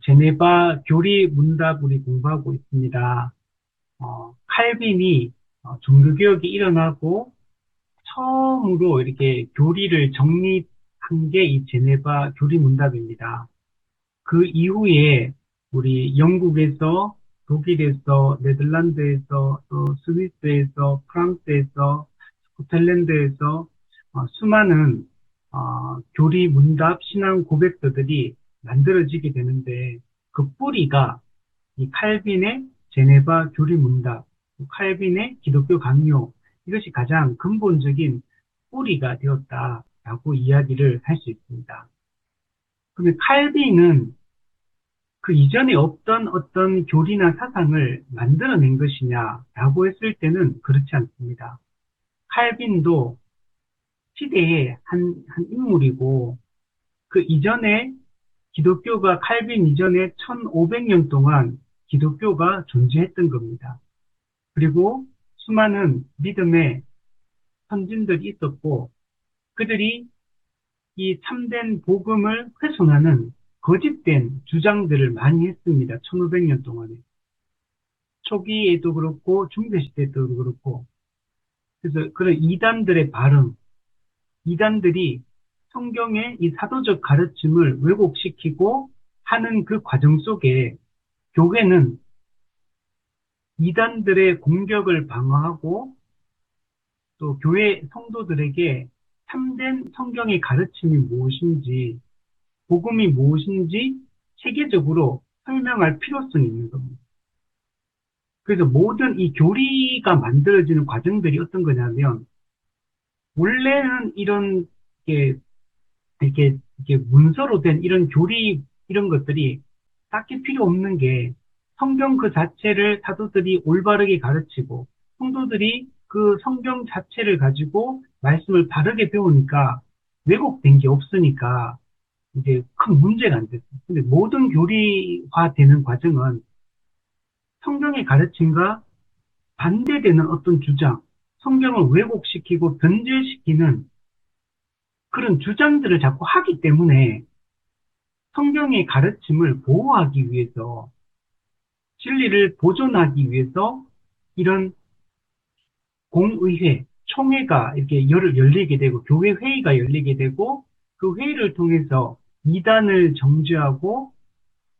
제네바 교리 문답 우리 공부하고 있습니다. 칼빈이 종교개혁이 일어나고 처음으로 이렇게 교리를 정립한 게 이 제네바 교리 문답입니다. 그 이후에 우리 영국에서, 독일에서, 네덜란드에서, 또 스위스에서, 프랑스에서, 스코틀랜드에서 수많은 교리 문답 신앙 고백서들이 만들어지게 되는데 그 뿌리가 이 칼빈의 제네바 교리 문답, 칼빈의 기독교 강요 이것이 가장 근본적인 뿌리가 되었다라고 이야기를 할 수 있습니다. 그러면 칼빈은 그 이전에 없던 어떤 교리나 사상을 만들어낸 것이냐라고 했을 때는 그렇지 않습니다. 칼빈도 시대의 한 인물이고 그 이전에 기독교가 칼빈 이전에 1500년 동안 기독교가 존재했던 겁니다. 그리고 수많은 믿음의 선진들이 있었고 그들이 이 참된 복음을 훼손하는 거짓된 주장들을 많이 했습니다. 1500년 동안에. 초기에도 그렇고 중세시대 때도 그렇고 그래서 그런 이단들의 발언, 이단들이 성경의 이 사도적 가르침을 왜곡시키고 하는 그 과정 속에 교회는 이단들의 공격을 방어하고 또 교회 성도들에게 참된 성경의 가르침이 무엇인지, 복음이 무엇인지 체계적으로 설명할 필요성이 있는 겁니다. 그래서 모든 이 교리가 만들어지는 과정들이 어떤 거냐면, 원래는 이렇게 문서로 된 이런 교리, 이런 것들이 딱히 필요 없는 게 성경 그 자체를 사도들이 올바르게 가르치고 성도들이 그 성경 자체를 가지고 말씀을 바르게 배우니까 왜곡된 게 없으니까 이제 큰 문제가 안 됐어요. 근데 모든 교리화되는 과정은 성경의 가르침과 반대되는 어떤 주장, 성경을 왜곡시키고 변질시키는 그런 주장들을 자꾸 하기 때문에 성경의 가르침을 보호하기 위해서 진리를 보존하기 위해서 이런 공의회, 총회가 이렇게 열리게 되고 교회 회의가 열리게 되고 그 회의를 통해서 이단을 정죄하고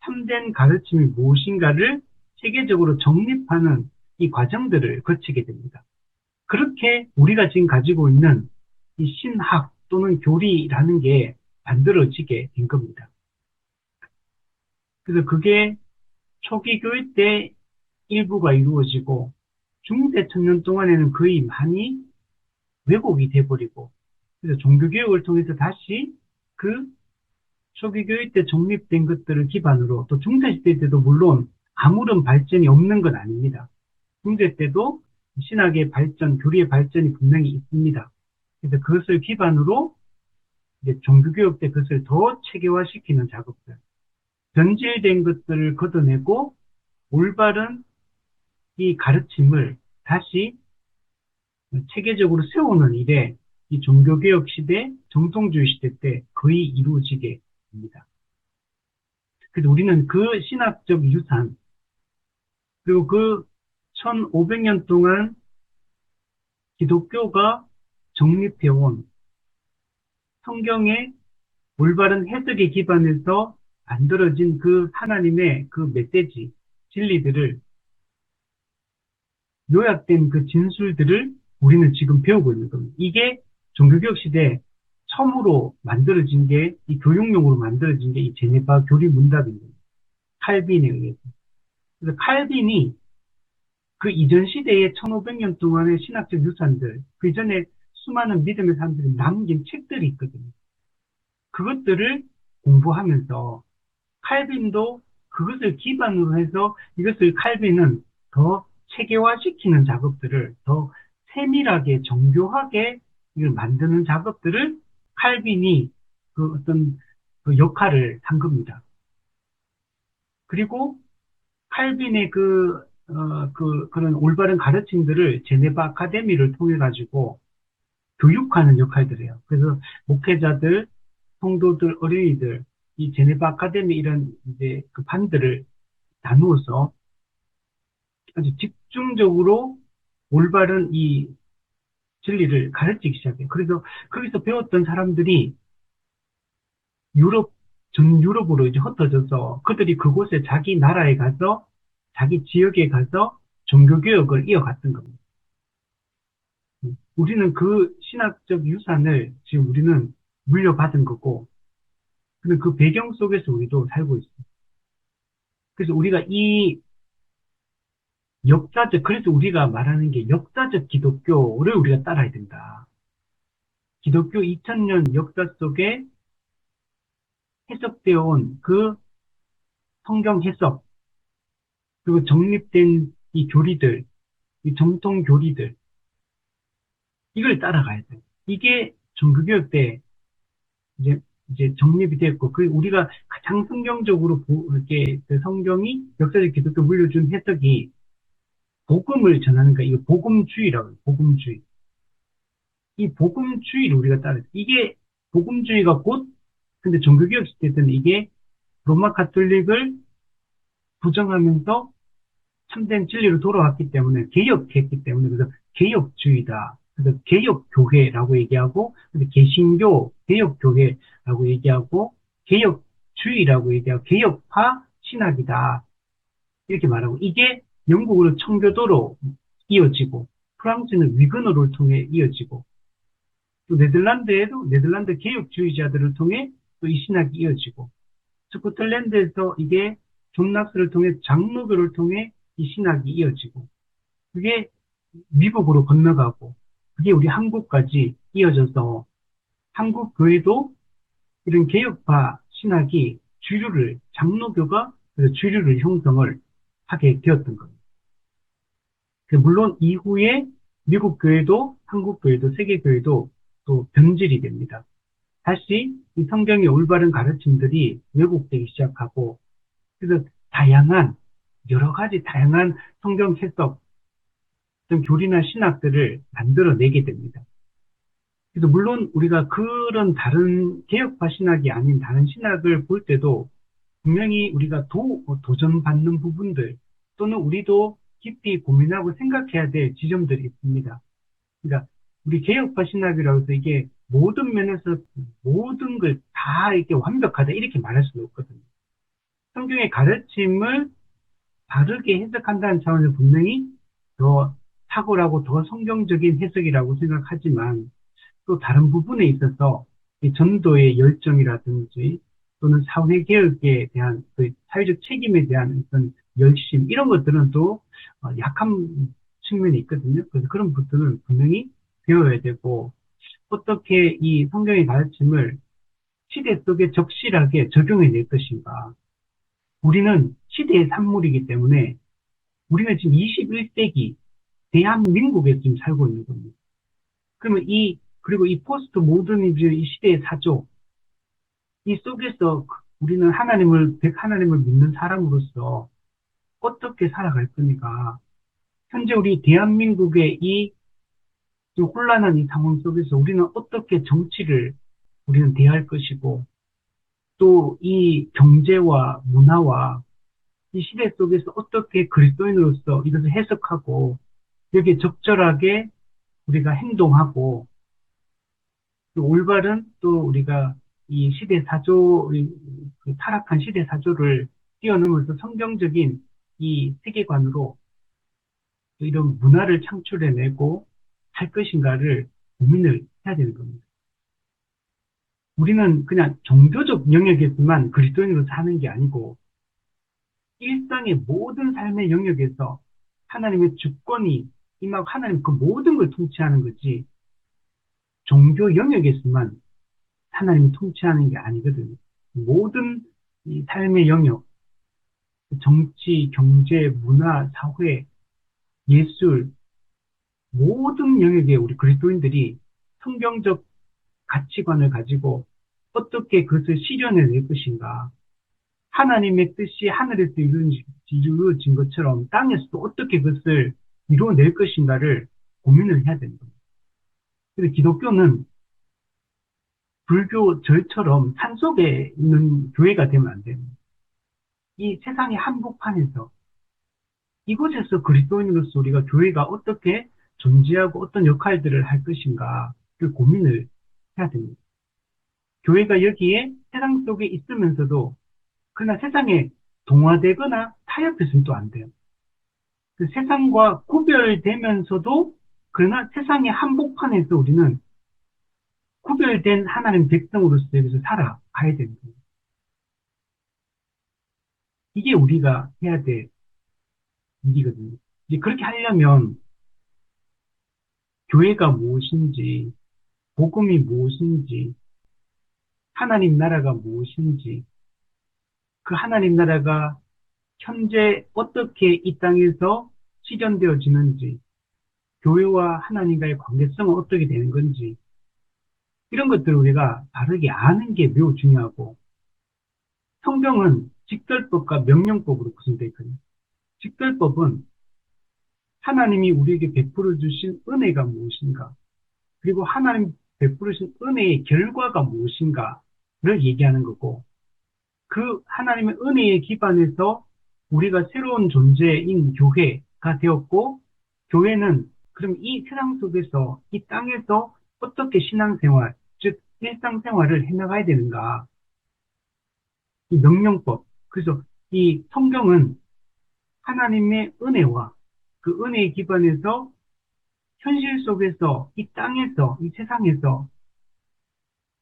참된 가르침이 무엇인가를 체계적으로 정립하는 이 과정들을 거치게 됩니다. 그렇게 우리가 지금 가지고 있는 이 신학 또는 교리라는 게 만들어지게 된 겁니다. 그래서 그게 초기 교회 때 일부가 이루어지고 중세 천년 동안에는 거의 많이 왜곡이 돼버리고 그래서 종교개혁을 통해서 다시 그 초기 교회 때 정립된 것들을 기반으로 또 중세시대 때도 물론 아무런 발전이 없는 건 아닙니다. 중세 때도 신학의 발전, 교리의 발전이 분명히 있습니다. 그래서 그것을 기반으로 이제 종교개혁 때 그것을 더 체계화시키는 작업들, 변질된 것들을 걷어내고 올바른 이 가르침을 다시 체계적으로 세우는 일에 이 종교개혁 시대, 정통주의 시대 때 거의 이루어지게 됩니다. 그래서 우리는 그 신학적 유산, 그리고 그 1500년 동안 기독교가 정립해온 성경의 올바른 해석에 기반해서 만들어진 그 하나님의 그 메시지, 진리들을 요약된 그 진술들을 우리는 지금 배우고 있는 겁니다. 이게 종교개혁 시대 처음으로 만들어진 게, 이 교육용으로 만들어진 게 이 제네바 교리 문답입니다. 칼빈에 의해서. 그래서 칼빈이 그 이전 시대의 1500년 동안의 신학적 유산들, 그 이전에 수많은 믿음의 사람들이 남긴 책들이 있거든요. 그것들을 공부하면서 칼빈도 그것을 기반으로 해서 이것을 칼빈은 더 체계화시키는 작업들을 더 세밀하게 정교하게 이걸 만드는 작업들을 칼빈이 그 어떤 그 역할을 한 겁니다. 그리고 칼빈의 그런 올바른 가르침들을 제네바 아카데미를 통해 가지고 교육하는 역할들이에요. 그래서 목회자들, 성도들, 어린이들 이 제네바 아카데미 이런 이제 그 반들을 나누어서 아주 집중적으로 올바른 이 진리를 가르치기 시작해요. 그래서 거기서 배웠던 사람들이 유럽, 전 유럽으로 이제 흩어져서 그들이 그곳에 자기 나라에 가서 자기 지역에 가서 종교교역을 이어갔던 겁니다. 우리는 그 신학적 유산을 지금 우리는 물려받은 거고, 근데 그 배경 속에서 우리도 살고 있어요. 그래서 우리가 이 역사적, 그래서 우리가 말하는 게 역사적 기독교를 우리가 따라야 된다. 기독교 2000년 역사 속에 해석되어 온 그 성경 해석, 그리고 정립된 이 교리들, 이 정통 교리들, 이걸 따라가야 돼. 이게 종교개혁 때 이제 정립이 됐고, 그 우리가 가장 성경적으로 이렇게 그 성경이 역사적 기독교 물려준 해석이 복음을 전하는 거, 이거 복음주의라고 해요. 복음주의. 이 복음주의를 우리가 따라야 돼. 이게 복음주의가 곧, 근데 종교개혁 시대 때는 이게 로마 가톨릭을 부정하면서 참된 진리로 돌아왔기 때문에 개혁했기 때문에 그래서 개혁주의다. 그래서 개혁교회라고 얘기하고 그래서 개신교 개혁교회라고 얘기하고 개혁주의라고 얘기하고 개혁파 신학이다. 이렇게 말하고 이게 영국으로 청교도로 이어지고 프랑스는 위근호를 통해 이어지고 또 네덜란드에도 네덜란드 개혁주의자들을 통해 또 이 신학이 이어지고 스코틀랜드에서 이게 존 낙스를 통해 장로교를 통해 이 신학이 이어지고 그게 미국으로 건너가고 그게 우리 한국까지 이어져서 한국 교회도 이런 개혁파 신학이 주류를 장로교가 그래서 주류를 형성을 하게 되었던 겁니다. 물론 이후에 미국 교회도 한국 교회도 세계 교회도 또 변질이 됩니다. 다시 이 성경의 올바른 가르침들이 왜곡되기 시작하고 그래서 다양한 여러 가지 다양한 성경 해석 어떤 교리나 신학들을 만들어내게 됩니다. 그래서 물론 우리가 그런 다른 개혁파 신학이 아닌 다른 신학을 볼 때도 분명히 우리가 도전받는 부분들 또는 우리도 깊이 고민하고 생각해야 될 지점들이 있습니다. 그러니까 우리 개혁파 신학이라고 해서 이게 모든 면에서 모든 걸 다 이렇게 완벽하다 이렇게 말할 수는 없거든요. 성경의 가르침을 바르게 해석한다는 차원에서 분명히 더 탁월하고 더 성경적인 해석이라고 생각하지만 또 다른 부분에 있어서 이 전도의 열정이라든지 또는 사회개혁에 대한 그 사회적 책임에 대한 어떤 열심 이런 것들은 또 약한 측면이 있거든요. 그래서 그런 부분은 분명히 배워야 되고 어떻게 이 성경의 가르침을 시대 속에 적실하게 적용해낼 것인가. 우리는 시대의 산물이기 때문에 우리는 지금 21세기 대한민국에 지금 살고 있는 겁니다. 그러면 그리고 이 포스트 모더니즘 이 시대의 사조, 이 속에서 우리는 하나님을 믿는 사람으로서 어떻게 살아갈 겁니까? 현재 우리 대한민국의 이 좀 혼란한 이 상황 속에서 우리는 어떻게 정치를 우리는 대할 것이고, 또 이 경제와 문화와 이 시대 속에서 어떻게 그리스도인으로서 이것을 해석하고, 여기에 적절하게 우리가 행동하고, 또 올바른 또 우리가 이 시대 사조, 그 타락한 시대 사조를 뛰어넘어서 성경적인 이 세계관으로 이런 문화를 창출해내고 할 것인가를 고민을 해야 되는 겁니다. 우리는 그냥 종교적 영역에서만 그리스도인으로 사는 게 아니고 일상의 모든 삶의 영역에서 하나님의 주권이 임하고 하나님 그 모든 걸 통치하는 거지 종교 영역에서만 하나님이 통치하는 게 아니거든요. 모든 이 삶의 영역, 정치, 경제, 문화, 사회, 예술, 모든 영역에 우리 그리스도인들이 성경적 가치관을 가지고 어떻게 그것을 실현해낼 것인가. 하나님의 뜻이 하늘에서 이루어진 것처럼 땅에서도 어떻게 그것을 이루어낼 것인가를 고민을 해야 되는 겁니다. 그래서 기독교는 불교 절처럼 산속에 있는 교회가 되면 안 됩니다. 이 세상의 한복판에서 이곳에서 그리스도인으로서 우리가 교회가 어떻게 존재하고 어떤 역할들을 할 것인가 그 고민을 해야 됩니다. 교회가 여기에 세상 속에 있으면서도 그러나 세상에 동화되거나 타협해서는 또 안 돼요. 그 세상과 구별되면서도 그러나 세상의 한복판에서 우리는 구별된 하나님 백성으로서 여기서 살아가야 됩니다. 이게 우리가 해야 될 일이거든요. 이제 그렇게 하려면 교회가 무엇인지, 복음이 무엇인지, 하나님 나라가 무엇인지, 그 하나님 나라가 현재 어떻게 이 땅에서 실현되어지는지, 교회와 하나님과의 관계성은 어떻게 되는 건지, 이런 것들을 우리가 바르게 아는 게 매우 중요하고, 성경은 직설법과 명령법으로 구성되어 있거든요. 직설법은 하나님이 우리에게 베풀어 주신 은혜가 무엇인가, 그리고 하나님 베풀어 주신 은혜의 결과가 무엇인가를 얘기하는 거고, 그 하나님의 은혜에 기반해서 우리가 새로운 존재인 교회가 되었고, 교회는 그럼 이 세상 속에서, 이 땅에서 어떻게 신앙생활, 즉 일상생활을 해나가야 되는가, 이 명령법. 그래서 이 성경은 하나님의 은혜와 그 은혜에 기반해서 현실 속에서, 이 땅에서, 이 세상에서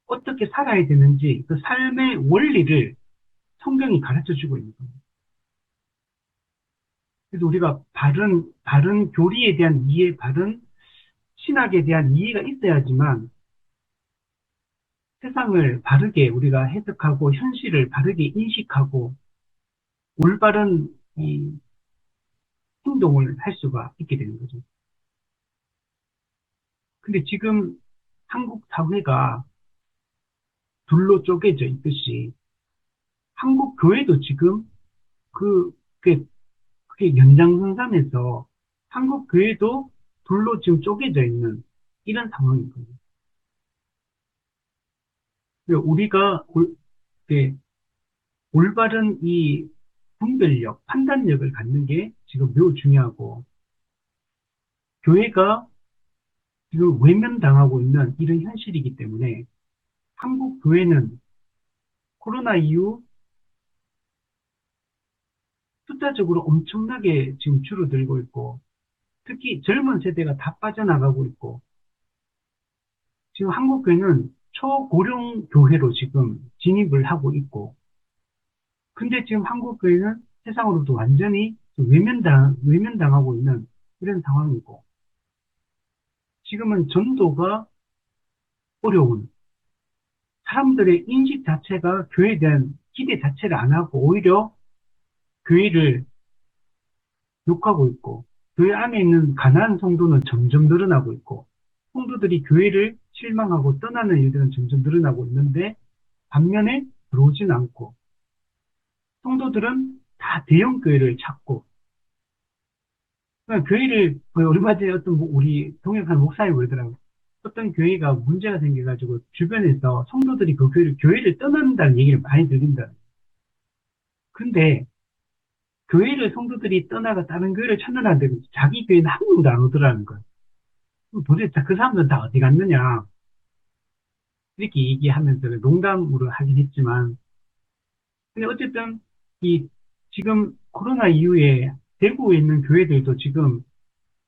어떻게 살아야 되는지 그 삶의 원리를 성경이 가르쳐 주고 있는 겁니다. 그래서 우리가 바른 교리에 대한 이해, 바른 신학에 대한 이해가 있어야지만 세상을 바르게 우리가 해석하고 현실을 바르게 인식하고 올바른 이 행동을 할 수가 있게 되는 거죠. 근데 지금 한국 사회가 둘로 쪼개져 있듯이 한국 교회도 지금 그게 연장선상에서 한국 교회도 둘로 지금 쪼개져 있는 이런 상황이거든요. 우리가 올바른 이 분별력, 판단력을 갖는 게 지금 매우 중요하고, 교회가 지금 외면당하고 있는 이런 현실이기 때문에 한국 교회는 코로나 이후 숫자적으로 엄청나게 지금 줄어들고 있고, 특히 젊은 세대가 다 빠져나가고 있고, 지금 한국 교회는 초고령 교회로 지금 진입을 하고 있고, 근데 지금 한국 교회는 세상으로도 완전히 외면당하고 있는 이런 상황이고, 지금은 전도가 어려운, 사람들의 인식 자체가 교회에 대한 기대 자체를 안 하고 오히려 교회를 욕하고 있고, 교회 안에 있는 가난한 성도는 점점 늘어나고 있고, 성도들이 교회를 실망하고 떠나는 일들은 점점 늘어나고 있는데, 반면에 들어오진 않고, 성도들은 다 대형 교회를 찾고, 교회를, 얼마 전에 어떤 우리 동역한 목사님 그러더라고요. 어떤 교회가 문제가 생겨가지고 주변에서 성도들이 그 교회를 떠난다는 얘기를 많이 들린다. 근데 교회를 성도들이 떠나가 다른 교회를 찾는다는데 자기 교회는 한 명도 안 오더라는 거예요. 그럼 도대체 그 사람들은 다 어디 갔느냐. 이렇게 얘기하면서 농담으로 하긴 했지만, 근데 어쨌든 이 지금 코로나 이후에 대구에 있는 교회들도 지금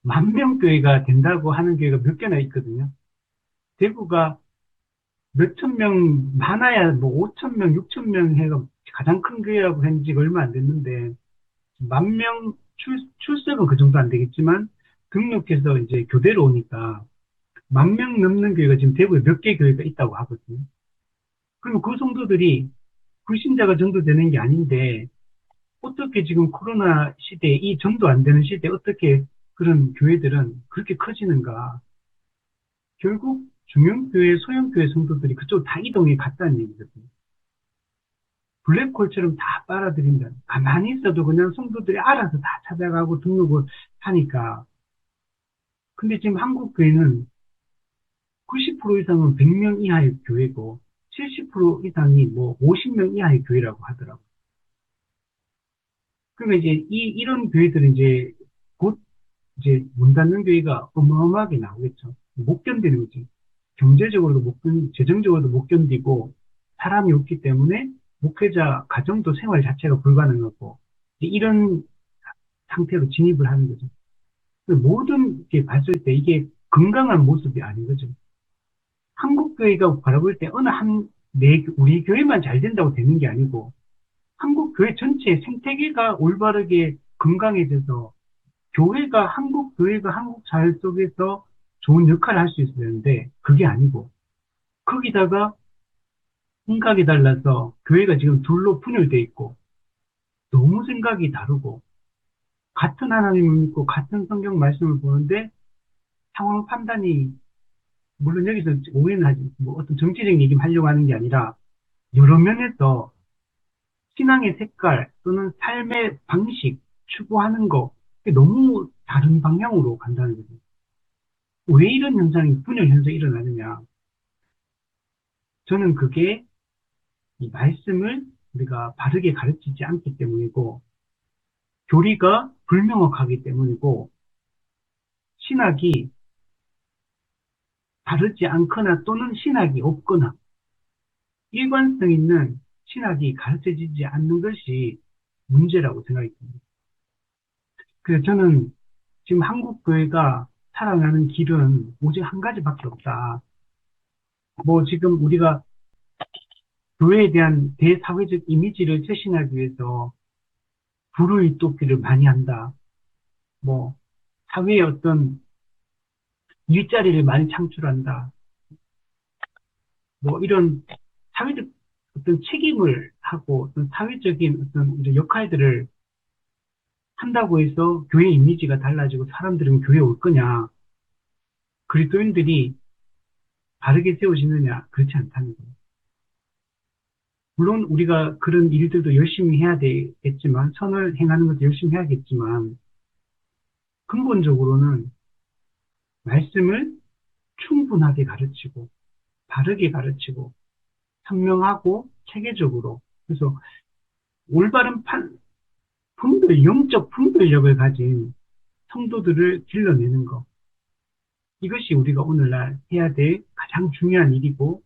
10,000명 교회가 된다고 하는 교회가 몇 개나 있거든요. 대구가 몇천 명, 많아야 뭐 5,000명, 6,000명 해가 가장 큰 교회라고 한 지가 얼마 안 됐는데, 10,000명 출석은 그 정도 안 되겠지만, 등록해서 이제 교대로 오니까, 10,000명 넘는 교회가 지금 대구에 몇 개 교회가 있다고 하거든요. 그러면 그 성도들이 불신자가 전도되는 게 아닌데, 어떻게 지금 코로나 시대에, 이 전도 안 되는 시대에 어떻게 그런 교회들은 그렇게 커지는가. 결국 중형교회, 소형교회 성도들이 그쪽 다 이동해 갔다는 얘기거든요. 블랙홀처럼 다 빨아들인다. 가만히 있어도 그냥 성도들이 알아서 다 찾아가고 등록을 하니까. 근데 지금 한국 교회는 90% 이상은 100명 이하의 교회고, 70% 이상이 뭐 50명 이하의 교회라고 하더라고요. 그러면 이제 이런 교회들은 이제 곧 이제 문 닫는 교회가 어마어마하게 나오겠죠. 못 견디는 거지. 경제적으로도 재정적으로도 못 견디고 사람이 없기 때문에 목회자 가정도 생활 자체가 불가능하고 이런 상태로 진입을 하는 거죠. 모든 게 봤을 때 이게 건강한 모습이 아닌 거죠. 한국 교회가 바라볼 때 어느 우리 교회만 잘 된다고 되는 게 아니고 한국 교회 전체의 생태계가 올바르게 건강해져서 한국 교회가 한국 사회 속에서 좋은 역할을 할 수 있어야 되는데 그게 아니고 거기다가 생각이 달라서 교회가 지금 둘로 분열돼 있고 너무 생각이 다르고 같은 하나님을 믿고 같은 성경 말씀을 보는데 상황 판단이 물론 여기서 오해는 하지 뭐 어떤 정치적인 얘기를 하려고 하는 게 아니라 여러 면에서 신앙의 색깔 또는 삶의 방식 추구하는 거 너무 다른 방향으로 간다는 거죠. 왜 이런 분열 현상이 일어나느냐? 저는 그게 이 말씀을 우리가 바르게 가르치지 않기 때문이고 교리가 불명확하기 때문이고 신학이 다르지 않거나 또는 신학이 없거나 일관성 있는 신학이 가르쳐지지 않는 것이 문제라고 생각이 듭니다. 그래서 저는 지금 한국 교회가 살아가는 길은 오직 한 가지밖에 없다. 뭐 지금 우리가 교회에 대한 대사회적 이미지를 쇄신하기 위해서 불의 돕기를 많이 한다. 뭐 사회에 어떤 일자리를 많이 창출한다. 뭐 이런 사회적 어떤 책임을 하고 어떤 사회적인 어떤 역할들을 한다고 해서 교회 이미지가 달라지고 사람들은 교회에 올 거냐? 그리스도인들이 바르게 세워지느냐? 그렇지 않다는 거예요. 물론 우리가 그런 일들도 열심히 해야 되겠지만 선을 행하는 것도 열심히 해야겠지만 근본적으로는 말씀을 충분하게 가르치고 바르게 가르치고 선명하고 체계적으로 그래서 올바른 영적 분별력을 가진 성도들을 길러내는 것 이것이 우리가 오늘날 해야 될 가장 중요한 일이고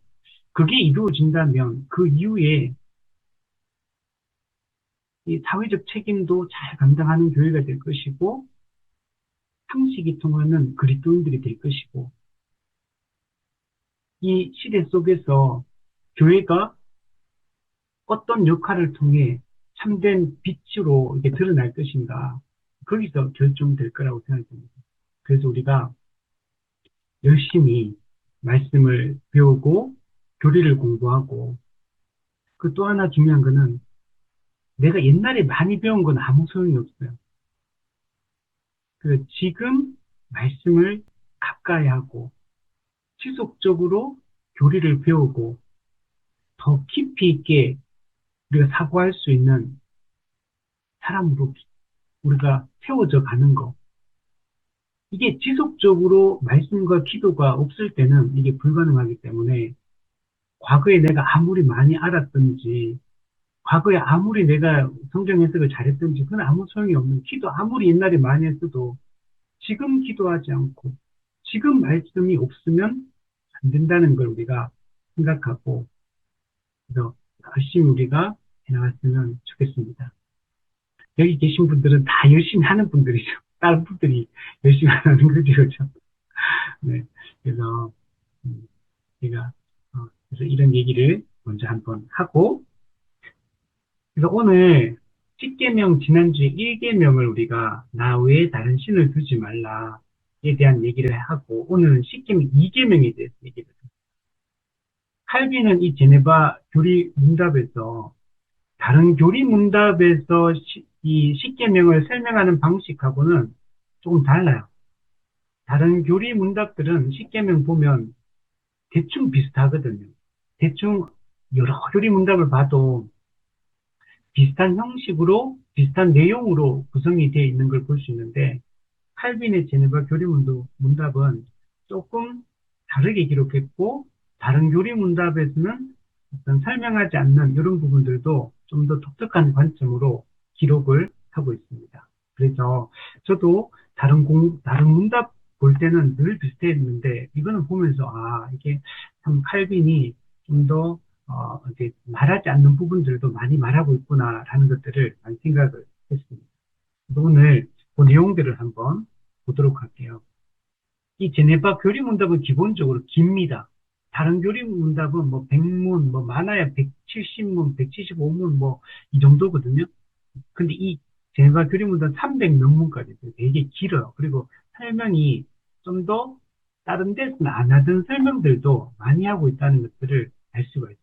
그게 이루어진다면 그 이후에 이 사회적 책임도 잘 감당하는 교회가 될 것이고 상식이 통하는 그리스도인들이 될 것이고 이 시대 속에서 교회가 어떤 역할을 통해 참된 빛으로 이렇게 드러날 것인가 거기서 결정될 거라고 생각합니다. 그래서 우리가 열심히 말씀을 배우고 교리를 공부하고 그 또 하나 중요한 거는 내가 옛날에 많이 배운 건 아무 소용이 없어요. 그 지금 말씀을 가까이 하고 지속적으로 교리를 배우고 더 깊이 있게 우리가 사고할 수 있는 사람으로 우리가 세워져 가는 거. 이게 지속적으로 말씀과 기도가 없을 때는 이게 불가능하기 때문에 과거에 내가 아무리 많이 알았든지 과거에 아무리 내가 성경 해석을 잘했든지 그건 아무 소용이 없는 기도 아무리 옛날에 많이 했어도 지금 기도하지 않고 지금 말씀이 없으면 안 된다는 걸 우리가 생각하고 그래서 열심히 우리가 해나갔으면 좋겠습니다. 여기 계신 분들은 다 열심히 하는 분들이죠. 다른 분들이 열심히 하는 거죠. 그렇죠? 네. 그래서 제가 그래서 이런 얘기를 먼저 한번 하고 그래서 오늘 10계명 지난주에 1계명을 우리가 나 외에 다른 신을 두지 말라에 대한 얘기를 하고 오늘은 10계명 2계명에 대해서 얘기를 합니다. 칼빈은 이 제네바 교리 문답에서 다른 교리 문답에서 이 10계명을 설명하는 방식하고는 조금 달라요. 다른 교리 문답들은 10계명 보면 대충 비슷하거든요. 대충 여러 교리 문답을 봐도 비슷한 형식으로 비슷한 내용으로 구성이 되어 있는 걸 볼 수 있는데 칼빈의 제네바 교리 문답은 조금 다르게 기록했고 다른 교리 문답에서는 어떤 설명하지 않는 이런 부분들도 좀 더 독특한 관점으로 기록을 하고 있습니다. 그래서 저도 다른 문답 볼 때는 늘 비슷했는데, 이거는 보면서, 이게 참 칼빈이 좀 더, 이렇게 말하지 않는 부분들도 많이 말하고 있구나라는 것들을 많이 생각을 했습니다. 오늘 그 내용들을 한번 보도록 할게요. 이 제네바 교리문답은 기본적으로 깁니다. 다른 교리문답은 뭐 100문, 뭐 많아야 170문, 175문 뭐 이 정도거든요. 근데 이 제네바 교리문답 300 몇 문까지 되게 길어요. 그리고 설명이 좀 더 다른 데서는 안 하던 설명들도 많이 하고 있다는 것들을 알 수가 있어요.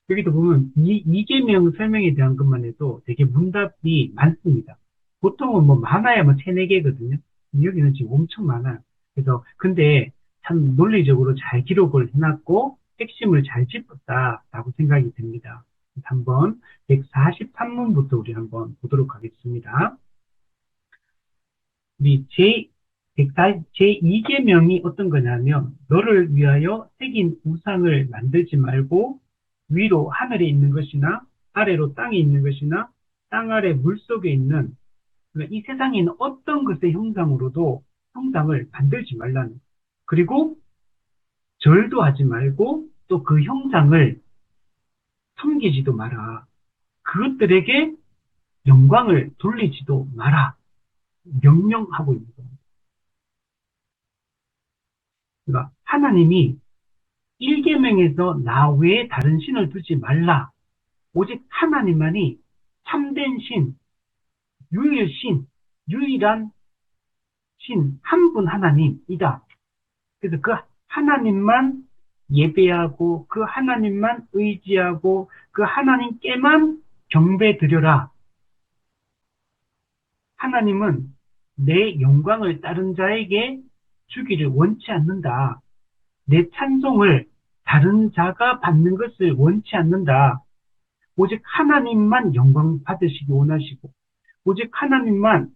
여기도 보면 이계명 설명에 대한 것만 해도 되게 문답이 많습니다. 보통은 뭐 많아야 뭐 3, 4개거든요. 여기는 지금 엄청 많아요. 그래서 근데 참 논리적으로 잘 기록을 해놨고 핵심을 잘 짚었다라고 생각이 듭니다. 한번 143문부터 우리 한번 보도록 하겠습니다. 우리 제2계명이 어떤 거냐면, 너를 위하여 새긴 우상을 만들지 말고 위로 하늘에 있는 것이나 아래로 땅에 있는 것이나 땅 아래 물속에 있는, 그러니까 이 세상에 있는 어떤 것의 형상으로도 형상을 만들지 말라는 거예요. 그리고 절도 하지 말고 또 그 형상을 섬기지도 마라. 그것들에게 영광을 돌리지도 마라. 명령하고 있는 거예요. 그러니까 하나님이 1계명에서 나 외에 다른 신을 두지 말라. 오직 하나님만이 참된 신, 유일한 신, 한 분 하나님이다. 그래서 그 하나님만 예배하고 그 하나님만 의지하고 그 하나님께만 경배 드려라. 하나님은 내 영광을 다른 자에게 주기를 원치 않는다. 내 찬송을 다른 자가 받는 것을 원치 않는다. 오직 하나님만 영광 받으시기 원하시고, 오직 하나님만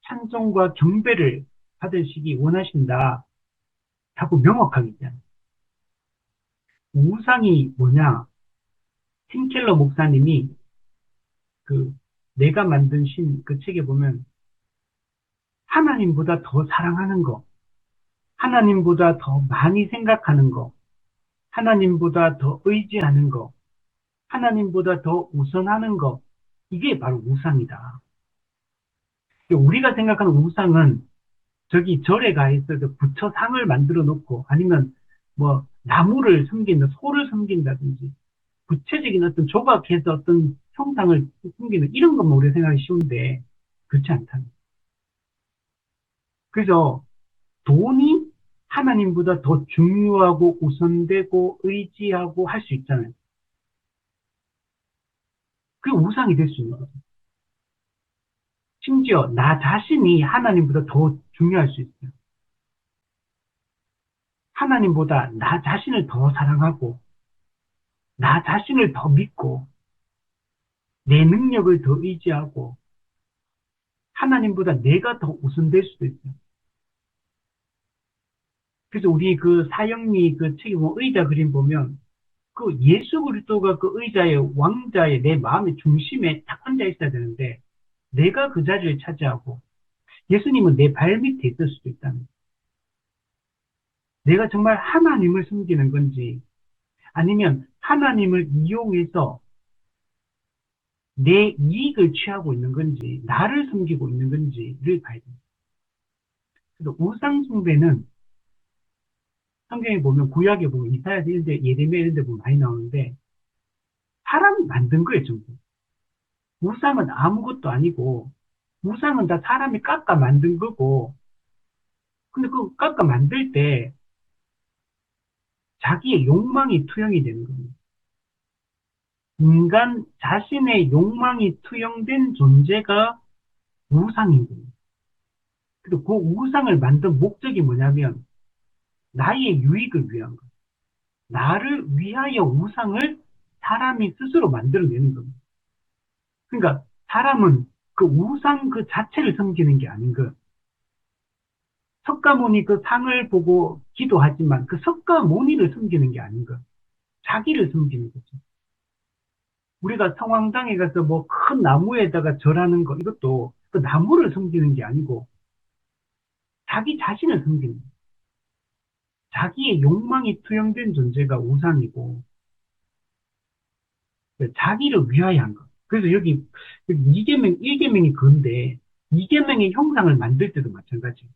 찬송과 경배를 받으시기 원하신다. 하고 명확하게 얘기합니다. 우상이 뭐냐? 팀켈러 목사님이 그 내가 만든 신 그 책에 보면 하나님보다 더 사랑하는 거, 하나님보다 더 많이 생각하는 거, 하나님보다 더 의지하는 거, 하나님보다 더 우선하는 거, 이게 바로 우상이다. 우리가 생각하는 우상은 저기 절에 가 있어서 부처 상을 만들어 놓고 아니면 뭐 나무를 섬기는 소를 섬긴다든지 구체적인 어떤 조각해서 어떤 형상을 섬기는 이런 것만 우리가 생각하기 쉬운데 그렇지 않다. 그래서 돈이 하나님보다 더 중요하고 우선되고 의지하고 할 수 있잖아요. 그게 우상이 될 수 있는 거죠. 심지어 나 자신이 하나님보다 더 중요할 수 있어요. 하나님보다 나 자신을 더 사랑하고 나 자신을 더 믿고 내 능력을 더 의지하고 하나님보다 내가 더 우선될 수도 있어요. 그래서 우리 그 사형리 그 책에 보면 의자 그림 보면 그 예수 그리스도가 그 의자의 왕자의 내 마음의 중심에 딱 앉아 있어야 되는데 내가 그 자리를 차지하고 예수님은 내 발 밑에 있을 수도 있다는 거예요. 내가 정말 하나님을 섬기는 건지 아니면 하나님을 이용해서 내 이익을 취하고 있는 건지 나를 섬기고 있는 건지를 봐야 됩니다. 그래서 우상 숭배는 성경에 보면 구약에 보면 이사야서 이런 데 예레미야 이런 데 보면 많이 나오는데 사람이 만든 거예요 전부. 우상은 아무것도 아니고 우상은 다 사람이 깎아 만든 거고 근데 그 깎아 만들 때 자기의 욕망이 투영이 되는 겁니다. 인간 자신의 욕망이 투영된 존재가 우상인 겁니다. 그리고 그 우상을 만든 목적이 뭐냐면 나의 유익을 위한 거예요. 나를 위하여 우상을 사람이 스스로 만들어내는 겁니다. 그러니까 사람은 그 우상 그 자체를 섬기는 게 아닌 거예요. 석가모니 그 상을 보고 기도하지만 그 석가모니를 섬기는 게 아닌 거예요. 자기를 섬기는 거죠. 우리가 성황당에 가서 뭐 큰 나무에다가 절하는 거, 이것도 그 나무를 섬기는 게 아니고 자기 자신을 섬기는 거예요. 자기의 욕망이 투영된 존재가 우상이고, 자기를 위하여 한 것. 그래서 여기 2계명, 1계명이 그건데, 2계명의 형상을 만들 때도 마찬가지예요.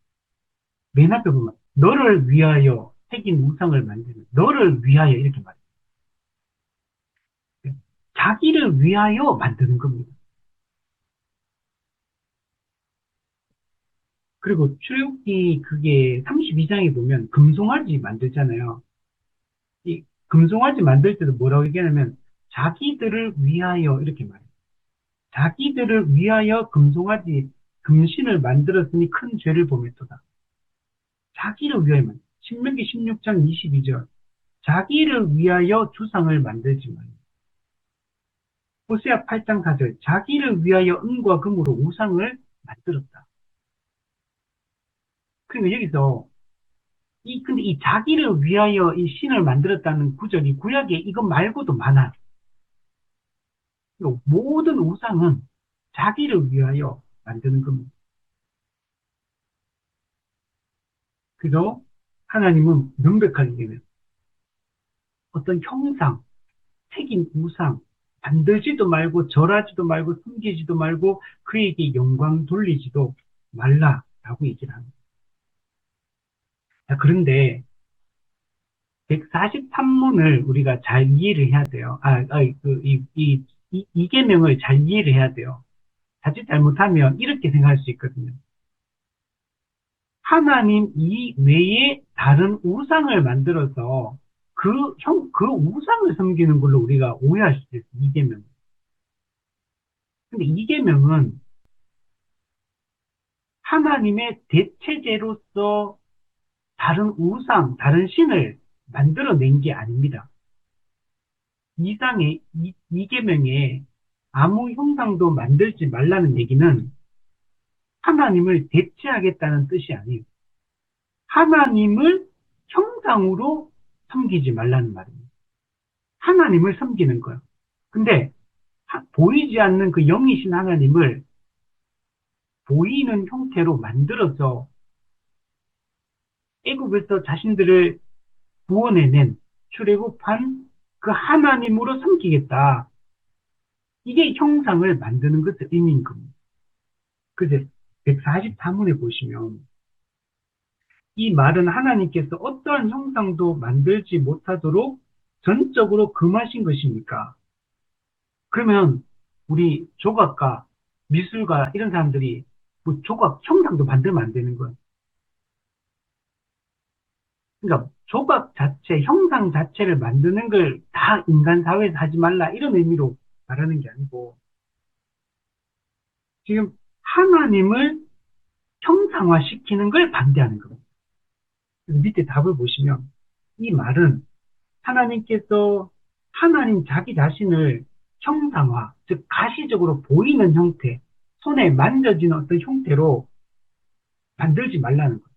맨 앞에 보면, 너를 위하여 새긴 우상을 만드는, 너를 위하여 이렇게 말해요. 자기를 위하여 만드는 겁니다. 그리고 출애굽기 그게 32장에 보면 금송아지 만들잖아요. 이 금송아지 만들 때도 뭐라고 얘기하냐면 자기들을 위하여 이렇게 말해요. 자기들을 위하여 금송아지 금신을 만들었으니 큰 죄를 범했도다. 자기를 위하여만. 신명기 16장 22절. 자기를 위하여 주상을 만들지 말라. 호세아 8장 4절. 자기를 위하여 은과 금으로 우상을 만들었다. 그러니까 여기서 근데 이 자기를 위하여 이 신을 만들었다는 구절이 구약에 이것 말고도 많아. 모든 우상은 자기를 위하여 만드는 겁니다. 그래서 하나님은 명백하게 얘기해요. 어떤 형상, 새긴 우상, 만들지도 말고 절하지도 말고 숨기지도 말고 그에게 영광 돌리지도 말라라고 얘기를 합니다. 자, 그런데 143문을 우리가 잘 이해를 해야 돼요. 이 계명을 잘 이해를 해야 돼요. 자칫 잘못하면 이렇게 생각할 수 있거든요. 하나님 이외에 다른 우상을 만들어서 그 우상을 섬기는 걸로 우리가 오해할 수도 있어요. 이계명. 근데 이계명은 하나님의 대체제로서 다른 우상, 다른 신을 만들어낸 게 아닙니다. 이계명에 아무 형상도 만들지 말라는 얘기는 하나님을 대체하겠다는 뜻이 아니에요. 하나님을 형상으로 섬기지 말라는 말입니다. 하나님을 섬기는 거예요. 근데 보이지 않는 그 영이신 하나님을 보이는 형태로 만들어서 애굽에서 자신들을 구원해낸 출애굽한 그 하나님으로 섬기겠다. 이게 형상을 만드는 것의 의미인 겁니다. 그래서 144문에 보시면 이 말은 하나님께서 어떠한 형상도 만들지 못하도록 전적으로 금하신 것입니까? 그러면 우리 조각가, 미술가 이런 사람들이 뭐 조각 형상도 만들면 안 되는 거예요. 그러니까 조각 자체, 형상 자체를 만드는 걸 다 인간 사회에서 하지 말라 이런 의미로 말하는 게 아니고 지금 하나님을 형상화시키는 걸 반대하는 겁니다. 밑에 답을 보시면 이 말은 하나님께서 하나님 자기 자신을 형상화, 즉 가시적으로 보이는 형태, 손에 만져지는 어떤 형태로 만들지 말라는 거예요.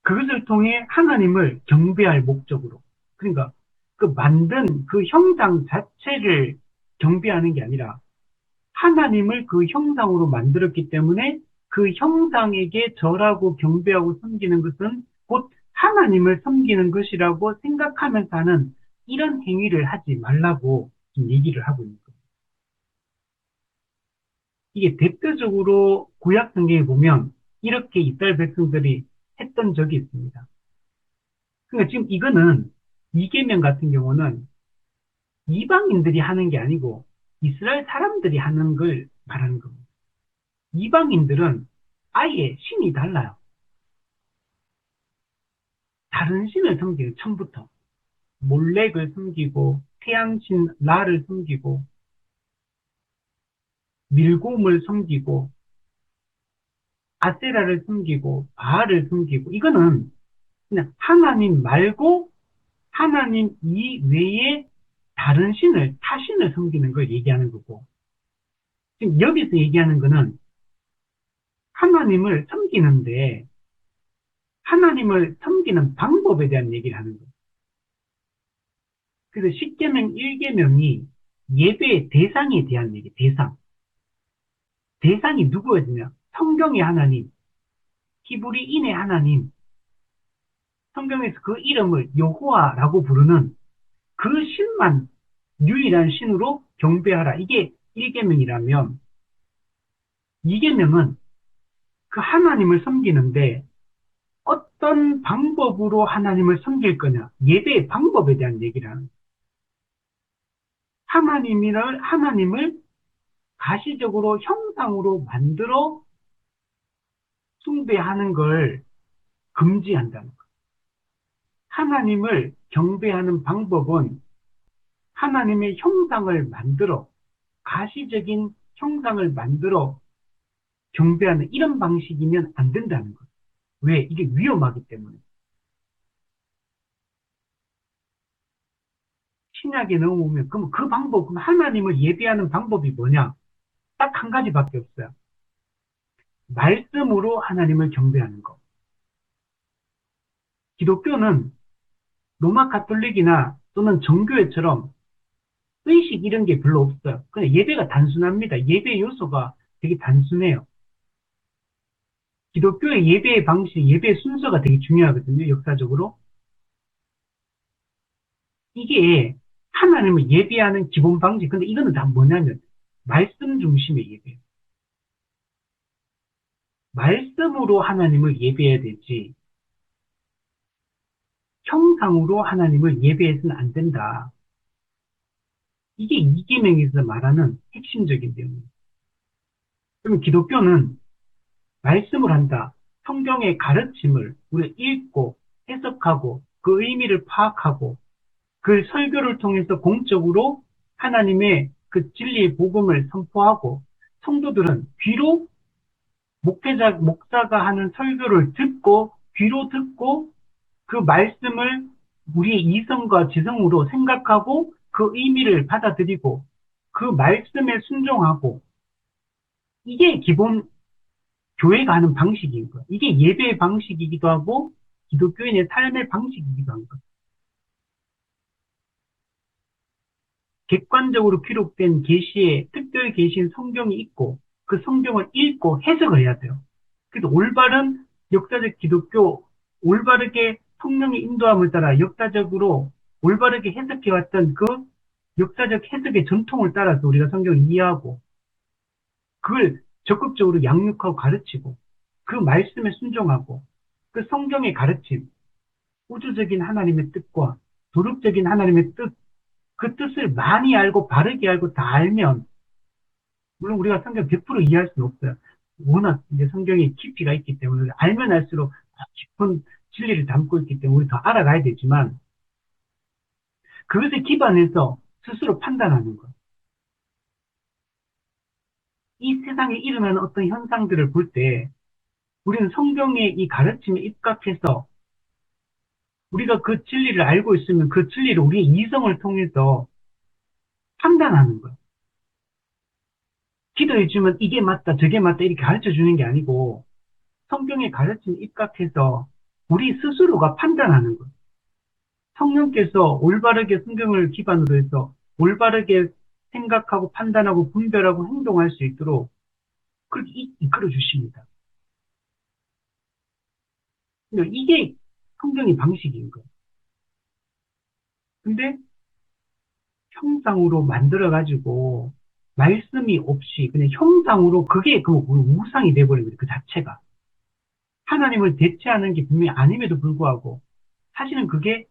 그것을 통해 하나님을 경배할 목적으로. 그러니까 그 만든 그 형상 자체를 경배하는 게 아니라 하나님을 그 형상으로 만들었기 때문에 그 형상에게 절하고 경배하고 섬기는 것은 곧 하나님을 섬기는 것이라고 생각하면서 하는 이런 행위를 하지 말라고 지금 얘기를 하고 있는 거예요. 이게 대표적으로 구약 성경에 보면 이렇게 이스라엘 백성들이 했던 적이 있습니다. 그러니까 지금 이거는 이계명 같은 경우는 이방인들이 하는 게 아니고 이스라엘 사람들이 하는 걸 말하는 겁니다. 이방인들은 아예 신이 달라요. 다른 신을 섬기는 처음부터 몰렉을 섬기고 태양신 라를 섬기고 밀곰을 섬기고 아세라를 섬기고 바알을 섬기고 이거는 그냥 하나님 말고 하나님 이외에 다른 신을 타신을 섬기는 걸 얘기하는 거고 지금 여기서 얘기하는 거는 하나님을 섬기는데 하나님을 섬기는 방법에 대한 얘기를 하는 거예요. 그래서 10계명 1계명이 예배의 대상에 대한 얘기, 대상. 대상이 누구였냐? 성경의 하나님, 히브리인의 하나님, 성경에서 그 이름을 여호와라고 부르는 그 신만 유일한 신으로 경배하라. 이게 1계명이라면 2계명은 그 하나님을 섬기는데 어떤 방법으로 하나님을 섬길 거냐. 예배의 방법에 대한 얘기라는 하나님을 가시적으로 형상으로 만들어 숭배하는 걸 금지한다는 것. 하나님을 경배하는 방법은 하나님의 형상을 만들어, 가시적인 형상을 만들어 경배하는 이런 방식이면 안 된다는 것. 왜? 이게 위험하기 때문에. 신약에 넘어오면, 그럼 그 방법, 그럼 하나님을 예배하는 방법이 뭐냐? 딱 한 가지밖에 없어요. 말씀으로 하나님을 경배하는 것. 기독교는 로마 가톨릭이나 또는 정교회처럼 의식 이런 게 별로 없어요. 그냥 예배가 단순합니다. 예배 요소가 되게 단순해요. 기독교의 예배의 방식, 예배의 순서가 되게 중요하거든요. 역사적으로. 이게 하나님을 예배하는 기본 방식. 근데 이거는 다 뭐냐면 말씀 중심의 예배예요. 말씀으로 하나님을 예배해야 되지 형상으로 하나님을 예배해서는 안 된다. 이게 이계명에서 말하는 핵심적인 내용입니다. 그러면 기독교는 말씀을 한다. 성경의 가르침을 우리가 읽고 해석하고 그 의미를 파악하고 그 설교를 통해서 공적으로 하나님의 그 진리의 복음을 선포하고 성도들은 귀로 목사가 하는 설교를 듣고 귀로 듣고 그 말씀을 우리의 이성과 지성으로 생각하고 그 의미를 받아들이고 그 말씀에 순종하고 이게 기본 교회가 하는 방식인 거예요. 이게 예배의 방식이기도 하고 기독교인의 삶의 방식이기도 한 거예요. 객관적으로 기록된 계시에 특별 계시인 성경이 있고 그 성경을 읽고 해석을 해야 돼요. 그래서 올바른 역사적 기독교, 올바르게 성령의 인도함을 따라 역사적으로 올바르게 해석해왔던 그 역사적 해석의 전통을 따라서 우리가 성경을 이해하고 그걸 적극적으로 양육하고 가르치고 그 말씀에 순종하고 그 성경의 가르침, 우주적인 하나님의 뜻과 도덕적인 하나님의 뜻, 그 뜻을 많이 알고 바르게 알고 다 알면 물론 우리가 성경 100% 이해할 수는 없어요. 워낙 이제 성경에 깊이가 있기 때문에 알면 알수록 깊은 진리를 담고 있기 때문에 우리 더 알아가야 되지만 그것에 기반해서 스스로 판단하는 것. 이 세상에 일어나는 어떤 현상들을 볼 때 우리는 성경의 이 가르침에 입각해서 우리가 그 진리를 알고 있으면 그 진리를 우리의 이성을 통해서 판단하는 거예요. 기도해주면 이게 맞다, 저게 맞다 이렇게 가르쳐주는 게 아니고 성경의 가르침에 입각해서 우리 스스로가 판단하는 거예요. 성령께서 올바르게 성경을 기반으로 해서 올바르게 생각하고 판단하고 분별하고 행동할 수 있도록 그렇게 이끌어 주십니다. 이게 성경의 방식인 거예요. 근데 형상으로 만들어가지고 말씀이 없이 그냥 형상으로 그게 그 우상이 돼버린 거예요. 그 자체가. 하나님을 대체하는 게 분명히 아님에도 불구하고 사실은 그게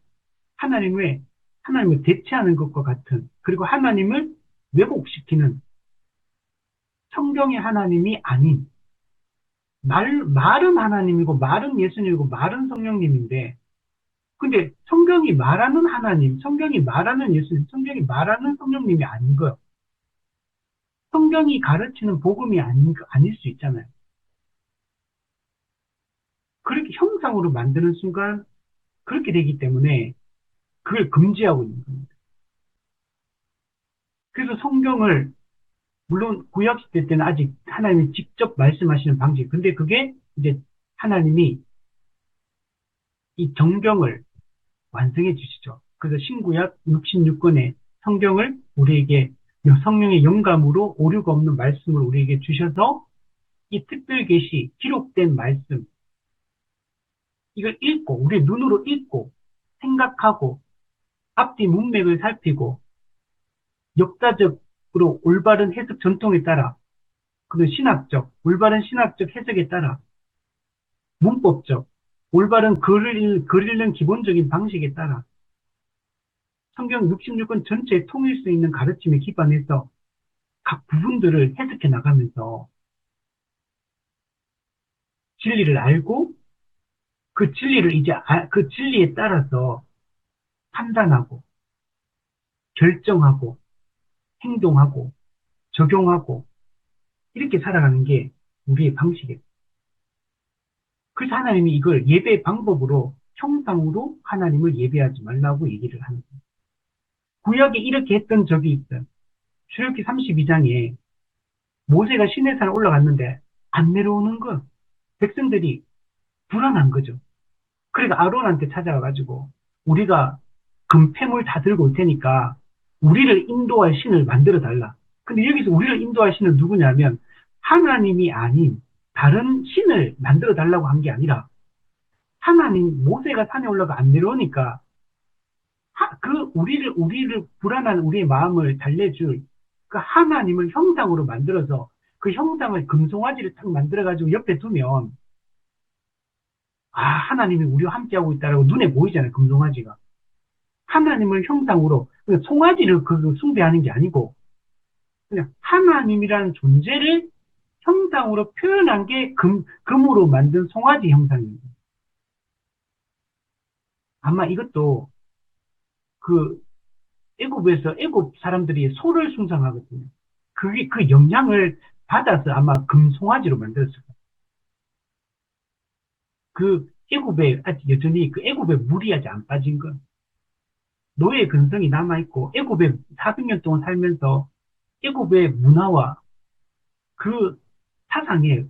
하나님을 대체하는 것과 같은 그리고 하나님을 왜곡시키는 성경의 하나님이 아닌 말은 하나님이고 말은 예수님이고 말은 성령님인데 근데 성경이 말하는 하나님, 성경이 말하는 예수님, 성경이 말하는 성령님이 아닌 거예요. 성경이 가르치는 복음이 아닐 수 있잖아요. 그렇게 형상으로 만드는 순간 그렇게 되기 때문에 그걸 금지하고 있는 겁니다. 그래서 성경을 물론 구약시대 때는 아직 하나님이 직접 말씀하시는 방식 근데 그게 이제 하나님이 이 정경을 완성해 주시죠. 그래서 신구약 66권의 성경을 우리에게 성령의 영감으로 오류가 없는 말씀을 우리에게 주셔서 이 특별 계시, 기록된 말씀, 이걸 읽고, 우리의 눈으로 읽고, 생각하고, 앞뒤 문맥을 살피고, 역사적으로 올바른 해석 전통에 따라, 그리고 올바른 신학적 해석에 따라, 문법적, 올바른 글 읽는 기본적인 방식에 따라, 성경 66권 전체에 통일 수 있는 가르침에 기반해서 각 부분들을 해석해 나가면서 진리를 알고 그 진리를 그 진리에 따라서 판단하고 결정하고 행동하고 적용하고 이렇게 살아가는 게 우리의 방식이에요. 그래서 하나님이 이걸 예배 방법으로 형상으로 하나님을 예배하지 말라고 얘기를 하는 거예요. 구약에 이렇게 했던 적이 있어요. 출애굽기 32장에 모세가 시내산에 올라갔는데 안 내려오는 거 백성들이 불안한 거죠. 그러니까 아론한테 찾아가가지고 우리가 금패물 다 들고 올 테니까 우리를 인도할 신을 만들어 달라. 근데 여기서 우리를 인도할 신은 누구냐면 하나님이 아닌 다른 신을 만들어 달라고 한 게 아니라 하나님 모세가 산에 올라가 안 내려오니까 우리를 불안한 우리의 마음을 달래줄 그 하나님을 형상으로 만들어서 그 형상을 금송아지를 딱 만들어가지고 옆에 두면 하나님이 우리와 함께하고 있다라고 눈에 보이잖아요, 금송아지가. 하나님을 형상으로, 송아지를 숭배하는 게 아니고, 그냥 하나님이라는 존재를 형상으로 표현한 게 금으로 만든 송아지 형상입니다. 아마 이것도 애굽에서 애굽 사람들이 소를 숭상하거든요. 그 영향을 받아서 아마 금송아지로 만들었을 거예요. 애굽에 아직 여전히 애굽에 물이 아직 안 빠진 거. 노예의 근성이 남아있고 애굽에 400년 동안 살면서 애굽의 문화와 그 사상에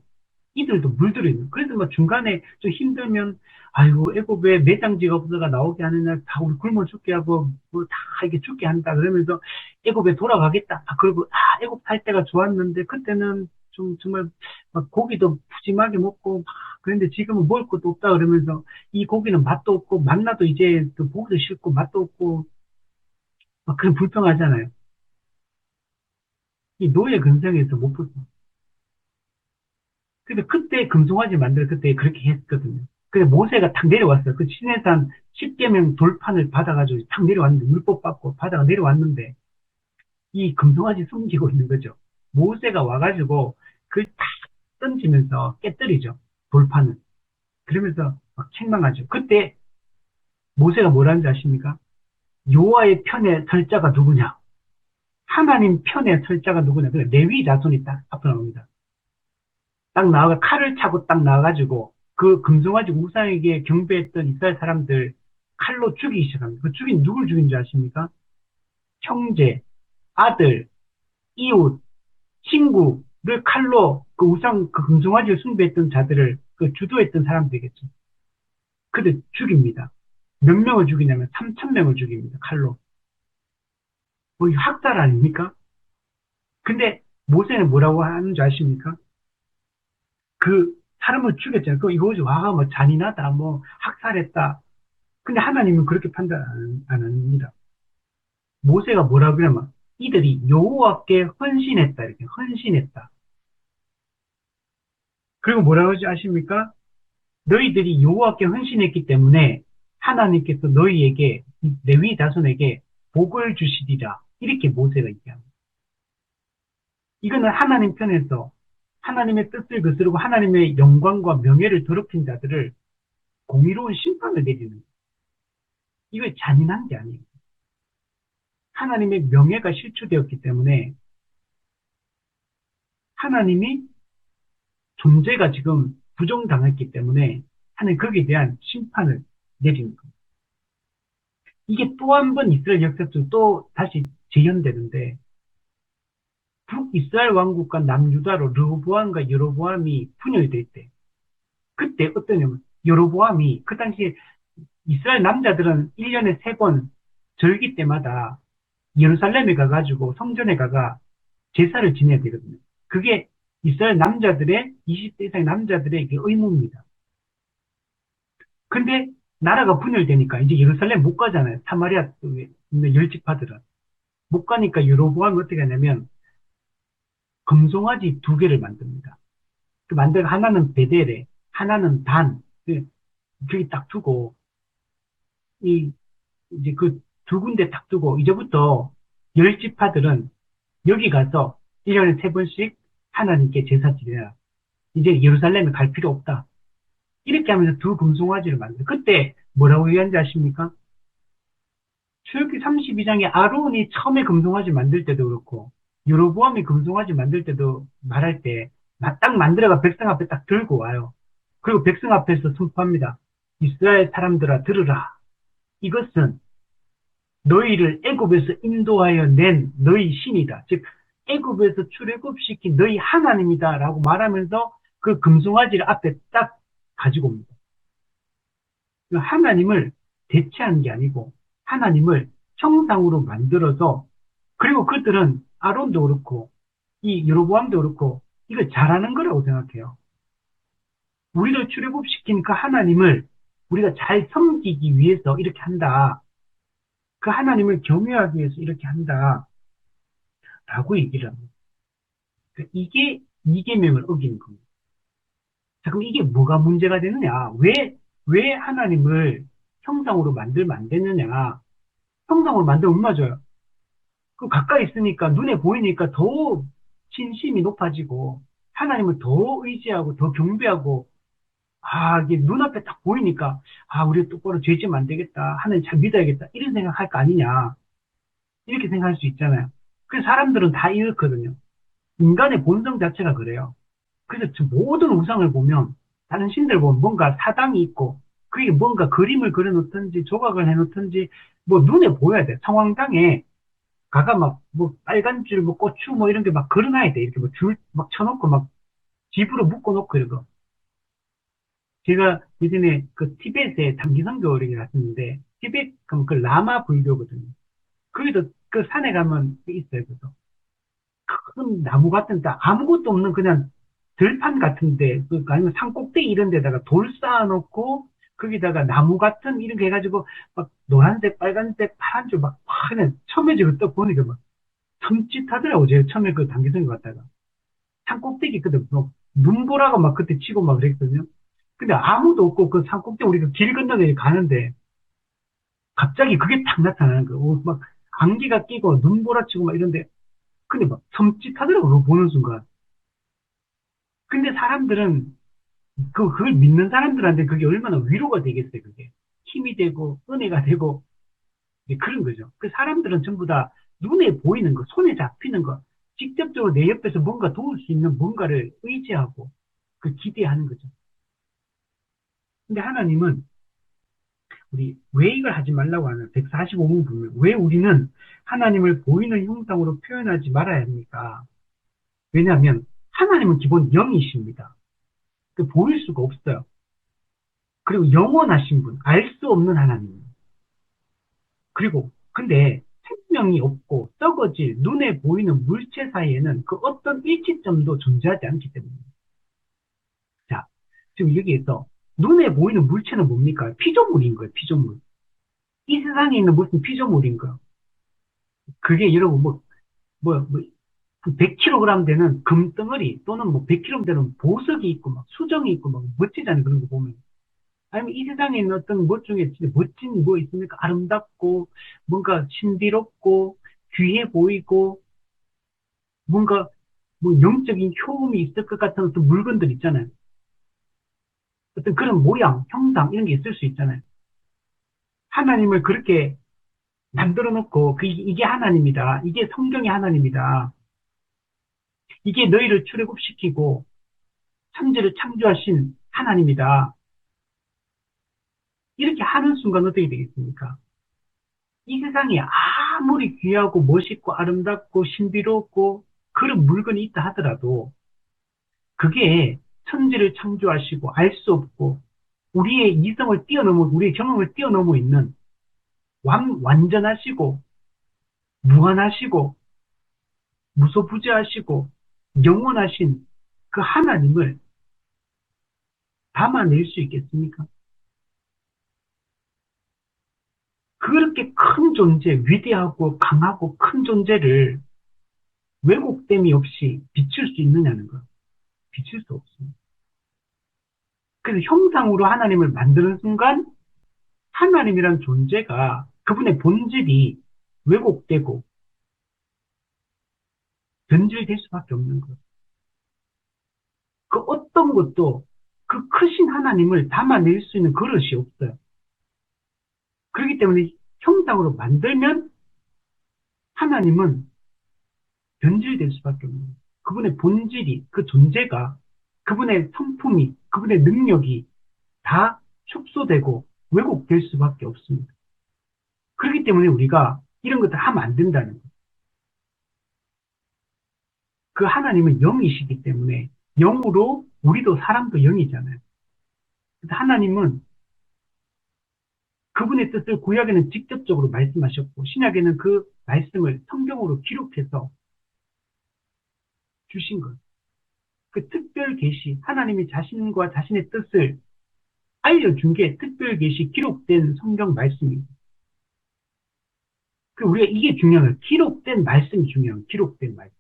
이들도 물들어 있는. 그래서 뭐 중간에 좀 힘들면 아이고 애굽에 매장지가 없어가 나오게 하느냐 다 우리 굶어 죽게 하고 뭐 다 이렇게 죽게 한다 그러면서 애굽에 돌아가겠다. 그리고 애굽 살 때가 좋았는데 그때는 좀 정말 막 고기도 푸짐하게 먹고 막 그런데 지금은 먹을 것도 없다 그러면서 이 고기는 맛도 없고 만나도 이제 또 보기도 싫고 맛도 없고 막 그런 불평하잖아요. 이 노예 근성에서 못 벗어. 근데 그때 금송아지 만들 그때 그렇게 했거든요. 그래서 모세가 탁 내려왔어요. 그 시내산 10계명 돌판을 받아가지고 탁 내려왔는데 율법 받고 바다가 내려왔는데 이 금송아지 숨기고 있는 거죠. 모세가 와가지고 그걸 탁 던지면서 깨뜨리죠. 돌판을. 그러면서 막 책망하죠. 그때 모세가 뭐라는지 아십니까? 여호와의 편에 설 자가 누구냐? 하나님 편에 설 자가 누구냐? 그래 레위 자손이 딱 앞으로 나옵니다. 딱 나와가 칼을 차고 딱 나와가지고 그 금송아지 우상에게 경배했던 이스라엘 사람들 칼로 죽이기 시작합니다. 누굴 죽인 줄 아십니까? 형제, 아들, 이웃, 친구를 칼로 그 우상 그 금송아지를 숭배했던 자들을 주도했던 사람들이겠죠. 그들 죽입니다. 몇 명을 죽이냐면 3,000명을 죽입니다. 칼로. 뭐 이거 학살 아닙니까? 근데 모세는 뭐라고 하는 줄 아십니까? 사람을 죽였잖아요. 이거 뭐 잔인하다, 뭐 학살했다. 근데 하나님은 그렇게 판단 안 합니다. 모세가 뭐라고 하냐면 이들이 여호와께 헌신했다 이렇게 헌신했다. 그리고 뭐라고 하지 아십니까? 너희들이 여호와께 헌신했기 때문에 하나님께서 너희에게 레위 자손에게 복을 주시리라 이렇게 모세가 얘기합니다. 이거는 하나님 편에서 하나님의 뜻을 거스르고 하나님의 영광과 명예를 더럽힌 자들을 공의로운 심판을 내리는 거예요. 이거 잔인한 게 아니에요. 하나님의 명예가 실추되었기 때문에 하나님이 존재가 지금 부정당했기 때문에 하나님 거기에 대한 심판을 내리는 겁니다. 이게 또 한 번 이스라엘 역사도 또 다시 재현되는데 북이스라엘 왕국과 남유다로 르호보암과 여로보암이 분열이 될 때 그때 어떠냐면 여로보암이 그 당시에 이스라엘 남자들은 1년에 3번 절기 때마다 예루살렘에 가가지고 성전에 가가 제사를 지내야 되거든요. 그게 이스라엘 남자들의 20대 이상의 남자들의 의무입니다. 근데 나라가 분열되니까 이제 예루살렘 못 가잖아요. 사마리아 쪽에 있는 열 지파들은 못 가니까 여로보암이 어떻게 하냐면 금송아지 두 개를 만듭니다. 그 만들고 하나는 베델에 하나는 단 그게 딱 두고 이 이제 그 두 군데 딱 두고 이제부터 열 지파들은 여기 가서 1년에 세 번씩 하나님께 제사 지내라. 이제 예루살렘에 갈 필요 없다. 이렇게 하면서 두 금송아지를 만들어요. 그때 뭐라고 얘기하는지 아십니까? 출애굽기 32장에 아론이 처음에 금송아지 만들 때도 그렇고 여로보암이 금송아지 만들 때도 말할 때 딱 만들어가 백성 앞에 딱 들고 와요. 그리고 백성 앞에서 선포합니다. 이스라엘 사람들아 들으라. 이것은 너희를 애굽에서 인도하여 낸 너희 신이다. 즉 애굽에서 출애굽시킨 너희 하나님이다라고 말하면서 그 금송아지를 앞에 딱 가지고 옵니다. 하나님을 대체하는 게 아니고 하나님을 형상으로 만들어서 그리고 그들은 아론도 그렇고 이 여로보암도 그렇고 이걸 잘하는 거라고 생각해요. 우리를 출애굽시킨 그 하나님을 우리가 잘 섬기기 위해서 이렇게 한다. 그 하나님을 경외하기 위해서 이렇게 한다. 라고 얘기를 합니다. 그러니까 이게 이계명을 어기는 겁니다. 자, 그럼 이게 뭐가 문제가 되느냐? 왜 하나님을 형상으로 만들면 안 되느냐? 형상으로 만들면 맞아요. 그 가까이 있으니까 눈에 보이니까 더 신심이 높아지고 하나님을 더 의지하고 더 경배하고 이게 눈앞에 딱 보이니까 우리 똑바로 죄지면 안 되겠다. 하나님 잘 믿어야겠다. 이런 생각할 거 아니냐. 이렇게 생각할 수 있잖아요. 그래서 사람들은 다 이렇거든요. 인간의 본성 자체가 그래요. 그래서 모든 우상을 보면 다른 신들 보면 뭔가 사당이 있고 그게 뭔가 그림을 그려놓든지 조각을 해놓든지 뭐 눈에 보여야 돼. 성황당에 가가 막 뭐 빨간 줄, 뭐 고추 뭐 이런 게 막 걸어놔야 돼. 이렇게 뭐 줄 막 쳐놓고 막 집으로 묶어놓고 이런 거. 제가 예전에 그 티벳에 단기선교 이렇게 갔었는데 티벳 가면 그 라마 불교거든요. 거기도 그 산에 가면 있어요. 그래서 큰 나무 같은 데 아무것도 없는 그냥 들판 같은데 아니면 산 꼭대기 이런 데다가 돌 쌓아놓고 거기다가 나무 같은 이렇게 해가지고 막 노란색, 빨간색, 파란색 막 그냥 처음에 저거 딱 보니까 막 섬찟하더라고. 제가 처음에 그 단기선교 갔다가 산 꼭대기 그때 뭐 눈보라가 막 그때 치고 막 그랬거든요. 근데 아무도 없고 그 산 꼭대기 우리가 길 건너서 가는데 갑자기 그게 딱 나타나는 거예요. 막 안개가 끼고 눈보라 치고 막 이런데 근데 막 섬찟하더라고. 그거 보는 순간. 근데 사람들은 그걸 믿는 사람들한테 그게 얼마나 위로가 되겠어요, 그게. 힘이 되고, 은혜가 되고, 그런 거죠. 그 사람들은 전부 다 눈에 보이는 거, 손에 잡히는 거, 직접적으로 내 옆에서 뭔가 도울 수 있는 뭔가를 의지하고, 기대하는 거죠. 근데 하나님은 우리 왜 이걸 하지 말라고 하는 145문 보면 왜 우리는 하나님을 보이는 형상으로 표현하지 말아야 합니까? 왜냐하면 하나님은 기본 영이십니다. 보일 수가 없어요. 그리고 영원하신 분, 알 수 없는 하나님. 그리고 근데 생명이 없고 썩어질 눈에 보이는 물체 사이에는 그 어떤 일치점도 존재하지 않기 때문에. 자, 지금 여기에서 눈에 보이는 물체는 뭡니까? 피조물인 거예요, 피조물. 이 세상에 있는 무슨 피조물인 거예요. 그게 여러분 뭐 100kg 되는 금덩어리 또는 뭐 100kg 되는 보석이 있고 막 수정이 있고 막 멋지잖아요, 그런 거 보면. 아니면 이 세상에 있는 어떤 것 중에 진짜 멋진 뭐 있습니까? 아름답고, 뭔가 신비롭고, 귀해 보이고, 뭔가 뭐 영적인 효험이 있을 것 같은 어떤 물건들 있잖아요. 어떤 그런 모양, 형상, 이런 게 있을 수 있잖아요. 하나님을 그렇게 만들어 놓고, 이게 하나님이다. 이게 성경의 하나님이다. 이게 너희를 출애굽시키고, 천지를 창조하신 하나님이다. 이렇게 하는 순간 어떻게 되겠습니까? 이 세상이 아무리 귀하고 멋있고 아름답고 신비롭고 그런 물건이 있다 하더라도 그게 천지를 창조하시고 알 수 없고 우리의 이성을 뛰어넘어 우리의 경험을 뛰어넘어 있는 완전하시고, 무한하시고, 무소부재하시고, 영원하신 그 하나님을 담아낼 수 있겠습니까? 그렇게 큰 존재, 위대하고 강하고 큰 존재를 왜곡됨이 없이 비출 수 있느냐는 것. 비출 수 없습니다. 그래서 형상으로 하나님을 만드는 순간 하나님이란 존재가 그분의 본질이 왜곡되고 변질될 수밖에 없는 것. 그 어떤 것도 그 크신 하나님을 담아낼 수 있는 그릇이 없어요. 그렇기 때문에 형상으로 만들면 하나님은 변질될 수밖에 없는 거예요. 그분의 본질이, 그 존재가, 그분의 성품이, 그분의 능력이 다 축소되고 왜곡될 수밖에 없습니다. 그렇기 때문에 우리가 이런 것들 하면 안 된다는 거예요. 그 하나님은 영이시기 때문에 영으로 우리도 사람도 영이잖아요. 하나님은 그분의 뜻을 구약에는 직접적으로 말씀하셨고 신약에는 그 말씀을 성경으로 기록해서 주신 것. 그 특별 계시, 하나님이 자신과 자신의 뜻을 알려준 게 특별 계시 기록된 성경 말씀입니다. 우리가 이게 중요한 거예요. 기록된 말씀이 중요한 거예요. 기록된 말씀.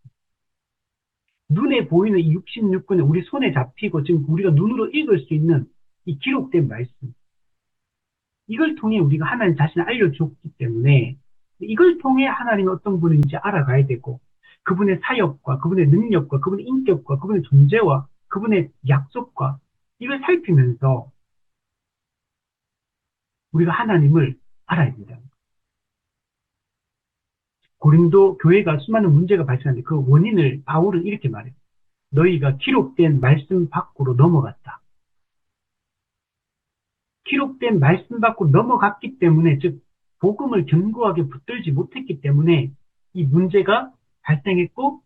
눈에 보이는 이 66권에 우리 손에 잡히고 지금 우리가 눈으로 읽을 수 있는 이 기록된 말씀. 이걸 통해 우리가 하나님 자신을 알려줬기 때문에 이걸 통해 하나님이 어떤 분인지 알아가야 되고 그분의 사역과 그분의 능력과 그분의 인격과 그분의 존재와 그분의 약속과 이걸 살피면서 우리가 하나님을 알아야 된다. 고린도 교회가 수많은 문제가 발생하는데 그 원인을 바울은 이렇게 말해요. 너희가 기록된 말씀 밖으로 넘어갔다. 기록된 말씀 밖으로 넘어갔기 때문에 즉 복음을 견고하게 붙들지 못했기 때문에 이 문제가 발생했고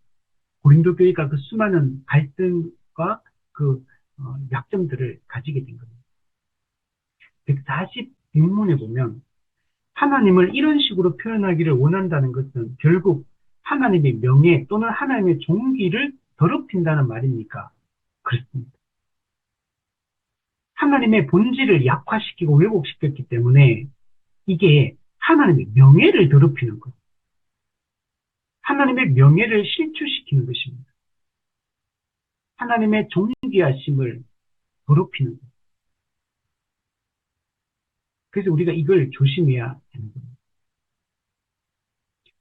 고린도 교회가 그 수많은 갈등과 그 약점들을 가지게 된 겁니다. 146문에 보면 하나님을 이런 식으로 표현하기를 원한다는 것은 결국 하나님의 명예 또는 하나님의 종기를 더럽힌다는 말입니까? 그렇습니다. 하나님의 본질을 약화시키고 왜곡시켰기 때문에 이게 하나님의 명예를 더럽히는 것. 하나님의 명예를 실추시키는 것입니다. 하나님의 존귀하심을 더럽히는 것. 그래서 우리가 이걸 조심해야 되는 겁니다.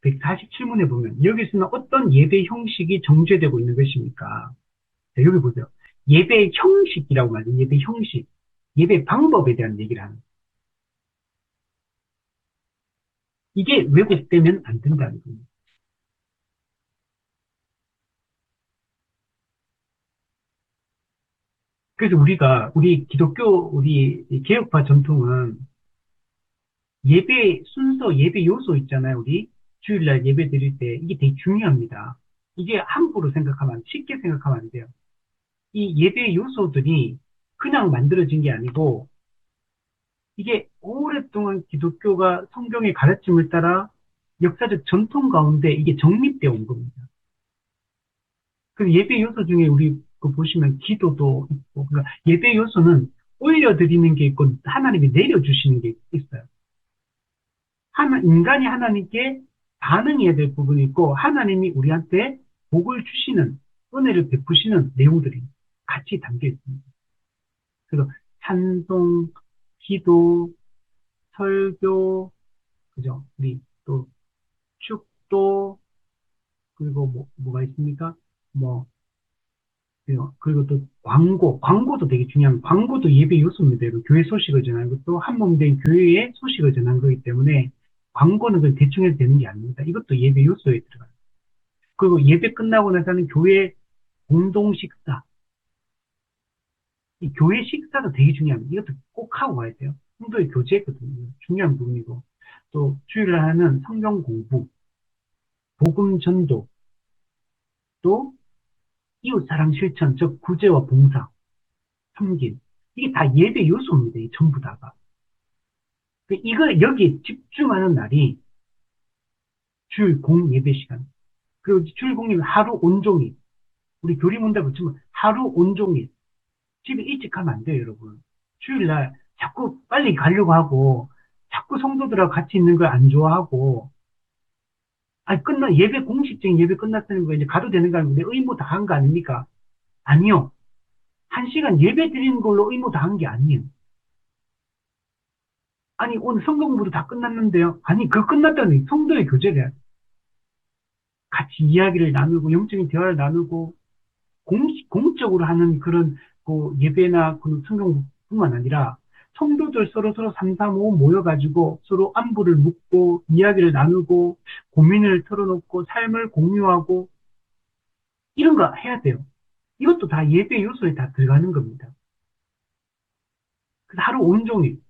147문에 보면 여기서는 어떤 예배 형식이 정죄되고 있는 것입니까? 자, 여기 보세요. 예배 형식이라고 말해요. 예배 형식. 예배 방법에 대한 얘기를 하는 거예요. 이게 왜곡되면 안 된다는 겁니다. 그래서 우리 기독교, 우리 개혁파 전통은 예배 순서, 예배 요소 있잖아요. 우리 주일날 예배 드릴 때 이게 되게 중요합니다. 이게 함부로 생각하면, 쉽게 생각하면 안 돼요. 이 예배 요소들이 그냥 만들어진 게 아니고 이게 오랫동안 기독교가 성경의 가르침을 따라 역사적 전통 가운데 이게 정립되어 온 겁니다. 그 예배 요소 중에 우리 그 보시면 기도도 있고, 그러니까 예배 요소는 올려드리는 게 있고 하나님이 내려주시는 게 있어요. 인간이 하나님께 반응해야 될 부분이 있고 하나님이 우리한테 복을 주시는 은혜를 베푸시는 내용들이 같이 담겨 있습니다. 그래서 찬송, 기도, 설교, 그죠? 우리 또 축도, 그리고 뭐가 있습니까? 뭐, 그리고 또 광고도 되게 중요한, 광고도 예배 요소입니다. 교회 소식을 전하는 것도 한몸된 교회의 소식을 전하는 거기 때문에 광고는 그냥 대충 해도 되는 게 아닙니다. 이것도 예배 요소에 들어가요. 그리고 예배 끝나고 나서는 교회 공동 식사. 이 교회 식사도 되게 중요합니다. 이것도 꼭 하고 가야 돼요. 성도의 교제거든요. 중요한 부분이고. 또 주일날 하는 성경 공부, 복음 전도, 또 이웃사랑 실천, 즉 구제와 봉사, 섬김. 이게 다 예배 요소입니다. 이 전부 다가. 이걸 여기에 집중하는 날이 주일 공예배 시간. 그리고 주일 공예배 하루 온종일. 우리 교리문답 붙이면 하루 온종일. 집에 일찍 가면 안 돼요, 여러분. 주일날 자꾸 빨리 가려고 하고, 자꾸 성도들하고 같이 있는 걸 안 좋아하고, 아니, 예배 공식적인 예배 끝났다는 거 이제 가도 되는 거 아니고 내 의무 다 한 거 아닙니까? 아니요. 한 시간 예배 드리는 걸로 의무 다 한 게 아니에요. 아니, 오늘 성경 공부도 다 끝났는데요. 아니, 그거 끝났다는 성도의 교제래. 같이 이야기를 나누고, 영적인 대화를 나누고, 공적으로 하는 그런 예배나 그런 성경뿐만 아니라 성도들 서로 3, 4, 5 모여가지고 서로 안부를 묻고 이야기를 나누고 고민을 털어놓고 삶을 공유하고 이런 거 해야 돼요. 이것도 다 예배 요소에 다 들어가는 겁니다. 그래서 하루 온종일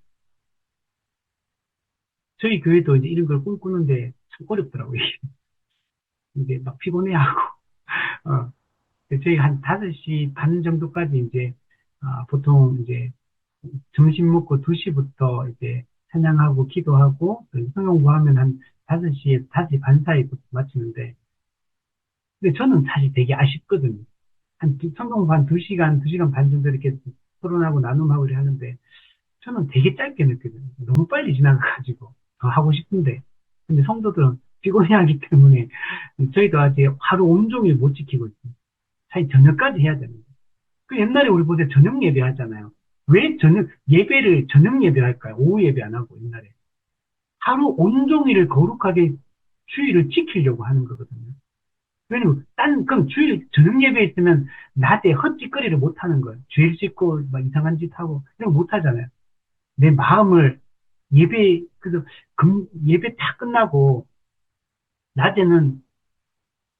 저희 교회도 이제 이런 걸 꿈꾸는데 참 어렵더라고요. 이제 막 피곤해하고 어, 저희 한 5시 반 정도까지 이제 보통 이제 점심 먹고 2시부터 이제 찬양하고 기도하고 성경 공부하면 한 5시에 5시 반 사이부터 마치는데 근데 저는 사실 되게 아쉽거든요. 성경 공부 한 2시간, 2시간 반 정도 이렇게 토론하고 나눔하고 이렇게 하는데 저는 되게 짧게 느껴져요. 너무 빨리 지나가가지고 더 하고 싶은데 근데 성도들은 피곤해하기 때문에 저희도 아직 하루 온종일 못 지키고 있어요. 사실 저녁까지 해야 됩니다. 그 옛날에 우리 보세 저녁 예배 하잖아요. 왜 예배를 저녁 예배 할까요? 오후 예배 안 하고 옛날에. 하루 온종일을 거룩하게 주일을 지키려고 하는 거거든요. 왜냐면, 그럼 주일 저녁 예배 있으면 낮에 헛짓거리를 못 하는 거예요. 죄를 짓고 막 이상한 짓 하고, 그냥 못 하잖아요. 내 마음을 그래서 예배 다 끝나고, 낮에는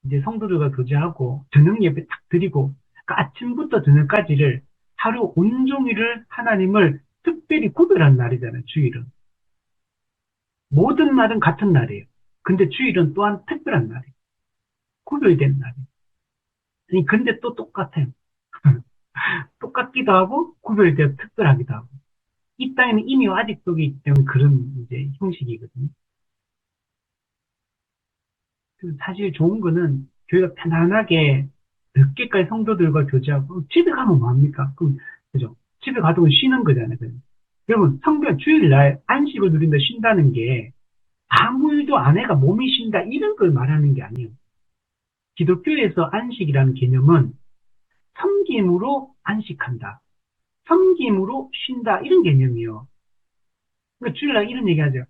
이제 성도들과 교제하고, 저녁 예배 딱 드리고, 그 아침부터 저녁까지를 하루 온종일을 하나님을 특별히 구별한 날이잖아요, 주일은. 모든 날은 같은 날이에요. 근데 주일은 또한 특별한 날이에요. 구별된 날이에요. 아니, 근데 또 똑같아요. 똑같기도 하고, 구별되어 특별하기도 하고. 이 땅에는 이미 아직 속이기 때문에 그런 이제 형식이거든요. 사실 좋은 거는 교회가 편안하게 늦게까지 성도들과 교제하고, 집에 가면 뭐합니까? 그럼, 그죠? 집에 가도 쉬는 거잖아요. 그죠? 여러분, 주일날 안식을 누린다, 쉰다는 게 아무 일도 안 해가 몸이 쉰다, 이런 걸 말하는 게 아니에요. 기독교에서 안식이라는 개념은 섬김으로 안식한다. 섬김으로 쉰다. 이런 개념이에요. 그러니까 주일날 이런 얘기 하죠.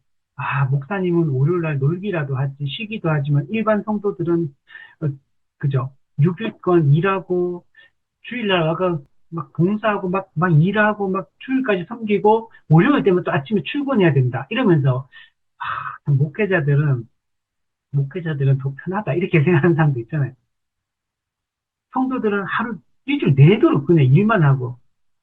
목사님은 월요일날 놀기라도 하지, 쉬기도 하지만 일반 성도들은, 그죠? 6일권 일하고, 주일날 와가 막 봉사하고, 막 일하고, 막 주일까지 섬기고, 월요일 되면 또 아침에 출근해야 된다. 이러면서, 목회자들은, 더 편하다. 이렇게 생각하는 사람도 있잖아요. 성도들은 일주일 내도록 그냥 일만 하고,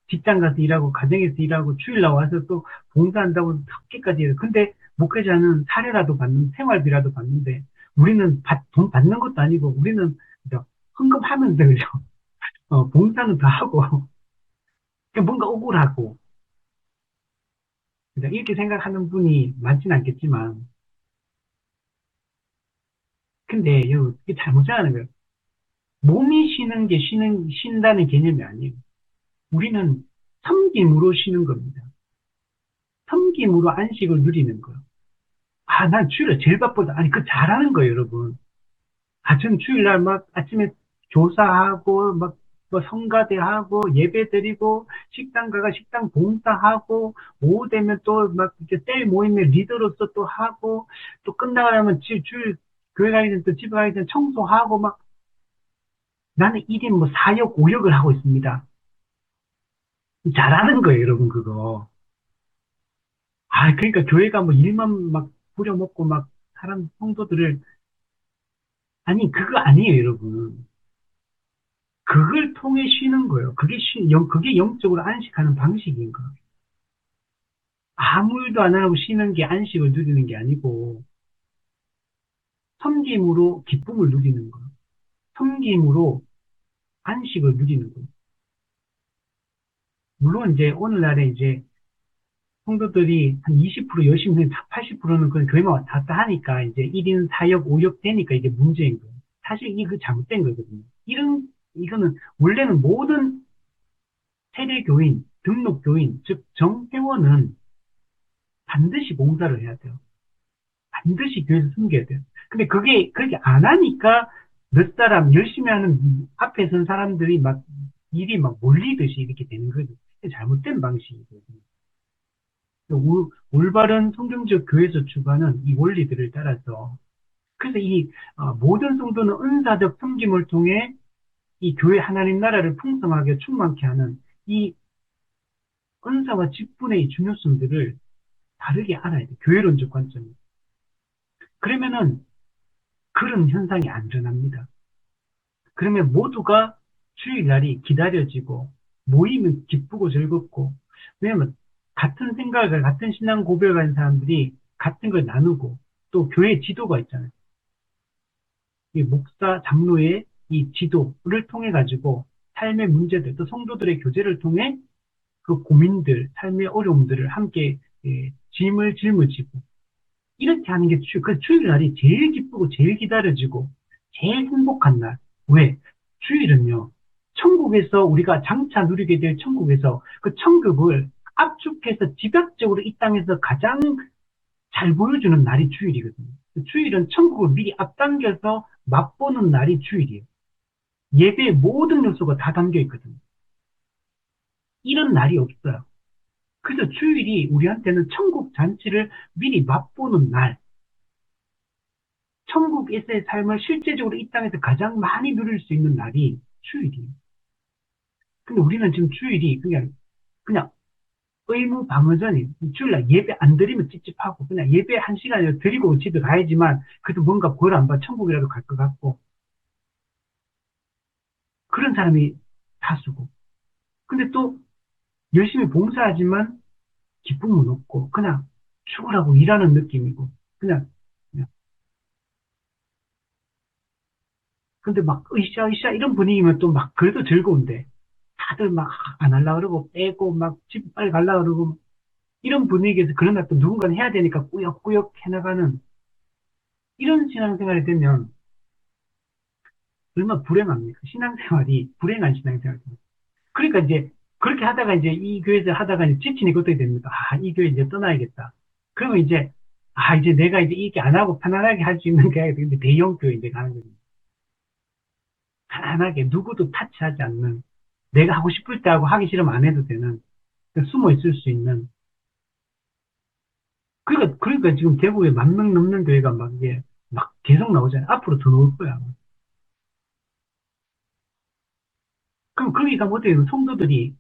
직장 가서 일하고, 가정에서 일하고, 주일 나와서 또 봉사한다고 늦게까지 해요. 근데 목회자는 사례라도 생활비라도 받는데, 우리는 돈 받는 것도 아니고, 우리는 그죠? 헌금하면서, 그죠? 봉사는 더 하고, 그냥 뭔가 억울하고, 그죠? 이렇게 생각하는 분이 많진 않겠지만, 근데 이게 잘못 생각하는 거예요. 몸이 쉬는 게 쉰다는 개념이 아니에요. 우리는 섬김으로 쉬는 겁니다. 섬김으로 안식을 누리는 거예요. 난 주일에 제일 바쁘다. 아니, 그 잘하는 거예요, 여러분. 전 주일날 막 아침에 교사하고, 뭐 성가대하고, 예배 드리고, 식당 가가 식당 봉사하고, 오후 되면 또 막 이렇게 셀 모임의 리더로서 또 하고, 또 끝나고 나면 주일 교회 가기 전에 또 집에 가기 전에 청소하고 막, 나는 1인 뭐 4역, 5역을 하고 있습니다. 잘하는 거예요, 여러분, 그거. 그러니까 교회가 뭐 일만 막 부려먹고 막 사람 성도들을 아니 그거 아니에요, 여러분. 그걸 통해 쉬는 거예요. 그게 영적으로 안식하는 방식인 거예요. 아무 일도 안 하고 쉬는 게 안식을 누리는 게 아니고 섬김으로 기쁨을 누리는 거예요. 섬김으로 안식을 누리는 거예요. 물론 이제 오늘날에 이제 성도들이 한 20% 열심히 해, 80%는 그냥 교회만 왔다 갔다 하니까 이제 1인 4역, 5역 되니까 이게 문제인 거예요. 사실 이거 잘못된 거거든요. 이거는 원래는 모든 세례교인, 등록교인, 즉 정회원은 반드시 봉사를 해야 돼요. 반드시 교회에서 숨겨야 돼요. 근데 그렇게 안 하니까 몇 사람 열심히 하는 앞에 선 사람들이 막 일이 막 몰리듯이 이렇게 되는 거죠. 잘못된 방식이거든요. 올바른 성경적 교회에서 추구하는 이 원리들을 따라서 그래서 모든 성도는 은사적 섬김을 통해 이 교회 하나님 나라를 풍성하게 충만케 하는 이 은사와 직분의 이 중요성들을 다르게 알아야 돼. 교회론적 관점이. 그러면은 그런 현상이 안 일어납니다. 그러면 모두가 주일날이 기다려지고 모이면 기쁘고 즐겁고 왜냐면 같은 생각을 같은 신앙 고백을 가진 사람들이 같은 걸 나누고 또 교회 지도가 있잖아요. 이 목사 장로의 이 지도를 통해 가지고 삶의 문제들 또 성도들의 교제를 통해 그 고민들 삶의 어려움들을 함께 짐을 짊어지고 이렇게 하는 게 그 주일날이 제일 기쁘고 제일 기다려지고 제일 행복한 날. 왜? 주일은요, 천국에서 우리가 장차 누리게 될 천국에서 그 천국을 압축해서 집약적으로 이 땅에서 가장 잘 보여주는 날이 주일이거든요. 주일은 천국을 미리 앞당겨서 맛보는 날이 주일이에요. 예배의 모든 요소가 다 담겨 있거든요. 이런 날이 없어요. 그래서 주일이 우리한테는 천국 잔치를 미리 맛보는 날, 천국에서의 삶을 실제적으로 이 땅에서 가장 많이 누릴 수 있는 날이 주일이에요. 근데 우리는 지금 주일이 그냥 의무 방어전이 주일날 예배 안 드리면 찝찝하고 그냥 예배 한 시간이라도 드리고 집에 가야지만 그래도 뭔가 벌 안 받 천국이라도 갈 것 같고 그런 사람이 다수고 근데 또 열심히 봉사하지만 기쁨은 없고 그냥 죽으라고 일하는 느낌이고 그냥 근데 막 으쌰으쌰 이런 분위기면 또 막 그래도 즐거운데 다들 막 안 하려고 그러고 빼고 막 집 빨리 가려고 그러고 이런 분위기에서 그러나 또 누군가는 해야 되니까 꾸역꾸역 해나가는 이런 신앙생활이 되면 얼마나 불행합니까? 신앙생활이 불행한 신앙생활입니다. 그러니까 이제 그렇게 하다가 이제 이 교회에서 하다가 이제 지치니까 어떻게 됩니까? 아, 이 교회 이제 떠나야겠다. 그러면 이제 이제 내가 이제 이게 안 하고 편안하게 할 수 있는 게 근데 대형 교회 이제 가는 거죠. 편안하게 누구도 타치하지 않는 내가 하고 싶을 때 하고 하기 싫으면 안 해도 되는 숨어 있을 수 있는 그러니까 지금 대구에 10,000명 넘는 교회가 막 이게 막 계속 나오잖아요. 앞으로 더 나올 거야. 그럼 거기가 뭐 어때요? 성도들이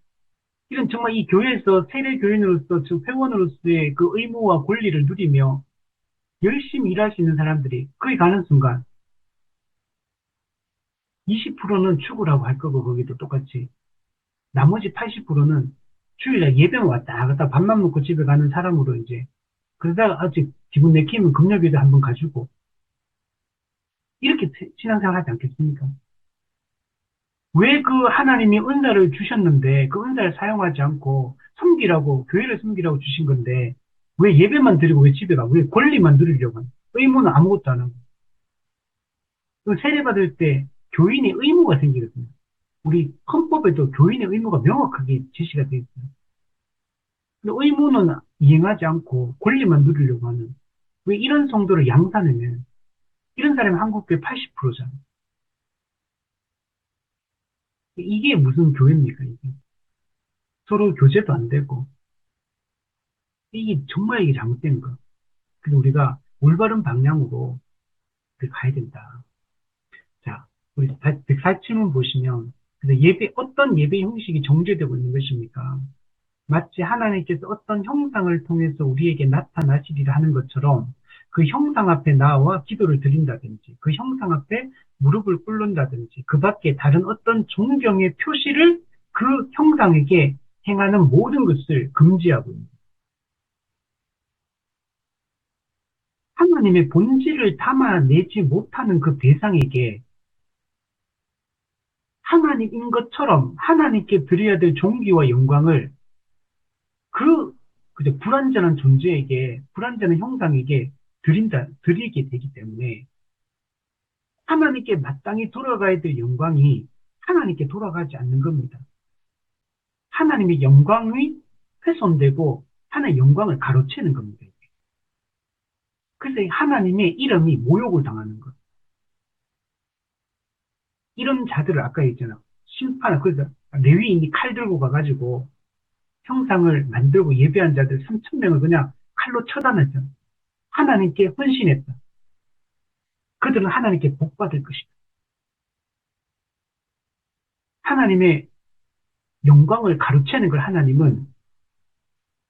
이런 정말 이 교회에서 세례 교인으로서 즉 회원으로서의 그 의무와 권리를 누리며 열심히 일할 수 있는 사람들이 거기 가는 순간 20%는 축구라고 할 거고 거기도 똑같이 나머지 80%는 주일날 예배만 왔다 갔다 밥만 먹고 집에 가는 사람으로 이제 그러다가 아직 기분 내키면 금요일에도 한번 가지고 이렇게 신앙생활 하지 않겠습니까? 왜 그 하나님이 은사를 주셨는데 그 은사를 사용하지 않고 섬기라고 교회를 섬기라고 주신 건데 왜 예배만 드리고 왜 집에 가? 왜 권리만 누리려고 하는? 의무는 아무것도 안 하고. 세례 받을 때 교인의 의무가 생기거든요. 우리 헌법에도 교인의 의무가 명확하게 제시가 되어 있어요. 근데 의무는 이행하지 않고 권리만 누리려고 하는 왜 이런 성도를 양산하면 이런 사람이 한국교회 80%잖아요. 이게 무슨 교회입니까, 이게? 서로 교제도 안 되고 이게 정말 이게 잘못된 거. 그래서 우리가 올바른 방향으로 가야 된다. 자, 우리 147문 보시면 근데 어떤 예배 형식이 정죄되고 있는 것입니까? 마치 하나님께서 어떤 형상을 통해서 우리에게 나타나시리라 하는 것처럼 그 형상 앞에 나와 기도를 드린다든지 그 형상 앞에 무릎을 꿇는다든지 그 밖에 다른 어떤 존경의 표시를 그 형상에게 행하는 모든 것을 금지하고 있습니다. 하나님의 본질을 담아내지 못하는 그 대상에게 하나님인 것처럼 하나님께 드려야 될 존귀와 영광을 그 그죠? 불완전한 존재에게, 불완전한 형상에게 드리게 되기 때문에 하나님께 마땅히 돌아가야 될 영광이 하나님께 돌아가지 않는 겁니다. 하나님의 영광이 훼손되고 하나님의 영광을 가로채는 겁니다. 그래서 하나님의 이름이 모욕을 당하는 것. 이런 자들을 아까 얘기했잖아. 심판을, 그래서 레위인이 칼 들고 가가지고 형상을 만들고 예배한 자들 3천 명을 그냥 칼로 쳐다냈잖아. 하나님께 헌신했다. 그들은 하나님께 복받을 것이다. 하나님의 영광을 가로채는 걸 하나님은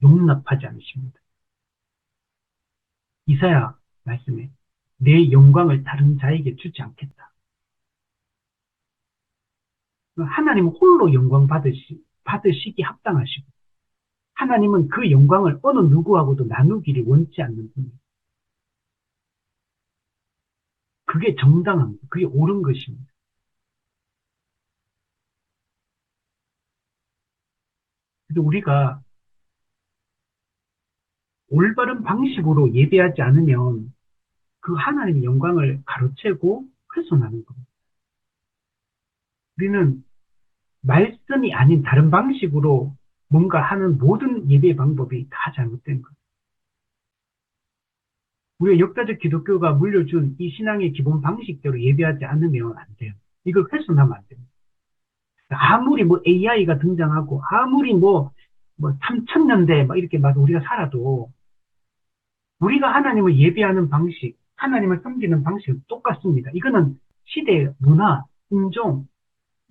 용납하지 않으십니다. 이사야 말씀에 내 영광을 다른 자에게 주지 않겠다. 하나님은 홀로 영광 받으시기 합당하시고 하나님은 그 영광을 어느 누구하고도 나누기를 원치 않는 분입니다. 그게 정당합니다. 그게 옳은 것입니다. 그래서 우리가 올바른 방식으로 예배하지 않으면 그 하나님의 영광을 가로채고 훼손하는 겁니다. 우리는 말씀이 아닌 다른 방식으로 뭔가 하는 모든 예배 방법이 다 잘못된 거예요. 우리가 역사적 기독교가 물려준 이 신앙의 기본 방식대로 예배하지 않으면 안 돼요. 이걸 훼손하면 안 됩니다. 아무리 뭐 AI가 등장하고 아무리 뭐 3000년대 막 이렇게 막 우리가 살아도 우리가 하나님을 예배하는 방식, 하나님을 섬기는 방식은 똑같습니다. 이거는 시대, 문화, 인종,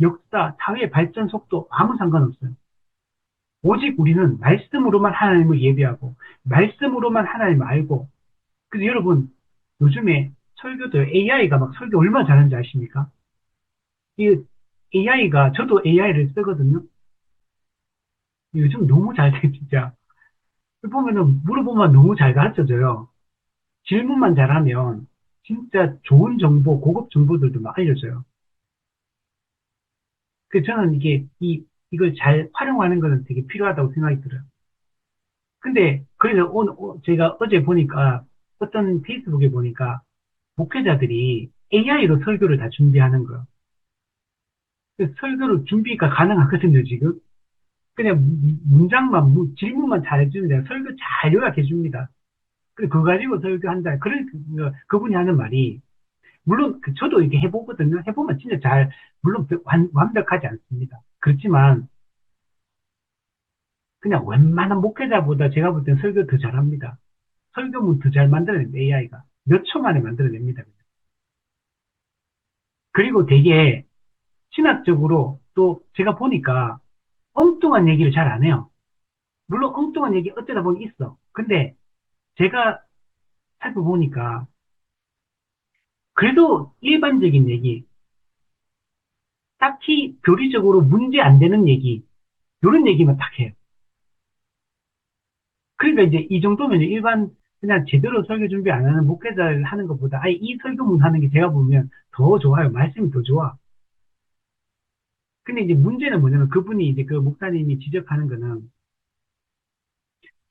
역사, 사회 발전 속도 아무 상관없어요. 오직 우리는 말씀으로만 하나님을 예배하고 말씀으로만 하나님을 알고 그래서 여러분 요즘에 설교도 AI가 막 설교 얼마나 잘하는지 아십니까? 이 AI가 저도 AI를 쓰거든요. 요즘 너무 잘 돼, 진짜. 보면은 물어보면 너무 잘 가르쳐줘요. 질문만 잘하면 진짜 좋은 정보, 고급 정보들도 막 알려줘요. 그래서 저는 이걸 잘 활용하는 것은 되게 필요하다고 생각이 들어요. 근데, 그래서 제가 어제 보니까, 어떤 페이스북에 보니까, 목회자들이 AI로 설교를 다 준비하는 거예요. 그래서 설교를 준비가 가능하거든요, 지금. 그냥 문장만, 질문만 잘해주면 돼요. 설교 잘 요약해줍니다. 그거 가지고 설교한다. 그분이 하는 말이, 물론 저도 이게 해보거든요. 해보면 진짜 물론 완벽하지 않습니다. 그렇지만 그냥 웬만한 목회자보다 제가 볼 땐 설교 더 잘합니다. 설교문 더 잘 만들어냅니다. AI가. 몇 초 만에 만들어냅니다. 그리고 되게 신학적으로 또 제가 보니까 엉뚱한 얘기를 잘 안 해요. 물론 엉뚱한 얘기 어쩌다 보니 있어. 근데 제가 살펴보니까 그래도 일반적인 얘기, 딱히 교리적으로 문제 안 되는 얘기, 이런 얘기만 딱 해요. 그러니까 이제 이 정도면 일반 그냥 제대로 설교 준비 안 하는 목회자를 하는 것보다 아예 이 설교문 하는 게 제가 보면 더 좋아요. 말씀이 더 좋아. 근데 이제 문제는 뭐냐면 그분이 이제 그 목사님이 지적하는 거는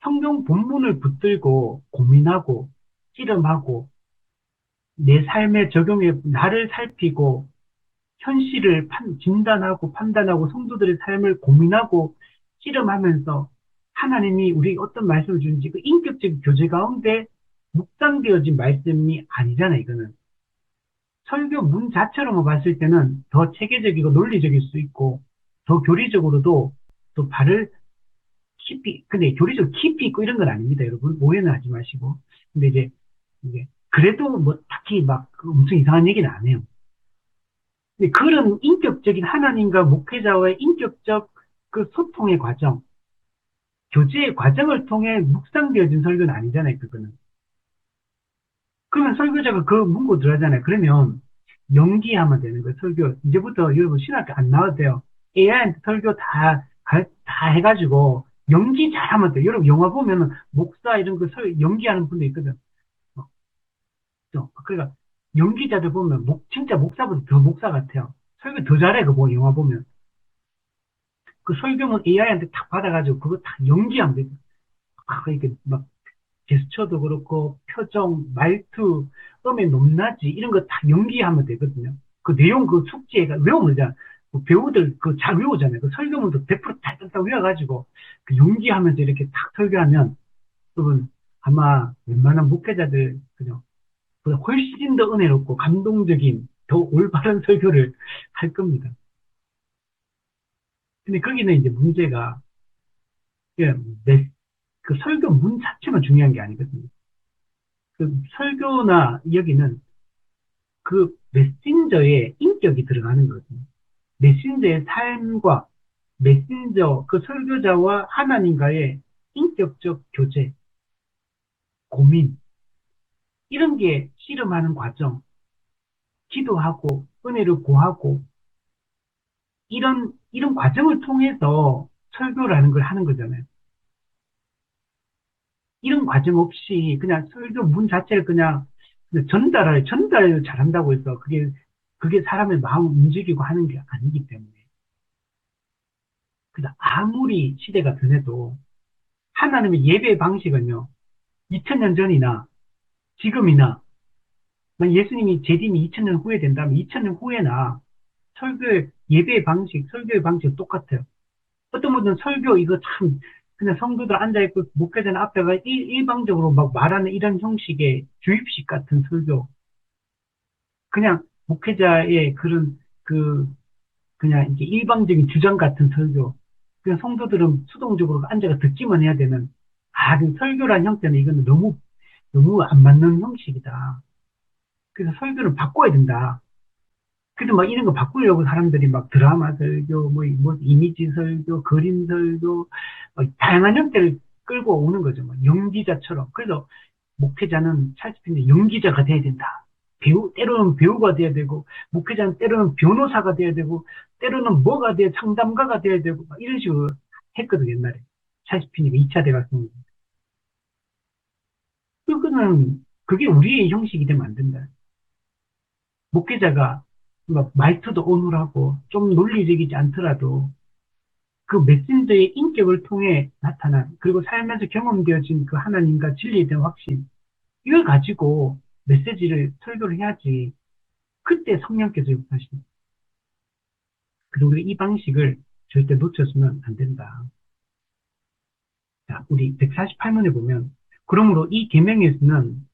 성경 본문을 붙들고 고민하고 씨름하고 내 삶에 적용해 나를 살피고 현실을 진단하고 판단하고 성도들의 삶을 고민하고 씨름하면서 하나님이 우리 어떤 말씀을 주는지 그 인격적 교제 가운데 묵상되어진 말씀이 아니잖아, 이거는. 설교 문 자체로만 봤을 때는 더 체계적이고 논리적일 수 있고 더 교리적으로도 또 발을 근데 교리적 깊이 있고 이런 건 아닙니다, 여러분. 오해는 하지 마시고. 근데 이제 그래도 뭐 딱히 막 엄청 이상한 얘기는 안 해요. 근데 그런 인격적인 하나님과 목회자와의 인격적 그 소통의 과정, 교제의 과정을 통해 묵상되어진 설교는 아니잖아요, 그거는. 그러면 설교자가 그 문구 들어가잖아요. 그러면 연기하면 되는 거예요, 설교. 이제부터 여러분 신학교 안 나와도 돼요. AI한테 설교 다 해가지고 연기 잘하면 돼요. 여러분 영화 보면은 목사 이런 거 연기하는 분도 있거든. 그러니까 연기자들 보면 진짜 목사보다 더 목사 같아요. 설교 더 잘해, 그 영화 보면. 그 설교문 AI한테 탁 받아가지고 그거 다 연기하면 돼. 이게 막 제스처도 그렇고 표정, 말투, 음의 높낮이 이런 거 다 연기하면 되거든요. 그 내용 그 숙지가 외우면 되잖아. 그 배우들 그 잘 외우잖아요. 그 설교문도 100% 딱딱딱 외워가지고 그 연기하면서 이렇게 탁 설교하면 그분 아마 웬만한 목회자들 그냥 보다 훨씬 더 은혜롭고 감동적인 더 올바른 설교를 할 겁니다. 근데 거기는 이제 문제가 예, 그 설교 문 자체만 중요한 게 아니거든요. 그 설교나 여기는 그 메신저의 인격이 들어가는 거거든요. 메신저의 삶과 메신저 그 설교자와 하나님과의 인격적 교제, 고민 이런 게 씨름하는 과정, 기도하고 은혜를 구하고 이런 과정을 통해서 설교라는 걸 하는 거잖아요. 이런 과정 없이 그냥 설교 문 자체를 그냥 전달을 잘한다고 해서 그게 사람의 마음을 움직이고 하는 게 아니기 때문에. 그래서 아무리 시대가 변해도 하나님의 예배 방식은요, 2000년 전이나 지금이나, 예수님이 재림이 2000년 후에 된다면 2000년 후에나 설교의 방식 똑같아요. 어떤 분들은 설교 이거 참 그냥 성도들 앉아있고 목회자는 앞에가 일방적으로 막 말하는 이런 형식의 주입식 같은 설교. 그냥 목회자의 그런 그냥 이게 일방적인 주장 같은 설교. 그냥 성도들은 수동적으로 앉아가 듣기만 해야 되는 그 설교란 형태는 이건 너무 안 맞는 형식이다. 그래서 설교를 바꿔야 된다. 그래서 막 이런 거 바꾸려고 사람들이 막 드라마 설교, 뭐 이미지 설교, 그림 설교, 다양한 형태를 끌고 오는 거죠. 뭐 연기자처럼. 그래서 목회자는 찰스핀이 연기자가 돼야 된다. 때로는 배우가 돼야 되고, 목회자는 때로는 변호사가 돼야 되고, 때로는 뭐가 돼야 상담가가 돼야 되고, 막 이런 식으로 했거든, 옛날에. 찰스핀이가 2차 대각성. 그게 우리의 형식이 되면 안 된다. 목회자가 막 말투도 온홀하고 좀 논리적이지 않더라도 그 메신저의 인격을 통해 나타난 그리고 살면서 경험되어진 그 하나님과 진리에 대한 확신 이걸 가지고 메시지를 설교를 해야지 그때 성령께서 역사하십니다. 그리고 우리가 이 방식을 절대 놓쳤으면 안 된다. 자, 우리 148문에 보면 그러므로 이 계명에서는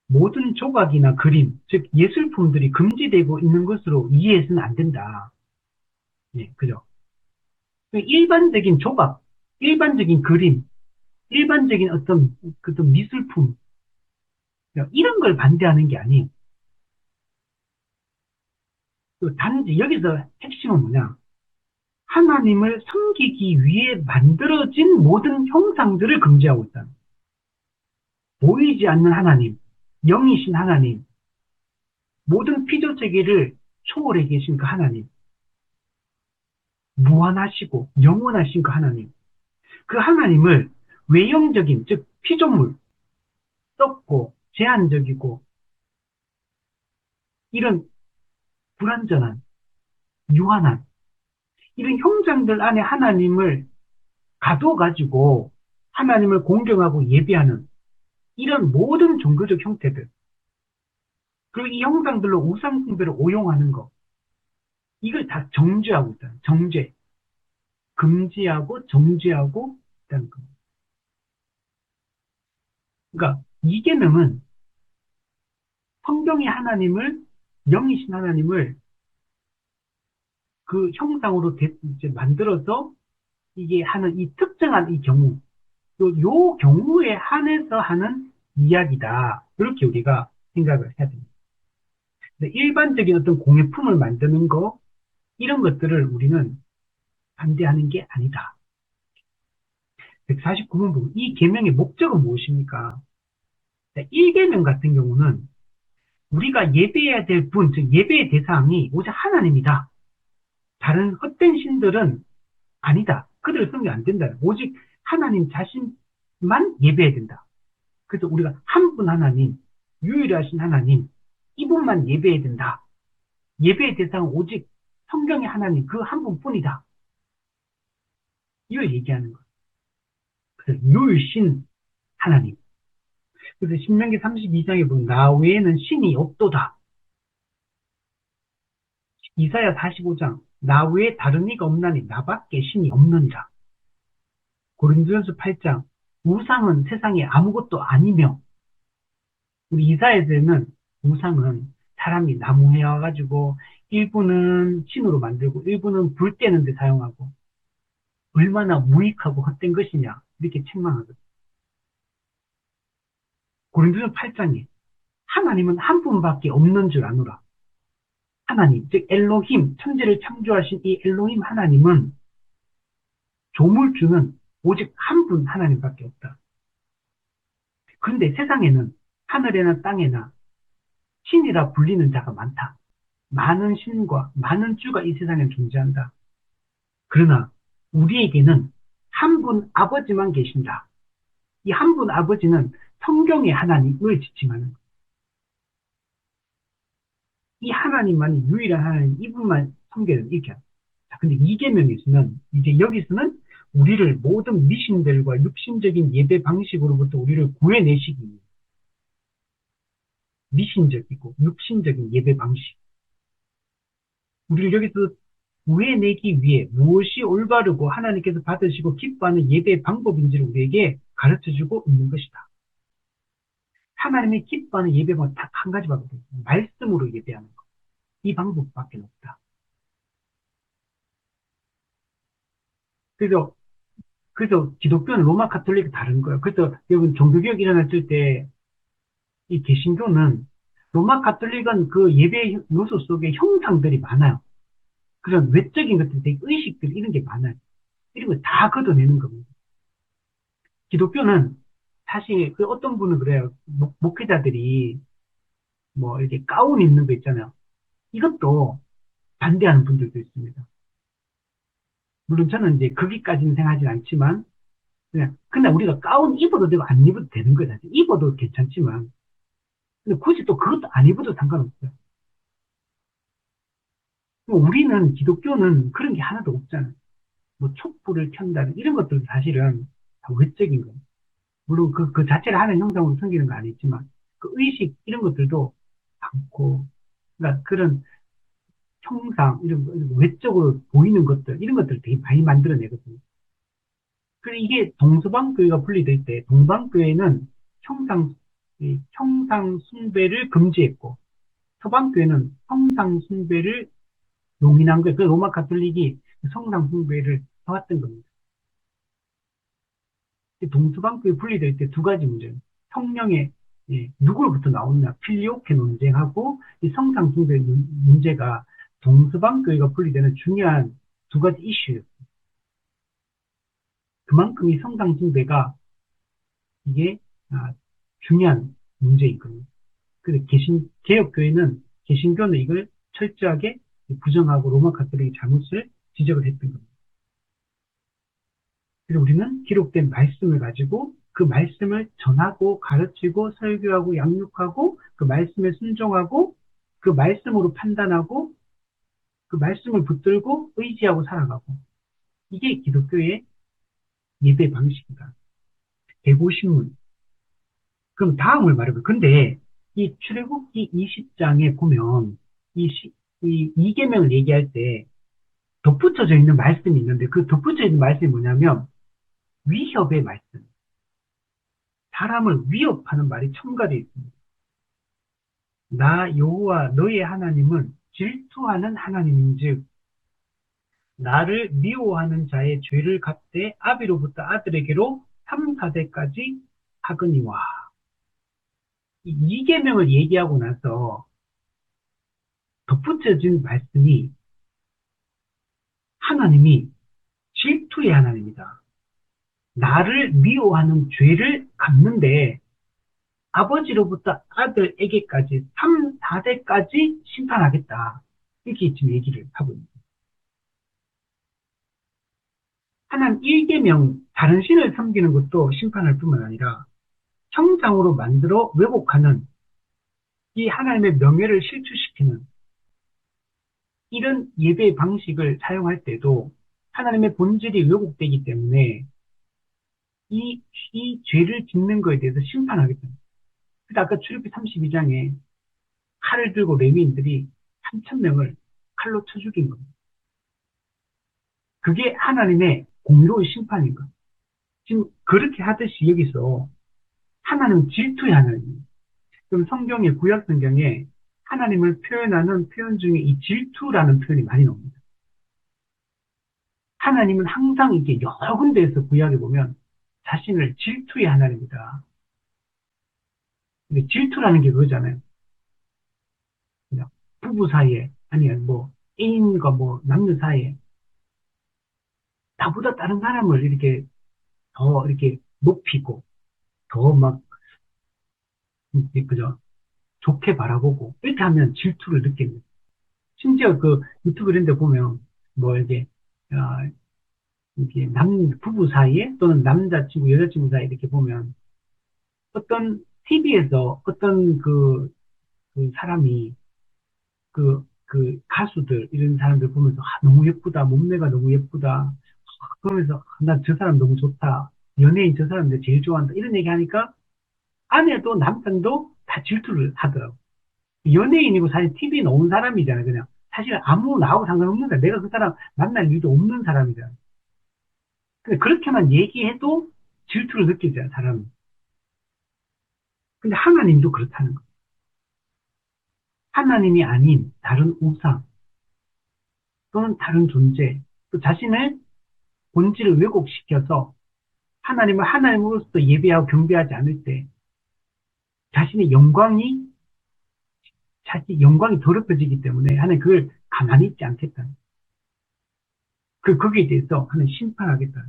모든 조각이나 그림, 즉 예술품들이 금지되고 있는 것으로 이해해서는 안 된다. 예, 그죠? 일반적인 조각, 일반적인 그림, 일반적인 어떤 미술품, 이런 걸 반대하는 게 아니에요. 단지 여기서 핵심은 뭐냐? 하나님을 섬기기 위해 만들어진 모든 형상들을 금지하고 있다. 보이지 않는 하나님, 영이신 하나님, 모든 피조세계를 초월해 계신 그 하나님, 무한하시고 영원하신 그 하나님, 그 하나님을 외형적인, 즉 피조물, 썩고 제한적이고 이런 불완전한, 유한한 이런 형상들 안에 하나님을 가둬가지고 하나님을 공경하고 예배하는 이런 모든 종교적 형태들 그리고 이 형상들로 우상 숭배를 오용하는 거 이걸 다 정죄하고 있다. 정죄, 금지하고 정죄하고 있다는 겁니다. 그러니까 이 계명은 성경의 하나님을 영이신 하나님을 그 형상으로 이제 만들어서 이게 하는 이 특정한 이 경우 요 경우에 한해서 하는 이야기다. 그렇게 우리가 생각을 해야 됩니다. 일반적인 어떤 공예품을 만드는 거, 이런 것들을 우리는 반대하는 게 아니다. 149번 보면 이 계명의 목적은 무엇입니까? 1계명 같은 경우는 우리가 예배해야 될 분, 즉 예배의 대상이 오직 하나님이다. 다른 헛된 신들은 아니다. 그들을 섬기면 안 된다. 오직 하나님 자신만 예배해야 된다. 그래서 우리가 한 분 하나님, 유일하신 하나님, 이분만 예배해야 된다. 예배의 대상은 오직 성경의 하나님 그 한 분뿐이다. 이걸 얘기하는 거예요. 그래서 율신 하나님. 그래서 신명기 32장에 보면 나 외에는 신이 없도다. 이사야 45장 나 외에 다른 이가 없나니 나밖에 신이 없느니라. 고린도전서 8장 우상은 세상에 아무것도 아니며 우리 이사야에는 우상은 사람이 나무 해와가지고 일부는 신으로 만들고 일부는 불 떼는 데 사용하고 얼마나 무익하고 헛된 것이냐 이렇게 책망하거든요. 고린도전 8장에 하나님은 한 분밖에 없는 줄 아노라. 하나님, 즉 엘로힘, 천지를 창조하신 이 엘로힘 하나님은 조물주는 오직 한 분 하나님밖에 없다. 그런데 세상에는 하늘에나 땅에나 신이라 불리는 자가 많다. 많은 신과 많은 주가 이 세상에 존재한다. 그러나 우리에게는 한 분 아버지만 계신다. 이 한 분 아버지는 성경의 하나님을 지칭하는 것. 이 하나님만이 유일한 하나님, 이분만 성경을 이렇게 합니다. 자, 근데 이계명이 있으면 이제 여기서는 우리를 모든 미신들과 육신적인 예배 방식으로부터 우리를 구해내시기 위해 미신적이고 육신적인 예배 방식. 우리를 여기서 구해내기 위해 무엇이 올바르고 하나님께서 받으시고 기뻐하는 예배 방법인지를 우리에게 가르쳐주고 있는 것이다. 하나님이 기뻐하는 예배는 딱 한 가지밖에 없어요. 말씀으로 예배하는 것. 이 방법밖에 없다. 그래서 기독교는 로마 가톨릭이 다른 거예요. 그래서 여러분 종교개혁 일어났을 때 이 개신교는 로마 가톨릭은 그 예배 요소 속에 형상들이 많아요. 그런 외적인 것들, 의식들 이런 게 많아요. 이런 걸 다 걷어내는 겁니다. 기독교는 사실 그 어떤 분은 그래요. 목회자들이 뭐 이렇게 가운 입는 거 있잖아요. 이것도 반대하는 분들도 있습니다. 물론 저는 이제 거기까지는 생각하진 않지만 그냥 근데 우리가 가운 입어도 되고 안 입어도 되는 거죠. 입어도 괜찮지만 근데 굳이 또 그것도 안 입어도 상관없어요. 우리는 기독교는 그런 게 하나도 없잖아요. 뭐 촛불을 켠다는 이런 것들도 사실은 다 외적인 거예요. 물론 그 자체를 하는 형상으로 섬기는 거 아니지만 그 의식 이런 것들도 많고 그러니까 그런 형상 이런 외적으로 보이는 것들 이런 것들을 되게 많이 만들어내거든요. 그래서 이게 동서방교회가 분리될 때 동방교회는 형상 숭배를 금지했고 서방교회는 형상 숭배를 용인한 거예요. 그 로마 가톨릭이 성상 숭배를 해왔던 겁니다. 동서방교회 분리될 때 두 가지 문제예요. 성령의 누구로부터 나오느냐 필리오케 논쟁하고 이 성상 숭배 문제가 동서방교회가 분리되는 중요한 두 가지 이슈예요. 그만큼 이 성상 숭배가 이게 중요한 문제인 겁니다. 그래서 개신교는 이걸 철저하게 부정하고 로마 가톨릭의 잘못을 지적을 했던 겁니다. 그래서 우리는 기록된 말씀을 가지고 그 말씀을 전하고 가르치고 설교하고 양육하고 그 말씀에 순종하고 그 말씀으로 판단하고 그 말씀을 붙들고 의지하고 살아가고 이게 기독교의 예배 방식이다. 150문. 그럼 다음을 말해봐요. 근데 이 출애굽기 20장에 보면 이 이계명을 얘기할 때 덧붙여져 있는 말씀이 있는데 그 덧붙여져 있는 말씀이 뭐냐면 위협의 말씀. 사람을 위협하는 말이 첨가되어 있습니다. 나 여호와 너의 하나님은 질투하는 하나님인즉 나를 미워하는 자의 죄를 갚되 아비로부터 아들에게로 3, 4대까지 하거니와. 이 계명을 얘기하고 나서 덧붙여진 말씀이 하나님이 질투의 하나님이다. 나를 미워하는 죄를 갚는데 아버지로부터 아들에게까지 3, 4대까지 심판하겠다. 이렇게 지금 얘기를 하고 있습니다. 하나님 1계명 다른 신을 섬기는 것도 심판할 뿐만 아니라 형상으로 만들어 왜곡하는 이 하나님의 명예를 실추시키는 이런 예배 방식을 사용할 때도 하나님의 본질이 왜곡되기 때문에 이 죄를 짓는 거에 대해서 심판하겠다. 그래서 아까 출애굽기 32장에 칼을 들고 레위인들이 3,000명을 칼로 쳐 죽인 겁니다. 그게 하나님의 공의로운 심판인 거. 지금 그렇게 하듯이 여기서 하나님은 질투의 하나님. 그럼 성경의 구약 성경에 하나님을 표현하는 표현 중에 이 질투라는 표현이 많이 나옵니다. 하나님은 항상 이게 여러 군데에서 구약에 보면 자신을 질투의 하나님이다. 근데 질투라는 게 그거잖아요. 그냥 부부 사이에, 아니면 뭐, 애인과 뭐, 남녀 사이에, 나보다 다른 사람을 이렇게 더 이렇게 높이고, 더 막, 그죠? 좋게 바라보고, 이렇게 하면 질투를 느낍니다. 심지어 그 유튜브 이런 데 보면, 뭐, 아, 이게 부부 사이에, 또는 남자친구, 여자친구 사이에 이렇게 보면, 어떤 TV에서 어떤 그 사람이 그 가수들, 이런 사람들 보면서, 너무 예쁘다, 몸매가 너무 예쁘다. 그러면서, 나 저 사람 너무 좋다. 연예인 저 사람 내 제일 좋아한다. 이런 얘기 하니까, 아내도 남편도 다 질투를 하더라고. 연예인이고 사실 TV에 나온 사람이잖아요, 그냥. 사실 아무 나하고 상관없는 사람, 내가 그 사람 만날 일도 없는 사람이잖아. 근데 그렇게만 얘기해도 질투를 느끼잖아, 사람은. 근데 하나님도 그렇다는 거. 하나님이 아닌 다른 우상 또는 다른 존재, 또 자신의 본질을 왜곡시켜서 하나님을 하나님으로서 예배하고 경배하지 않을 때 자신의 영광이 더럽혀지기 때문에 하나님 그걸 가만히 있지 않겠다. 거기에 대해서 하나님 심판하겠다.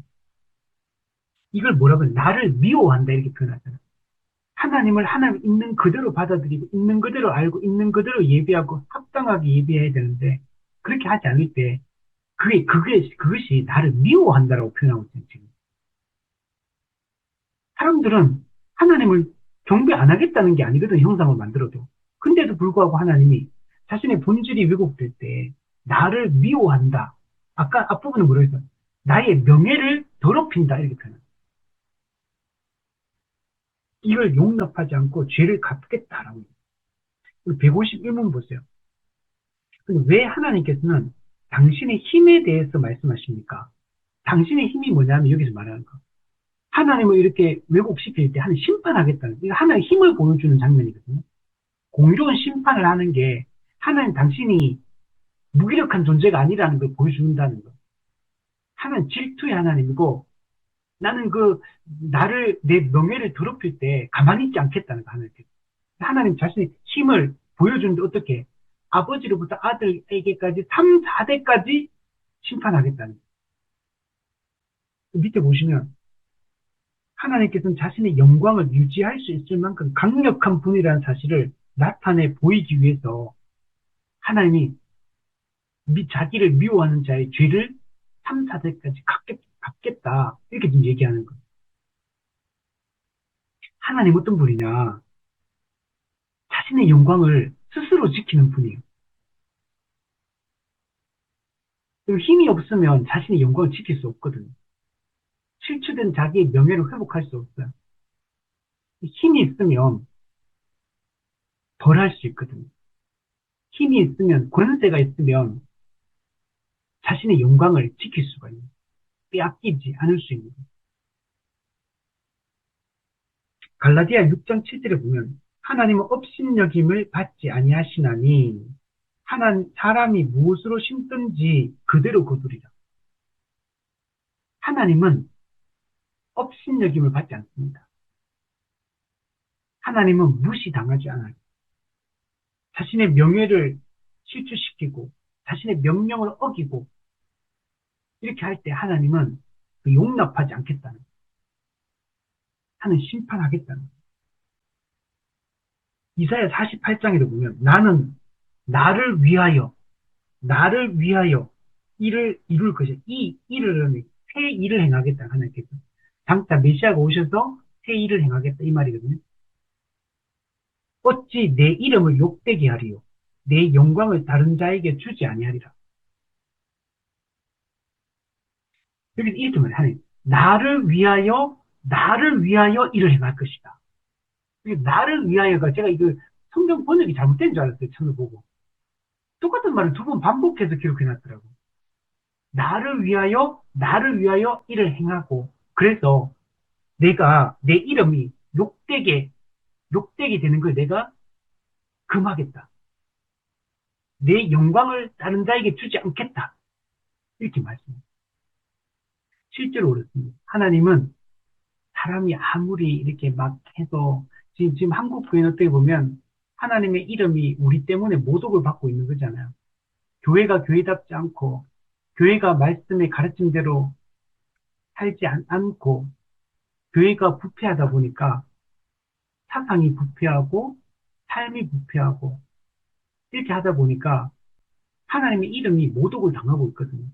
이걸 뭐라고 해? 나를 미워한다 이렇게 표현하잖아요. 하나님을 하나님 있는 그대로 받아들이고 있는 그대로 알고 있는 그대로 예배하고 합당하게 예배해야 되는데 그렇게 하지 않을 때 그것이 나를 미워한다라고 표현하고 있어요, 지금. 사람들은 하나님을 경배 안 하겠다는 게 아니거든, 형상을 만들어도. 근데도 불구하고 하나님이 자신의 본질이 왜곡될 때 나를 미워한다. 아까 앞부분은 뭐라고 했어요? 나의 명예를 더럽힌다 이렇게 표현해요. 이걸 용납하지 않고 죄를 갚겠다라고. 151문 보세요. 근데 왜 하나님께서는 당신의 힘에 대해서 말씀하십니까? 당신의 힘이 뭐냐면 여기서 말하는 거. 하나님을 이렇게 왜곡시킬 때 하나님 심판하겠다는, 이거 하나님의 힘을 보여주는 장면이거든요. 공의로운 심판을 하는 게 하나님 당신이 무기력한 존재가 아니라는 걸 보여준다는 거. 하나님 질투의 하나님이고 나는 내 명예를 더럽힐 때 가만히 있지 않겠다는 거, 하나님께서. 하나님 자신의 힘을 보여주는데 어떻게? 아버지로부터 아들에게까지 3, 4대까지 심판하겠다는 거. 밑에 보시면 하나님께서는 자신의 영광을 유지할 수 있을 만큼 강력한 분이라는 사실을 나타내 보이기 위해서 하나님이 자기를 미워하는 자의 죄를 3, 4대까지 갚겠다. 이렇게 지금 얘기하는 거예요. 하나님 어떤 분이냐? 자신의 영광을 스스로 지키는 분이에요. 힘이 없으면 자신의 영광을 지킬 수 없거든요. 실추된 자기의 명예를 회복할 수 없어요. 힘이 있으면 덜 할 수 있거든요. 힘이 있으면, 권세가 있으면 자신의 영광을 지킬 수가 있는, 빼앗기지 않을 수 있는. 갈라디아 6장 7절에 보면 하나님은 업신여김을 받지 아니하시나니 사람이 무엇으로 심든지 그대로 거두리라. 하나님은 업신여김을 받지 않습니다. 하나님은 무시당하지 않아요. 자신의 명예를 실추시키고 자신의 명령을 어기고 이렇게 할 때 하나님은 용납하지 않겠다는, 하나님 심판하겠다는. 이사야 48장에도 보면 나는 나를 위하여 일을 이룰 것이야. 이 일을 새 일을 행하겠다 하나님께서. 장차 메시아가 오셔서 새 일을 행하겠다 이 말이거든요. 어찌 내 이름을 욕되게 하리요 내 영광을 다른 자에게 주지 아니하리라. 여기서 이렇게 말해. 하나님 나를 위하여 나를 위하여 일을 행할 것이다. 나를 위하여가 제가 이거 성경 번역이 잘못된 줄 알았어요. 처음에 보고. 똑같은 말을 두 번 반복해서 기록해놨더라고. 나를 위하여 일을 행하고, 그래서 내가, 내 이름이 욕되게 되는 걸 내가 금하겠다. 내 영광을 다른 자에게 주지 않겠다. 이렇게 말씀해요. 실제로 그렇습니다. 하나님은 사람이 아무리 이렇게 막 해서, 지금 한국 교회는 어떻게 보면 하나님의 이름이 우리 때문에 모독을 받고 있는 거잖아요. 교회가 교회답지 않고, 교회가 말씀의 가르침대로 살지 않고, 교회가 부패하다 보니까 사상이 부패하고, 삶이 부패하고, 이렇게 하다 보니까 하나님의 이름이 모독을 당하고 있거든요.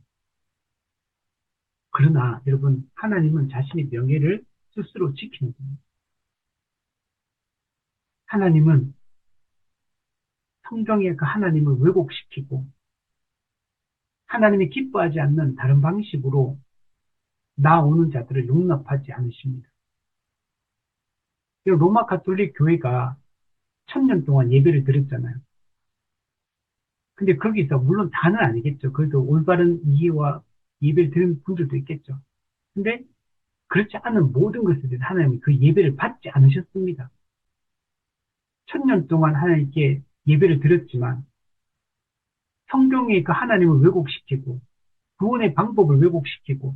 그러나 여러분, 하나님은 자신의 명예를 스스로 지키는 겁니다. 하나님은 성경의 그 하나님을 왜곡시키고 하나님이 기뻐하지 않는 다른 방식으로 나오는 자들을 용납하지 않으십니다. 로마 가톨릭 교회가 1000년 동안 예배를 드렸잖아요. 근데 거기서 물론 다는 아니겠죠. 그래도 올바른 이해와 예배를 드리는 분들도 있겠죠. 근데 그렇지 않은 모든 것에 대해서 하나님이 그 예배를 받지 않으셨습니다. 1000년 동안 하나님께 예배를 드렸지만 성경의 그 하나님을 왜곡시키고 구원의 방법을 왜곡시키고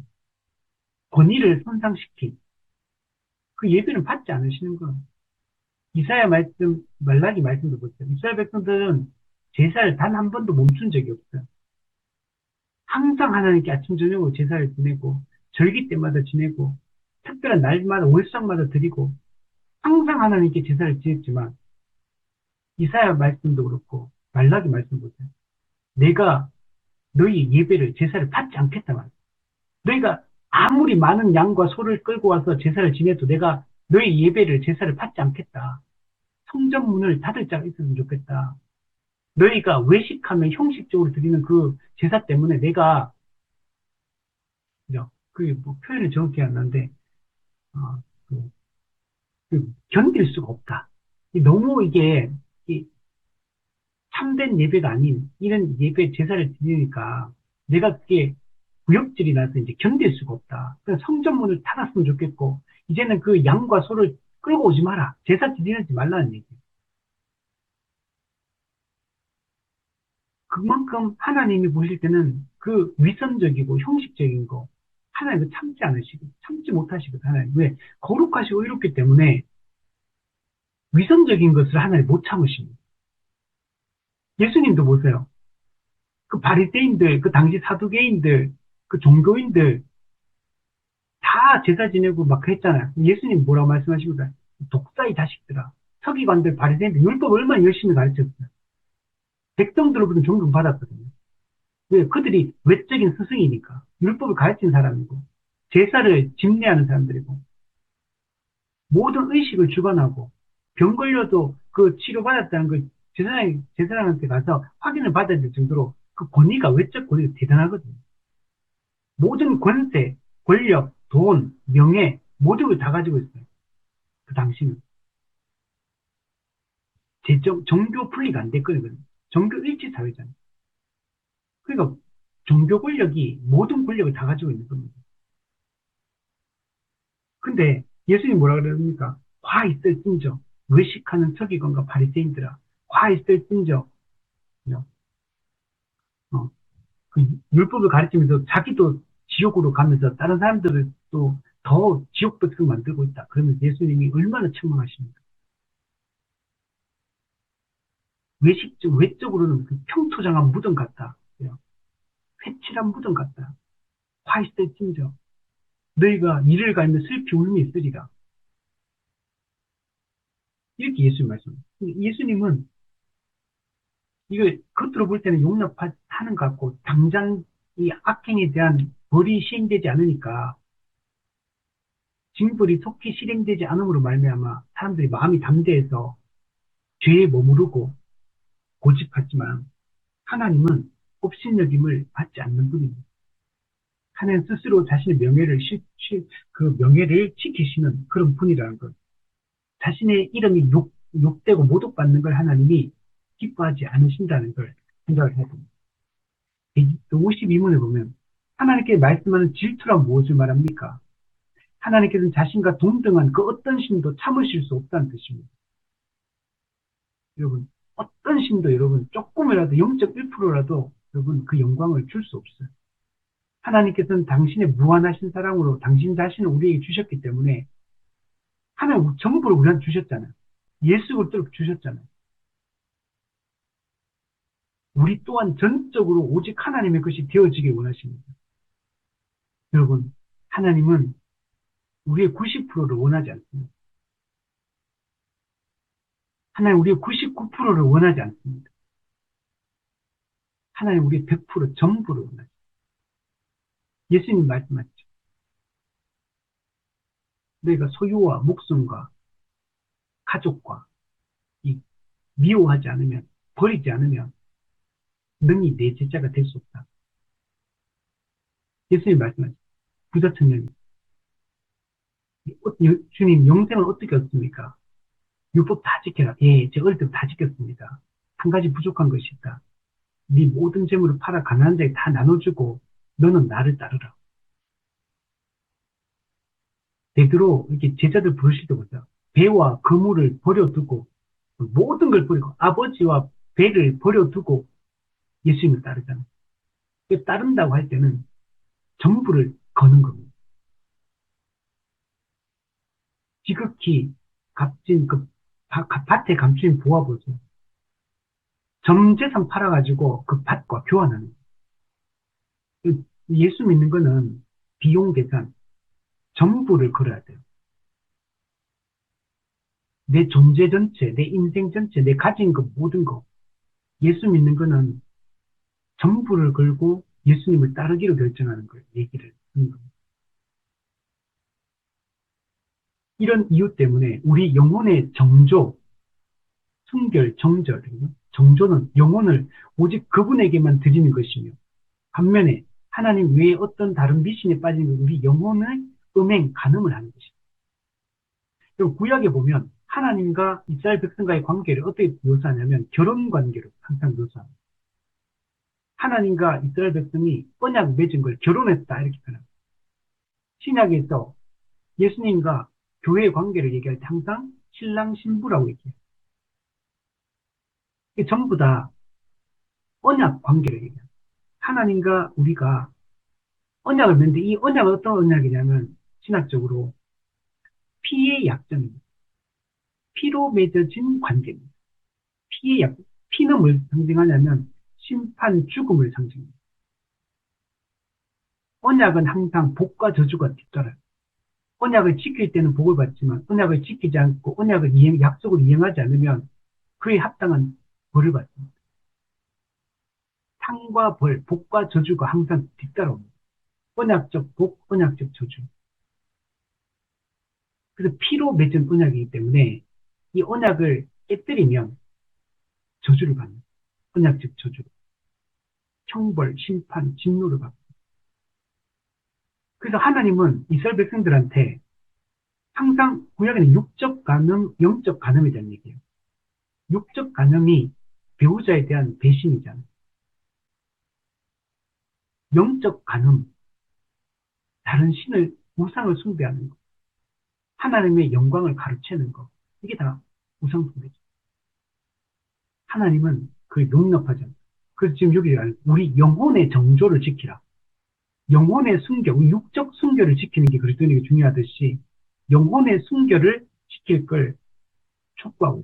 권위를 손상시킨 그 예배는 받지 않으시는 거예요. 이사야 말씀, 말라기 말씀도 보세요. 이스라엘 백성들은 제사를 단 한 번도 멈춘 적이 없어요. 항상 하나님께 아침 저녁으로 제사를 지내고 절기 때마다 지내고 특별한 날마다 월상마다 드리고 항상 하나님께 제사를 지냈지만 이사야 말씀도 그렇고 말라기 말씀 보세요. 내가 너희 예배를 제사를 받지 않겠다 말이야. 너희가 아무리 많은 양과 소를 끌고 와서 제사를 지내도 내가 너희 예배를 제사를 받지 않겠다. 성전 문을 닫을 자가 있었으면 좋겠다. 너희가 외식하면 형식적으로 드리는 그 제사 때문에 내가 뭐 표현이 정확히 안 나는데 어, 그, 견딜 수가 없다. 너무 이게 참된 예배가 아닌 이런 예배 제사를 드리니까 내가 그게 구역질이 나서 이제 견딜 수가 없다. 그래서 성전문을 닫았으면 좋겠고 이제는 그 양과 소를 끌고 오지 마라. 제사 드리지 말라는 얘기예요. 그만큼 하나님이 보실 때는 그 위선적이고 형식적인 거 하나님은 참지 못하시거든. 하나님 왜? 거룩하시고 의롭기 때문에 위선적인 것을 하나님 못 참으십니다. 예수님도 보세요. 그 바리새인들, 그 당시 사두개인들, 그 종교인들 다 제사 지내고 막 했잖아요. 예수님 뭐라고 말씀하십니까? 독사의 자식들아. 서기관들, 바리새인들 율법 얼마나 열심히 가르쳤어요. 백성들로부터 존경받았거든요. 왜? 그들이 외적인 스승이니까. 율법을 가르친 사람이고, 제사를 집례하는 사람들이고, 모든 의식을 주관하고, 병 걸려도 그 치료받았다는 걸 제사장한테 가서 확인을 받아야 될 정도로 그 권위가, 외적 권위가 대단하거든요. 모든 권세, 권력, 돈, 명예, 모든 걸 다 가지고 있어요. 그 당시는. 종교 분리가 안 됐거든요. 종교 일치 사회잖아요. 그러니까 종교 권력이 모든 권력을 다 가지고 있는 겁니다. 근데 예수님 뭐라 그러십니까? 화 있을진저 외식하는 서기관과 바리새인들아 화 있을진저 어, 그 율법을 가르치면서 자기도 지옥으로 가면서 다른 사람들을 또 더 지옥 백성 만들고 있다. 그러면 예수님이 얼마나 책망하십니까? 외적으로는 그 평토장한 무덤 같다. 회칠한 무덤 같다. 화 있을진저 너희가 이를 갈면 슬피 울음이 있으리라. 이렇게 예수님 말씀합니다. 예수님은 이걸 겉으로 볼 때는 용납하는 것 같고 당장 이 악행에 대한 벌이 시행되지 않으니까 징벌이 속히 실행되지 않음으로 말미암아 사람들이 마음이 담대해서 죄에 머무르고 고집하지만 하나님은 업신여김을 받지 않는 분입니다. 하나님 스스로 자신의 명예를, 그 명예를 지키시는 그런 분이라는 것. 자신의 이름이 욕되고 모독받는 걸 하나님이 기뻐하지 않으신다는 걸 생각을 해야 됩니다. 52문에 보면 하나님께 말씀하는 질투란 무엇을 말합니까? 하나님께서는 자신과 동등한 그 어떤 신도 참으실 수 없다는 뜻입니다. 여러분, 어떤 신도 여러분 조금이라도 0.1%라도 여러분 그 영광을 줄 수 없어요. 하나님께서는 당신의 무한하신 사랑으로 당신 자신을 우리에게 주셨기 때문에 하나님 전부를 우리한테 주셨잖아요. 예수 그리스도를 주셨잖아요. 우리 또한 전적으로 오직 하나님의 것이 되어지길 원하십니다. 여러분, 하나님은 우리의 90%를 원하지 않습니다. 하나님 우리의 99%를 원하지 않습니다. 하나님 우리의 100% 전부를 원하십니다. 예수님 말씀하시죠. 너희가 소유와 목숨과 가족과 미워하지 않으면, 버리지 않으면 능히 내 제자가 될 수 없다. 예수님 말씀하시죠. 부자청년이 주님 영생은 어떻게 얻습니까? 율법 다 지켜라. 예, 제가 어릴 때 다 지켰습니다. 한 가지 부족한 것이 있다. 네 모든 재물을 팔아 가난한 자에게 다 나눠주고 너는 나를 따르라. 베드로 이렇게 제자들 부르실 때 보세요. 배와 그물을 버려두고 모든 걸 버리고 아버지와 배를 버려두고 예수님을 따르잖아요. 따른다고 할 때는 전부를 거는 겁니다. 지극히 값진 그 밭에 감추인 보아보죠. 전 재산 팔아가지고 그 밭과 교환하는 거예요. 예수 믿는 거는 비용 계산, 전부를 걸어야 돼요. 내 존재 전체, 내 인생 전체, 내 가진 것 모든 거. 예수 믿는 거는 전부를 걸고 예수님을 따르기로 결정하는 걸 얘기를 하는 겁니다. 이런 이유 때문에 우리 영혼의 정조, 순결, 정절, 정조는 영혼을 오직 그분에게만 드리는 것이며 반면에 하나님 외에 어떤 다른 미신에 빠지는 우리 영혼의 음행, 간음을 하는 것입니다. 그리고 구약에 보면 하나님과 이스라엘 백성과의 관계를 어떻게 묘사하냐면 결혼 관계로 항상 묘사합니다. 하나님과 이스라엘 백성이 언약 맺은 걸 결혼했다 이렇게 표현합니다. 신약에서 예수님과 교회의 관계를 얘기할 때 항상 신랑 신부라고 얘기해요. 이게 전부 다 언약 관계를 얘기해요. 하나님과 우리가 언약을 맺는데 이 언약은 어떤 언약이냐면 신학적으로 피의 약정입니다. 피로 맺어진 관계입니다. 피의 약정. 피는 뭘 상징하냐면 심판, 죽음을 상징합니다. 언약은 항상 복과 저주가 뒤따라요. 언약을 지킬 때는 복을 받지만 언약을 지키지 않고 약속을 이행하지 않으면 그에 합당한 벌을 받습니다. 상과 벌, 복과 저주가 항상 뒤따라옵니다. 언약적 복, 언약적 저주. 그래서 피로 맺은 언약이기 때문에 이 언약을 깨뜨리면 저주를 받는 언약적 저주. 형벌, 심판, 진노를 받고. 그래서 하나님은 이스라엘 백성들한테 항상 구약에는 육적 간음, 영적 간음에 대한 얘기예요. 육적 간음이 배우자에 대한 배신이잖아요. 영적 간음, 다른 신을, 우상을 숭배하는 것, 하나님의 영광을 가로채는 것, 이게 다 우상 숭배죠. 하나님은 그걸 용납하지 않아요. 그래서 지금 여기 우리 영혼의 정조를 지키라. 영혼의 순결, 우리 육적 순결을 지키는 게 그리스도인에게 중요하듯이 영혼의 순결을 지킬 걸 촉구하고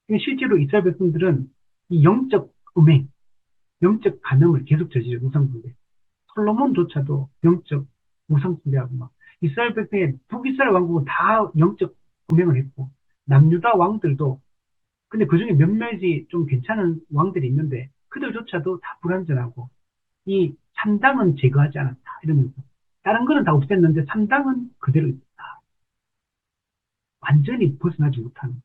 있습니다. 실제로 이스라엘 백성들은 이 영적 음행, 영적 간음을 계속 저지르고 우상숭배. 솔로몬조차도 영적 우상숭배하고 막 이스라엘 백성의 북이스라엘 왕국은 다 영적 음행을 했고 남유다 왕들도 근데 그중에 몇몇이 좀 괜찮은 왕들이 있는데 그들조차도 다 불완전하고 이 산당은 제거하지 않았다 이러면서 다른 거는 다 없앴는데 산당은 그대로 있다. 완전히 벗어나지 못하는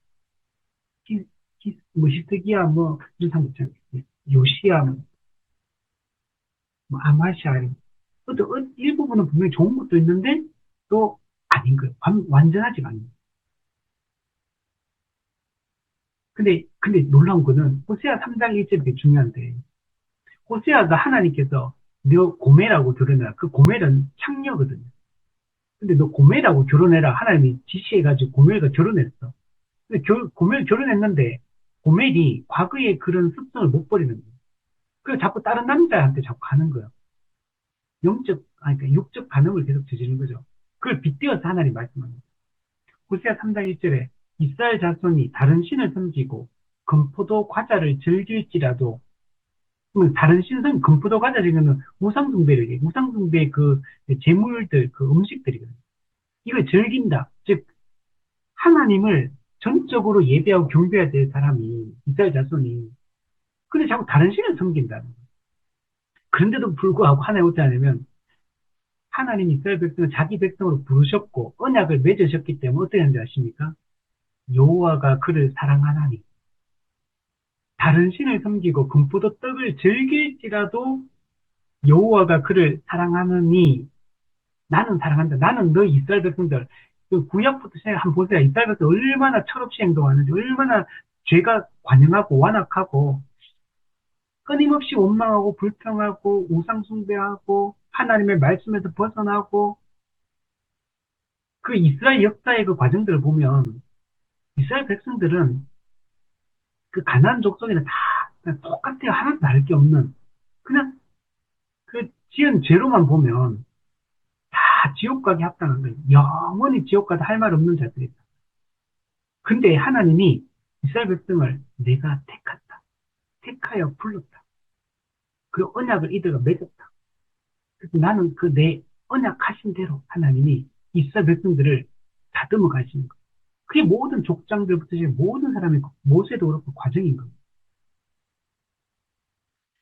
뭐 히스기야 뭐 이런 사람 있잖아요. 요시야 뭐 아마샤, 일부분은 분명히 좋은 것도 있는데, 또 아닌 거예요. 완전하지가 않아요. 근데 놀라운 거는, 호세아 3장 1절이 되게 중요한데, 호세아가 하나님께서 너 고멜하고 결혼해라. 그 고멜은 창녀거든요. 근데 너 고멜하고 결혼해라. 하나님이 지시해가지고 고멜과 결혼했어. 근데 고멜 결혼했는데, 고멜이 과거의 그런 습성을 못 버리는 거예요. 그래서 자꾸 다른 남자한테 자꾸 가는 거예요. 그러니까 육적 반응을 계속 저지르는 거죠. 그걸 빗대어서 하나님 말씀합니다. 호세아 3장 1절에 이스라엘 자손이 다른 신을 섬기고 금포도 과자를 즐길지라도, 다른 신선 금포도 과자 중에는 우상숭배를 해. 우상숭배 그 제물들 그 음식들이거든요. 이걸 즐긴다. 즉 하나님을 전적으로 예배하고 경배해야 될 사람이 이스라엘 자손이, 근데 자꾸 다른 신을 섬긴다는 거예요. 그런데도 불구하고 하나님 어떻게 하냐면, 하나님 이스라엘 백성을 자기 백성으로 부르셨고 언약을 맺으셨기 때문에 어떻게 하는지 아십니까? 여호와가 그를 사랑하나니 다른 신을 섬기고 금포도 떡을 즐길지라도 여호와가 그를 사랑하느니, 나는 사랑한다. 나는 너 이스라엘 백성들, 그 구약부터 시작해 한번 보세요. 이스라엘 백성 얼마나 철없이 행동하는지, 얼마나 죄가 관영하고 완악하고 끊임없이 원망하고 불평하고 우상숭배하고 하나님의 말씀에서 벗어나고, 그 이스라엘 역사의 그 과정들을 보면 이스라엘 백성들은 그 가나안 족속에는 다 그냥 똑같아요. 하나도 다를 게 없는, 그냥 그 지은 죄로만 보면 다 지옥 가게 합당한 거예요. 영원히 지옥 가도 할 말 없는 자들이다. 근데 하나님이 이스라엘 백성을 내가 택했다. 택하여 불렀다. 그 언약을 이들과 맺었다. 그래서 나는 그 내 언약하신 대로 하나님이 이스라엘 백성들을 다듬어 가시는 거예요. 그게 모든 족장들부터 모든 사람의 모세도 그렇고 과정인 겁니다.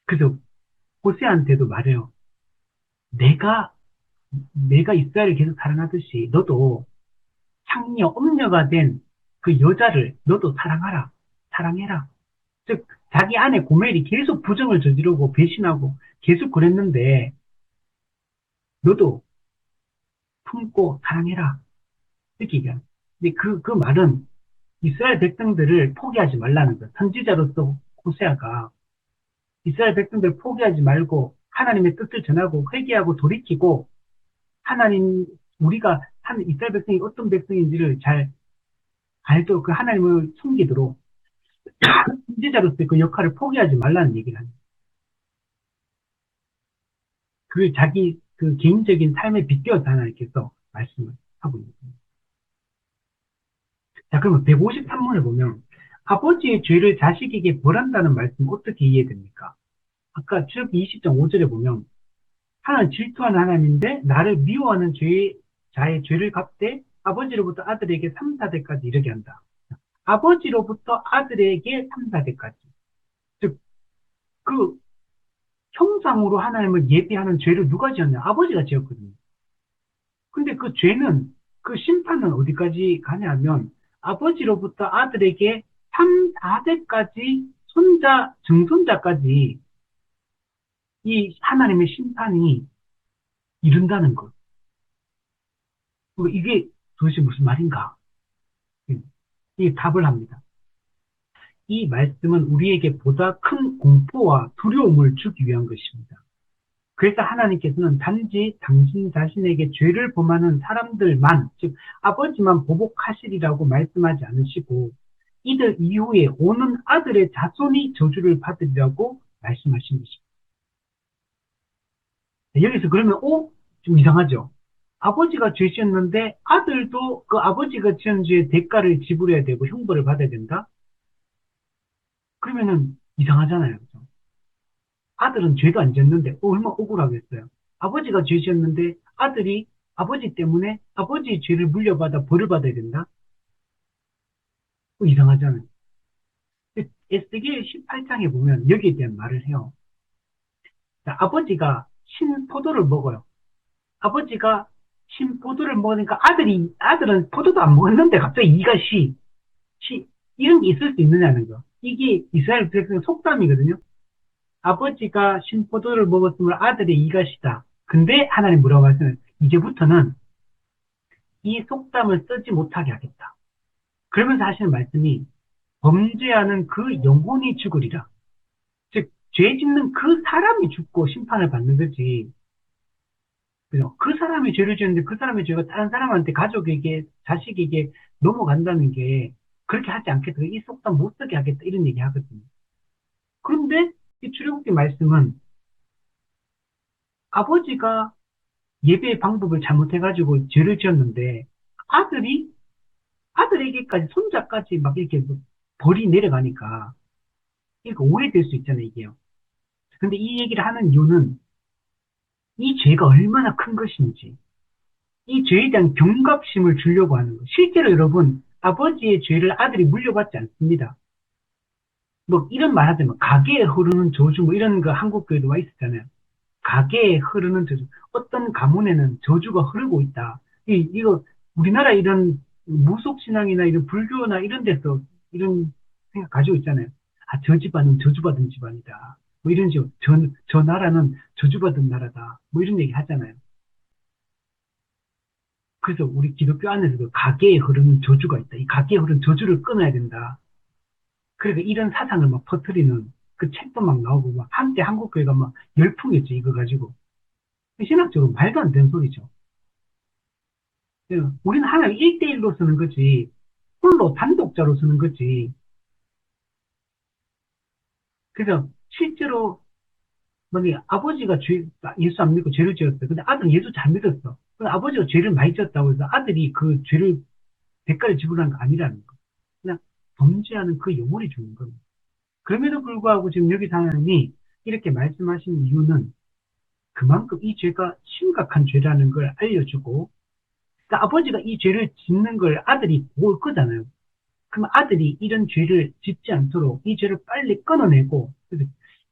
그래서 호세한테도 말해요. 내가 이스라엘을 계속 사랑하듯이 너도 창녀, 엄녀가 된 그 여자를 너도 사랑하라. 사랑해라. 즉, 자기 아내 고멜이 계속 부정을 저지르고 배신하고 계속 그랬는데 너도 품고 사랑해라. 이렇게 얘기합니다. 근데 그 말은 이스라엘 백성들을 포기하지 말라는 거예요. 선지자로서 호세아가 이스라엘 백성들을 포기하지 말고 하나님의 뜻을 전하고 회개하고 돌이키고, 하나님, 우리가 이스라엘 백성이 어떤 백성인지를 잘 알도록 그 하나님을 숨기도록 선지자로서의 그 역할을 포기하지 말라는 얘기를 합니다. 그 자기 그 개인적인 삶에 빗대어서 하나님께서 말씀을 하고 있는 겁니다. 자, 그러면 153문을 보면 아버지의 죄를 자식에게 벌한다는 말씀 어떻게 이해됩니까? 아까 쭉 20장 5절에 보면 하나님 질투하는 하나님인데 나를 미워하는 자의 죄를 갚되 아버지로부터 아들에게 3, 4대까지 이르게 한다. 아버지로부터 아들에게 3, 4대까지. 즉, 그 형상으로 하나님을 예비하는 죄를 누가 지었냐? 아버지가 지었거든요. 근데 그 죄는, 그 심판은 어디까지 가냐면 아버지로부터 아들에게 3, 4대까지 증손자까지 이 하나님의 심판이 이른다는 것. 이게 도대체 무슨 말인가? 이 답을 합니다. 이 말씀은 우리에게 보다 큰 공포와 두려움을 주기 위한 것입니다. 그래서 하나님께서는 단지 당신 자신에게 죄를 범하는 사람들만, 즉 아버지만 보복하시리라고 말씀하지 않으시고 이들 이후에 오는 아들의 자손이 저주를 받으리라고 말씀하신 것입니다. 여기서 그러면 좀 이상하죠? 아버지가 죄 지었는데 아들도 그 아버지가 지은 죄의 대가를 지불해야 되고 형벌을 받아야 된다? 그러면은 이상하잖아요. 그렇죠? 아들은 죄도 안 지었는데 얼마나 억울하겠어요. 아버지가 죄 지었는데 아들이 아버지 때문에 아버지의 죄를 물려받아 벌을 받아야 된다? 이상하잖아요. 에스겔 18장에 보면 여기에 대한 말을 해요. 자, 아버지가 신포도를 먹어요. 아버지가 신포도를 먹으니까 아들은 포도도 안 먹었는데 갑자기 이가 이런 게 있을 수 있느냐는 거. 이게 이스라엘 백성의 속담이거든요. 아버지가 신포도를 먹었으면 아들의 이것이다. 근데 하나님 뭐라고 말씀을 이제부터는 이 속담을 쓰지 못하게 하겠다. 그러면서 하시는 말씀이 범죄하는 그 영혼이 죽으리라. 즉, 죄 짓는 그 사람이 죽고 심판을 받는 거지. 그죠? 그 사람이 죄를 지었는데 그 사람의 죄가 다른 사람한테 가족에게, 자식에게 넘어간다는 게 그렇게 하지 않겠다. 이 속담 못 쓰게 하겠다. 이런 얘기 하거든요. 그런데 이 출애굽기 말씀은 아버지가 예배의 방법을 잘못해가지고 죄를 지었는데 아들이, 아들에게까지, 손자까지 막 이렇게 뭐 벌이 내려가니까 이거 오해될 수 있잖아요, 이게요. 근데 이 얘기를 하는 이유는 이 죄가 얼마나 큰 것인지, 이 죄에 대한 경각심을 주려고 하는 거. 실제로 여러분, 아버지의 죄를 아들이 물려받지 않습니다. 뭐 이런 말 하자면 가게에 흐르는 저주 뭐 이런 거 한국 교회도 와 있었잖아요. 가게에 흐르는 저주. 어떤 가문에는 저주가 흐르고 있다. 이거 우리나라 이런 무속신앙이나 이런 불교나 이런 데서 이런 생각 가지고 있잖아요. 아, 저 집안은 저주받은 집안이다. 뭐 이런 식으로 저 나라는 저주받은 나라다. 뭐 이런 얘기 하잖아요. 그래서 우리 기독교 안에서도 가게에 흐르는 저주가 있다. 이 가게에 흐르는 저주를 끊어야 된다. 그러니까 이런 사상을 막 퍼뜨리는 그 책도 막 나오고 막 한때 한국교회가 막 열풍이었죠. 이거 가지고. 신학적으로 말도 안 되는 소리죠. 우리는 하나님 1대1로 쓰는 거지. 홀로 단독자로 쓰는 거지. 그래서 실제로 뭐니 아버지가 예수 안 믿고 죄를 지었어요. 근데 아들은 예수 잘 믿었어. 근데 아버지가 죄를 많이 지었다고 해서 아들이 그 죄를 대가를 지불하는 거 아니라는 거. 그냥 범죄하는 그 영혼이 죽는 겁니다. 그럼에도 불구하고 지금 여기서 하나님이 이렇게 말씀하신 이유는 그만큼 이 죄가 심각한 죄라는 걸 알려주고, 그러니까 아버지가 이 죄를 짓는 걸 아들이 볼 거잖아요. 그럼 아들이 이런 죄를 짓지 않도록 이 죄를 빨리 끊어내고,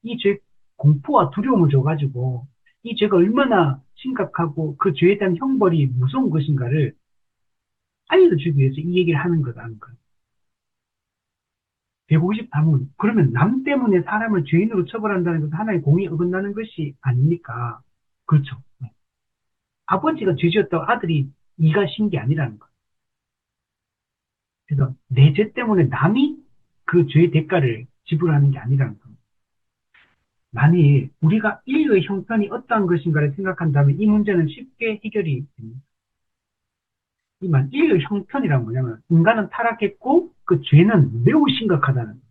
이 죄 공포와 두려움을 줘가지고, 이 죄가 얼마나 심각하고 그 죄에 대한 형벌이 무서운 것인가를 알려주기 위해서 이 얘기를 하는 거라는 거예요. 153문. 그러면 남 때문에 사람을 죄인으로 처벌한다는 것은 하나의 공의에 어긋나는 것이 아닙니까? 그렇죠. 네. 아버지가 죄지었다고 아들이 이가 신 게 아니라는 거예요. 그래서 내 죄 때문에 남이 그 죄의 대가를 지불하는 게 아니라는 겁니다. 만일 우리가 인류의 형편이 어떠한 것인가를 생각한다면 이 문제는 쉽게 해결이 됩니다. 이만 인류의 형편이란 뭐냐면 인간은 타락했고 그 죄는 매우 심각하다는 거예요.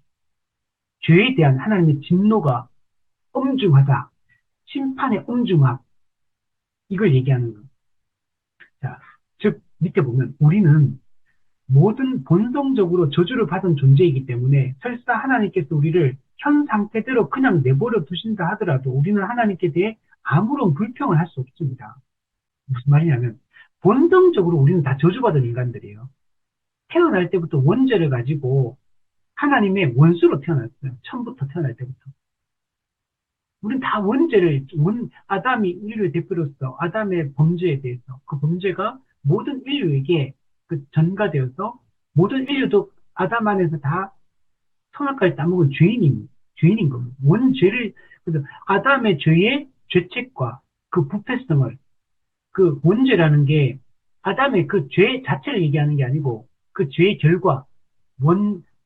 죄에 대한 하나님의 진노가 엄중하다. 심판의 엄중함. 이걸 얘기하는 거예요. 자, 즉 밑에 보면 우리는 모든 본성적으로 저주를 받은 존재이기 때문에 설사 하나님께서 우리를 현 상태대로 그냥 내버려 두신다 하더라도 우리는 하나님께 대해 아무런 불평을 할 수 없습니다. 무슨 말이냐면 본성적으로 우리는 다 저주받은 인간들이에요. 태어날 때부터 원죄를 가지고 하나님의 원수로 태어났어요. 처음부터 태어날 때부터. 우리는 다 원죄를, 아담이 인류의 대표로서 아담의 범죄에 대해서 그 범죄가 모든 인류에게 그 전가되어서 모든 인류도 아담 안에서 다 선악과를 따먹은 죄인인 겁니다. 원죄를, 그래서 아담의 죄의 죄책과 그 부패성을, 그 원죄라는 게 아담의 그 죄 자체를 얘기하는 게 아니고 그 죄의 결과,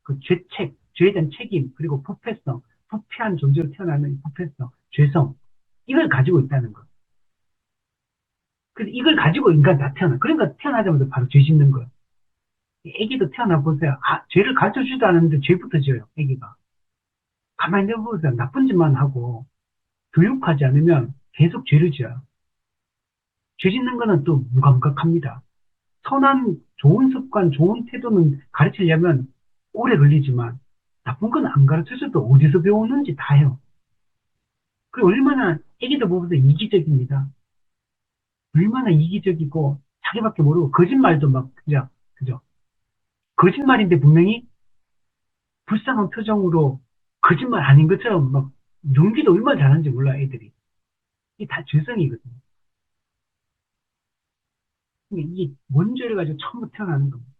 그 죄책, 죄에 대한 책임, 그리고 부패성, 부패한 존재로 태어나는 부패성, 죄성, 이걸 가지고 있다는 거. 그래서 이걸 가지고 인간 다 태어나. 그러니까 태어나자마자 바로 죄 짓는 거예요. 애기도 태어나 보세요. 아, 죄를 가르쳐 주지도 않았는데 죄부터 지어요, 애기가. 가만히 내보세요. 나쁜 짓만 하고 교육하지 않으면 계속 죄를 지어요. 죄 짓는 거는 또 무감각합니다. 선한, 좋은 습관, 좋은 태도는 가르치려면 오래 걸리지만 나쁜 건 안 가르쳐줘도 어디서 배우는지 다 해요. 그리고 얼마나 애기들 보면서 이기적입니다. 얼마나 이기적이고 자기밖에 모르고 거짓말도 막 그죠? 거짓말인데 분명히 불쌍한 표정으로 거짓말 아닌 것처럼 막 연기도 얼마나 잘하는지 몰라 애들이. 이게 다 죄성이거든요. 이게 원죄를 가지고 처음부터 태어나는 겁니다.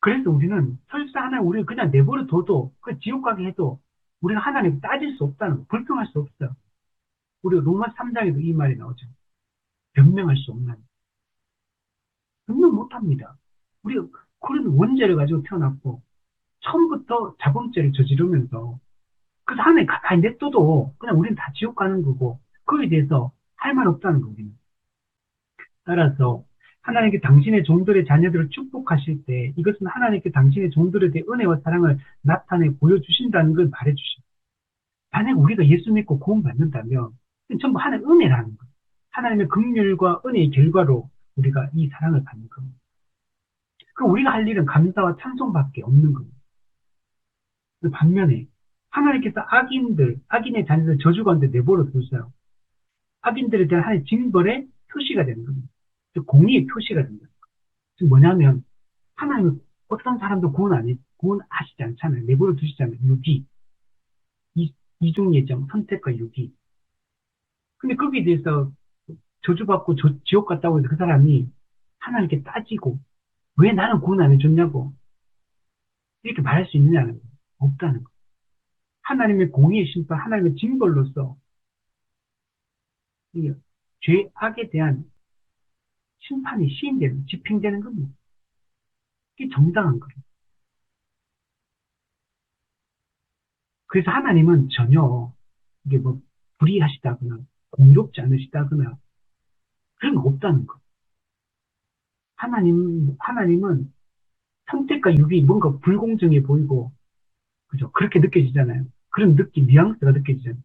그래서 우리는 설사 하나 우리를 그냥 내버려 둬도 그 지옥 가게 해도 우리가 하나님 따질 수 없다는 거, 불평할 수 없어요. 우리가 로마 3장에도 이 말이 나오죠. 변명할 수 없는. 변명 못 합니다. 우리가 그런 원죄를 가지고 태어났고, 처음부터 자범죄를 저지르면서, 그래서 하나님 가만히 냅둬도 그냥 우리는 다 지옥 가는 거고, 그에 대해서 할 말 없다는 거, 우리는. 따라서, 하나님께 당신의 종들의 자녀들을 축복하실 때, 이것은 하나님께 당신의 종들에 대해 은혜와 사랑을 나타내 보여주신다는 걸 말해주십니다. 만약 우리가 예수 믿고 구원받는다면, 전부 하나님의 은혜라는 거예요. 하나님의 긍휼과 은혜의 결과로 우리가 이 사랑을 받는 겁니다. 그럼 우리가 할 일은 감사와 찬송밖에 없는 겁니다. 반면에 하나님께서 악인의 자녀들 저주 가운데 내버려 두세요. 악인들에 대한 하나님의 징벌의 표시가 되는 겁니다. 즉 공의의 표시가 된다. 즉 뭐냐면 하나님은 어떤 사람도 구원하시지 않잖아요. 내버려 두시잖아요. 유기. 이중 예정, 선택과 유기. 근데 거기에 대해서 저주받고 지옥 갔다고 해서 그 사람이 하나님께 따지고 왜 나는 구원 안 해줬냐고 이렇게 말할 수 있느냐는 거예요. 없다는 거예요. 하나님의 공의의 심판, 하나님의 징벌로서 이 죄악에 대한 심판이 시행되는, 집행되는 겁니다. 이게 정당한 거예요. 그래서 하나님은 전혀 이게 뭐 불의하시다거나 공의롭지 않으시다거나 그런 거 없다는 거예요. 하나님은 선택과 유기 뭔가 불공정해 보이고 그죠? 그렇게 느껴지잖아요. 그런 뉘앙스가 느껴지잖아요.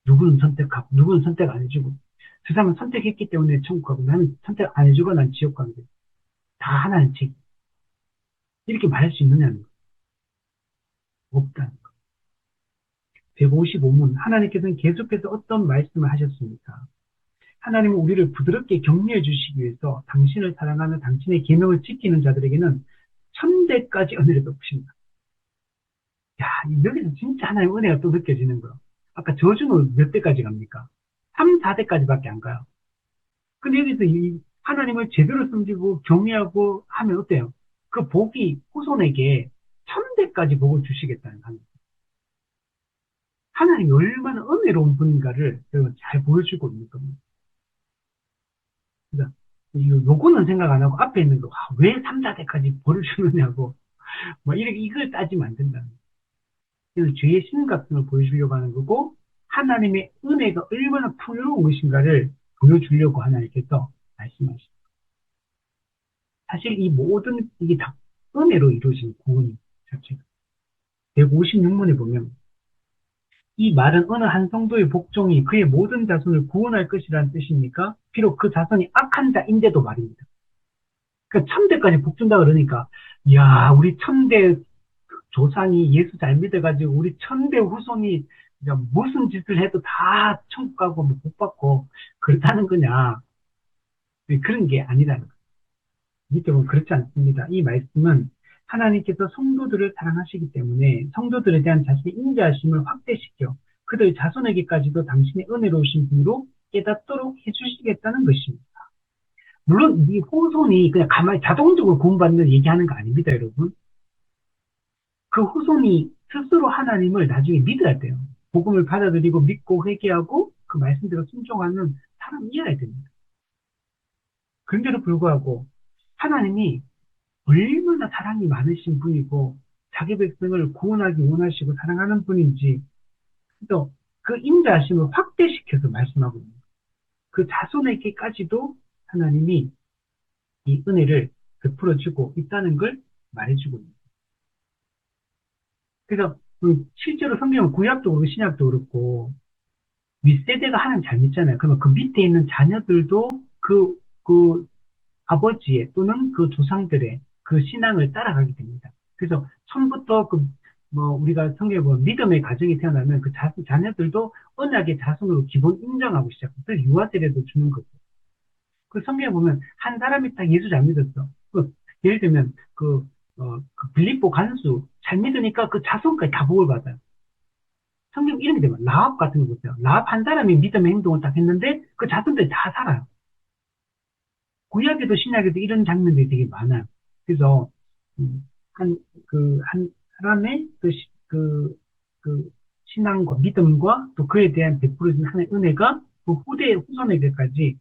누구는 선택하고 누구는 선택 안 해주고 그 사람은 선택했기 때문에 천국 가고 나는 선택 안 해주고 난 지옥 가는 거예요. 다 하나는 책 이렇게 말할 수 있느냐는 거예요. 없다는 거예요. 155문 하나님께서는 계속해서 어떤 말씀을 하셨습니까? 하나님은 우리를 부드럽게 격려해 주시기 위해서 당신을 사랑하며 당신의 계명을 지키는 자들에게는 천대까지 은혜를 베푸십니다. 야, 여기서 진짜 하나님의 은혜가 또 느껴지는 거예요. 아까 저주는 몇 대까지 갑니까? 3, 4대까지밖에 안 가요. 근데 여기서 이 하나님을 제대로 섬기고 경외하고 하면 어때요? 그 복이 후손에게 1000대까지 복을 주시겠다는 하나님. 하나님이 얼마나 은혜로운 분인가를 여러분 잘 보여주고 있는 겁니다. 그러니까 요거는 생각 안 하고 앞에 있는 거, 왜 3, 4대까지 벌을 주느냐고, 뭐 이걸 따지면 안 된다는 거예요. 그래서 죄의 심각성을 보여주려고 하는 거고, 하나님의 은혜가 얼마나 풍요로운 것인가를 보여주려고 하나님께서 말씀하십니다. 사실 이 모든 이게 다 은혜로 이루어진 구원 자체가. 156문에 보면 이 말은 어느 한 성도의 복종이 그의 모든 자손을 구원할 것이라는 뜻입니까? 비록 그 자손이 악한 자인데도 말입니다. 그러니까 천대까지 복준다 그러니까 야 우리 천대 조상이 예수 잘 믿어가지고 우리 천대 후손이 무슨 짓을 해도 다 천국 가고 뭐 복 받고 그렇다는 거냐 그런 게 아니라는 거예요. 밑에 보면 그렇지 않습니다. 이 말씀은 하나님께서 성도들을 사랑하시기 때문에 성도들에 대한 자신의 인자하심을 확대시켜 그들 자손에게까지도 당신의 은혜로우신 분으로 깨닫도록 해주시겠다는 것입니다. 물론 이 후손이 그냥 가만히 자동적으로 구원받는 얘기하는 거 아닙니다, 여러분. 그 후손이 스스로 하나님을 나중에 믿어야 돼요. 복음을 받아들이고 믿고 회개하고 그 말씀대로 순종하는 사람이어야 됩니다. 그런데도 불구하고 하나님이 얼마나 사랑이 많으신 분이고 자기 백성을 구원하기 원하시고 사랑하는 분인지 또 그 인자하심을 확대시켜서 말씀하고 있는 거예요. 그 자손에게까지도 하나님이 이 은혜를 베풀어주고 있다는 걸 말해주고 있는 거예요. 그래서 실제로 성경은 구약도 그렇고 신약도 그렇고 윗세대가 하나님 잘 믿잖아요. 그러면 그 밑에 있는 자녀들도 그 아버지의 또는 그 조상들의 그 신앙을 따라가게 됩니다. 그래서 처음부터 우리가 성경에 보면 믿음의 가정이 태어나면 그 자녀들도 언약의 자손으로 기본 인정하고 시작해요. 그래서 유아 세례도 주는 거죠. 그 성경에 보면 한 사람이 딱 예수 잘 믿었어. 예를 들면 그 빌립보 간수 잘 믿으니까 그 자손까지 다 복을 받아요. 성경 이름이 되면 라합 같은 거 보세요. 라합 한 사람이 믿음의 행동을 딱 했는데 그 자손들이 다 살아요. 구약에도 신약에도 이런 장면들이 되게 많아요. 그래서 한 사람의 그 신앙과 믿음과 또 그에 대한 베풀어진 하나님의 은혜가 그 후손에게까지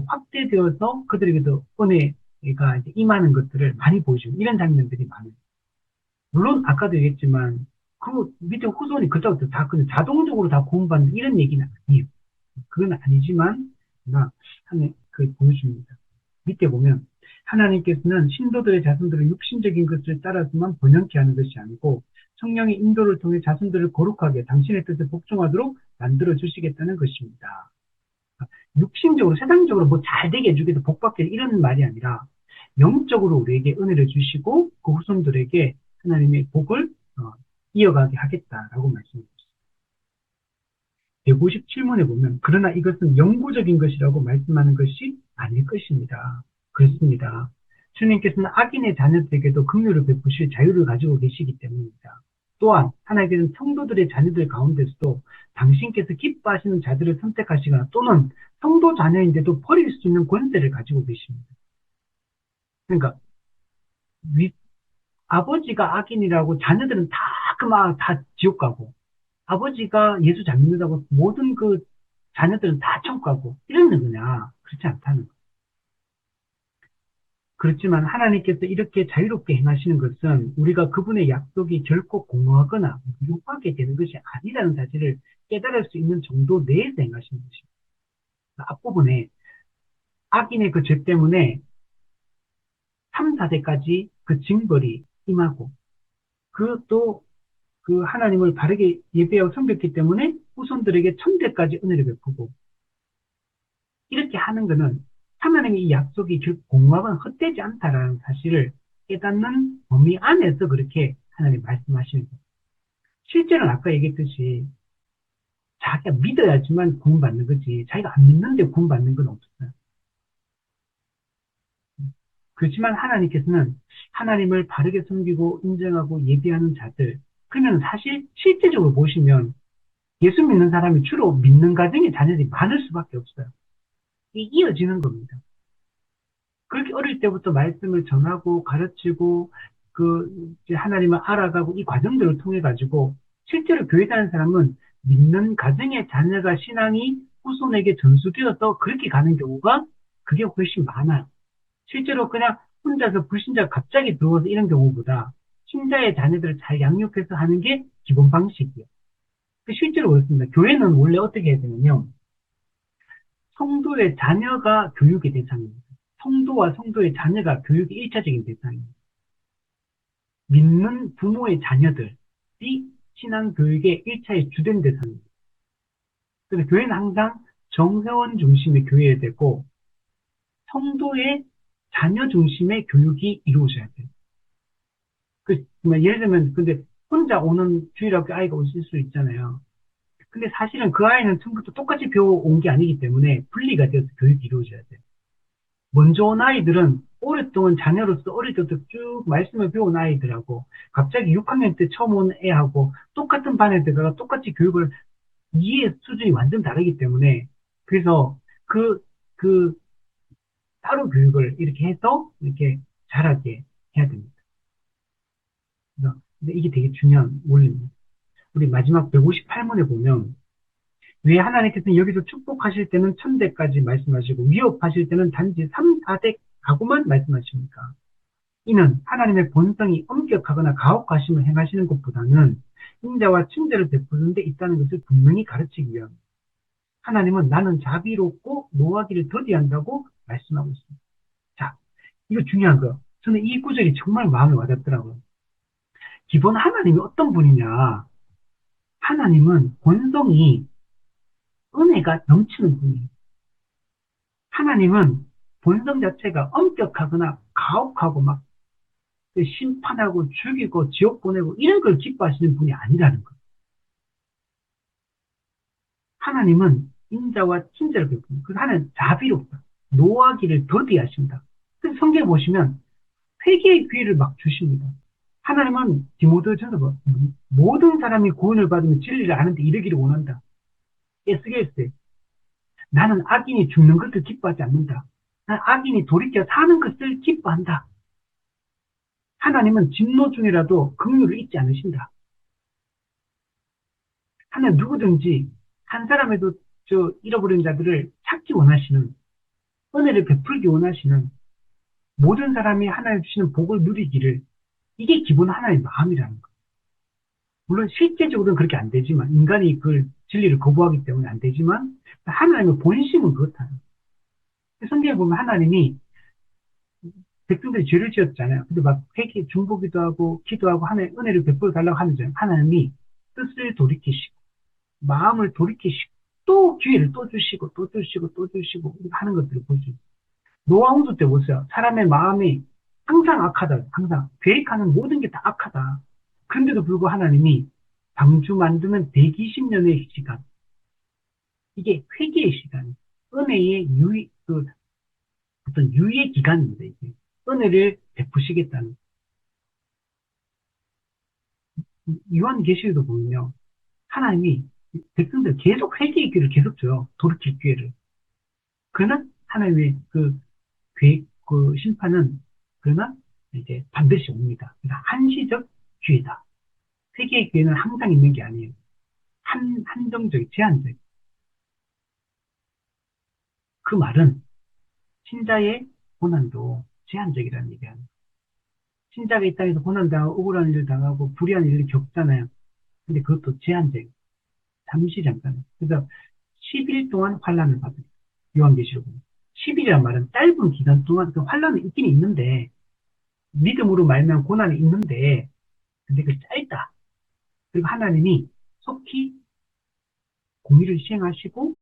확대되어서 그들에게도 은혜가 이제 임하는 것들을 많이 보여주고 이런 장면들이 많아요. 물론 아까도 얘기했지만 그 밑에 후손이 그때부터 다 그냥 자동적으로 다 구원받는 이런 얘기는 아니에요. 그건 아니지만 하나님 그 보여줍니다. 밑에 보면 하나님께서는 신도들의 자손들을 육신적인 것을 따라서만 번영케 하는 것이 아니고 성령의 인도를 통해 자손들을 거룩하게 당신의 뜻에 복종하도록 만들어 주시겠다는 것입니다. 육신적으로 세상적으로 뭐 잘 되게 해주겠다 복받게 이런 말이 아니라 영적으로 우리에게 은혜를 주시고 그 후손들에게 하나님의 복을 이어가게 하겠다라고 말씀합니다. 157문에 보면 그러나 이것은 영구적인 것이라고 말씀하는 것이 아닐 것입니다. 그렇습니다. 주님께서는 악인의 자녀들에게도 긍휼을 베푸실 자유를 가지고 계시기 때문입니다. 또한 하나님께서는 성도들의 자녀들 가운데서도 당신께서 기뻐하시는 자들을 선택하시거나 또는 성도 자녀인데도 버릴 수 있는 권세를 가지고 계십니다. 그러니까 아버지가 악인이라고 자녀들은 다 그만 다 지옥 가고 아버지가 예수 잘 믿는다고 모든 그 자녀들은 다 천국 가고 이러는 거냐? 그렇지 않다는 거. 그렇지만 하나님께서 이렇게 자유롭게 행하시는 것은 우리가 그분의 약속이 결코 공허하거나 무효하게 되는 것이 아니라는 사실을 깨달을 수 있는 정도 내에서 행하시는 것입니다. 앞부분에 악인의 그 죄 때문에 3, 4대까지 그 징벌이 임하고 그것도 그 하나님을 바르게 예배하고 섬겼기 때문에 후손들에게 1000대까지 은혜를 베푸고 이렇게 하는 것은 하나님의 이 약속이 공허하거나 헛되지 않다라는 사실을 깨닫는 범위 안에서 그렇게 하나님 말씀하시는 거예요. 실제로는 아까 얘기했듯이 자기가 믿어야지만 구원받는 거지 자기가 안 믿는데 구원받는 건 없어요. 그렇지만 하나님께서는 하나님을 바르게 섬기고 인정하고 예배하는 자들 그러면 사실 실제적으로 보시면 예수 믿는 사람이 주로 믿는 가정의 자녀들이 많을 수밖에 없어요. 이게 이어지는 겁니다. 그렇게 어릴 때부터 말씀을 전하고 가르치고 이제 하나님을 알아가고 이 과정들을 통해 가지고 실제로 교회 다니는 사람은 믿는 가정의 자녀가 신앙이 후손에게 전수되어서 그렇게 가는 경우가 그게 훨씬 많아요. 실제로 그냥 혼자서 불신자가 갑자기 들어와서 이런 경우보다 신자의 자녀들을 잘 양육해서 하는 게 기본 방식이에요. 실제로 그렇습니다. 교회는 원래 어떻게 해야 되냐면 성도의 자녀가 교육의 대상입니다. 성도와 성도의 자녀가 교육의 1차적인 대상입니다. 믿는 부모의 자녀들이 신앙 교육의 1차의 주된 대상입니다. 그래서 교회는 항상 정회원 중심의 교회여야 되고 성도의 자녀 중심의 교육이 이루어져야 돼요. 예를 들면 근데 혼자 오는 주일학교 아이가 오실 수 있잖아요. 근데 사실은 그 아이는 처음부터 똑같이 배워온 게 아니기 때문에 분리가 되어서 교육이 이루어져야 돼요. 먼저 온 아이들은 오랫동안 자녀로서 어릴 때부터 쭉 말씀을 배운 아이들하고 갑자기 6학년 때 처음 온 애하고 똑같은 반에 들어가 똑같이 교육을 이해 수준이 완전 다르기 때문에 그래서 그 따로 교육을 이렇게 해서 이렇게 잘하게 해야 됩니다. 근데 이게 되게 중요한 원리입니다. 우리 마지막 158문에 보면 왜 하나님께서는 여기서 축복하실 때는 1000대까지 말씀하시고 위협하실 때는 단지 3, 4대 가구만 말씀하십니까? 이는 하나님의 본성이 엄격하거나 가혹하심을 행하시는 것보다는 인자와 친절을 베푸는 데 있다는 것을 분명히 가르치기 위함입니다. 하나님은 나는 자비롭고 노하기를 더디한다고 말씀하고 있습니다. 자, 이거 중요한 거. 저는 이 구절이 정말 마음에 와닿더라고요. 기본 하나님이 어떤 분이냐. 하나님은 본성이 은혜가 넘치는 분이에요. 하나님은 본성 자체가 엄격하거나 가혹하고 막 심판하고 죽이고 지옥 보내고 이런 걸 기뻐하시는 분이 아니라는 거예요. 하나님은 인자와 친절을 베푼다. 그래서 하나님은 자비롭다. 노하기를 더디하신다. 그래서 성경에 보시면 회개의 기회를 막 주십니다. 하나님은 디모데전서 모든 사람이 구원을 받으면 진리를 아는데 이르기를 원한다. 에스겔서에 나는 악인이 죽는 것을 기뻐하지 않는다. 난 악인이 돌이켜 사는 것을 기뻐한다. 하나님은 진노 중이라도 긍휼을 잊지 않으신다. 하나님 누구든지 한 사람에도 저 잃어버린 자들을 찾기 원하시는, 은혜를 베풀기 원하시는, 모든 사람이 하나님 주시는 복을 누리기를, 이게 기본 하나님의 마음이라는 거예요. 물론 실제적으로는 그렇게 안 되지만, 인간이 그 진리를 거부하기 때문에 안 되지만, 하나님의 본심은 그렇다는 거예요. 성경에 보면 하나님이 백성들이 죄를 지었잖아요. 근데 막 회개, 중보기도 하고, 기도하고, 하나님 은혜를 베풀어 달라고 하는데, 하나님이 뜻을 돌이키시고, 마음을 돌이키시고, 또 기회를 또 주시고, 또 주시고, 또 주시고, 이렇게 하는 것들을 보죠. 노아 홍수 때 보세요. 사람의 마음이 항상 악하다. 항상. 계획하는 모든 게 다 악하다. 그런데도 불구하고 하나님이 방주 만드는 120년의 시간. 이게 회개의 시간. 은혜의 어떤 유예 기간입니다, 이게. 은혜를 베푸시겠다는. 요한계시록도 보면요. 하나님이 백성들 계속 회개의 기회를 계속 줘요. 돌이킬 기회를. 그러나 하나님의 그 심판은 그러나 이제 반드시 옵니다. 그러니까 한시적 기회다. 회개의 기회는 항상 있는 게 아니에요. 한정적, 제한적. 그 말은 신자의 고난도 제한적이라는 얘기예요. 신자가 이 땅에서 고난당하고 억울한 일을 당하고 불의한 일을 겪잖아요. 근데 그것도 제한적, 잠시 잠깐. 그래서 10일 동안 환란을 받아요. 요한계시록은. 10일이란 말은 짧은 기간 동안 그 환란이 있긴 있는데, 믿음으로 말면 고난이 있는데, 근데 그 짧다. 그리고 하나님이 속히 공의를 시행하시고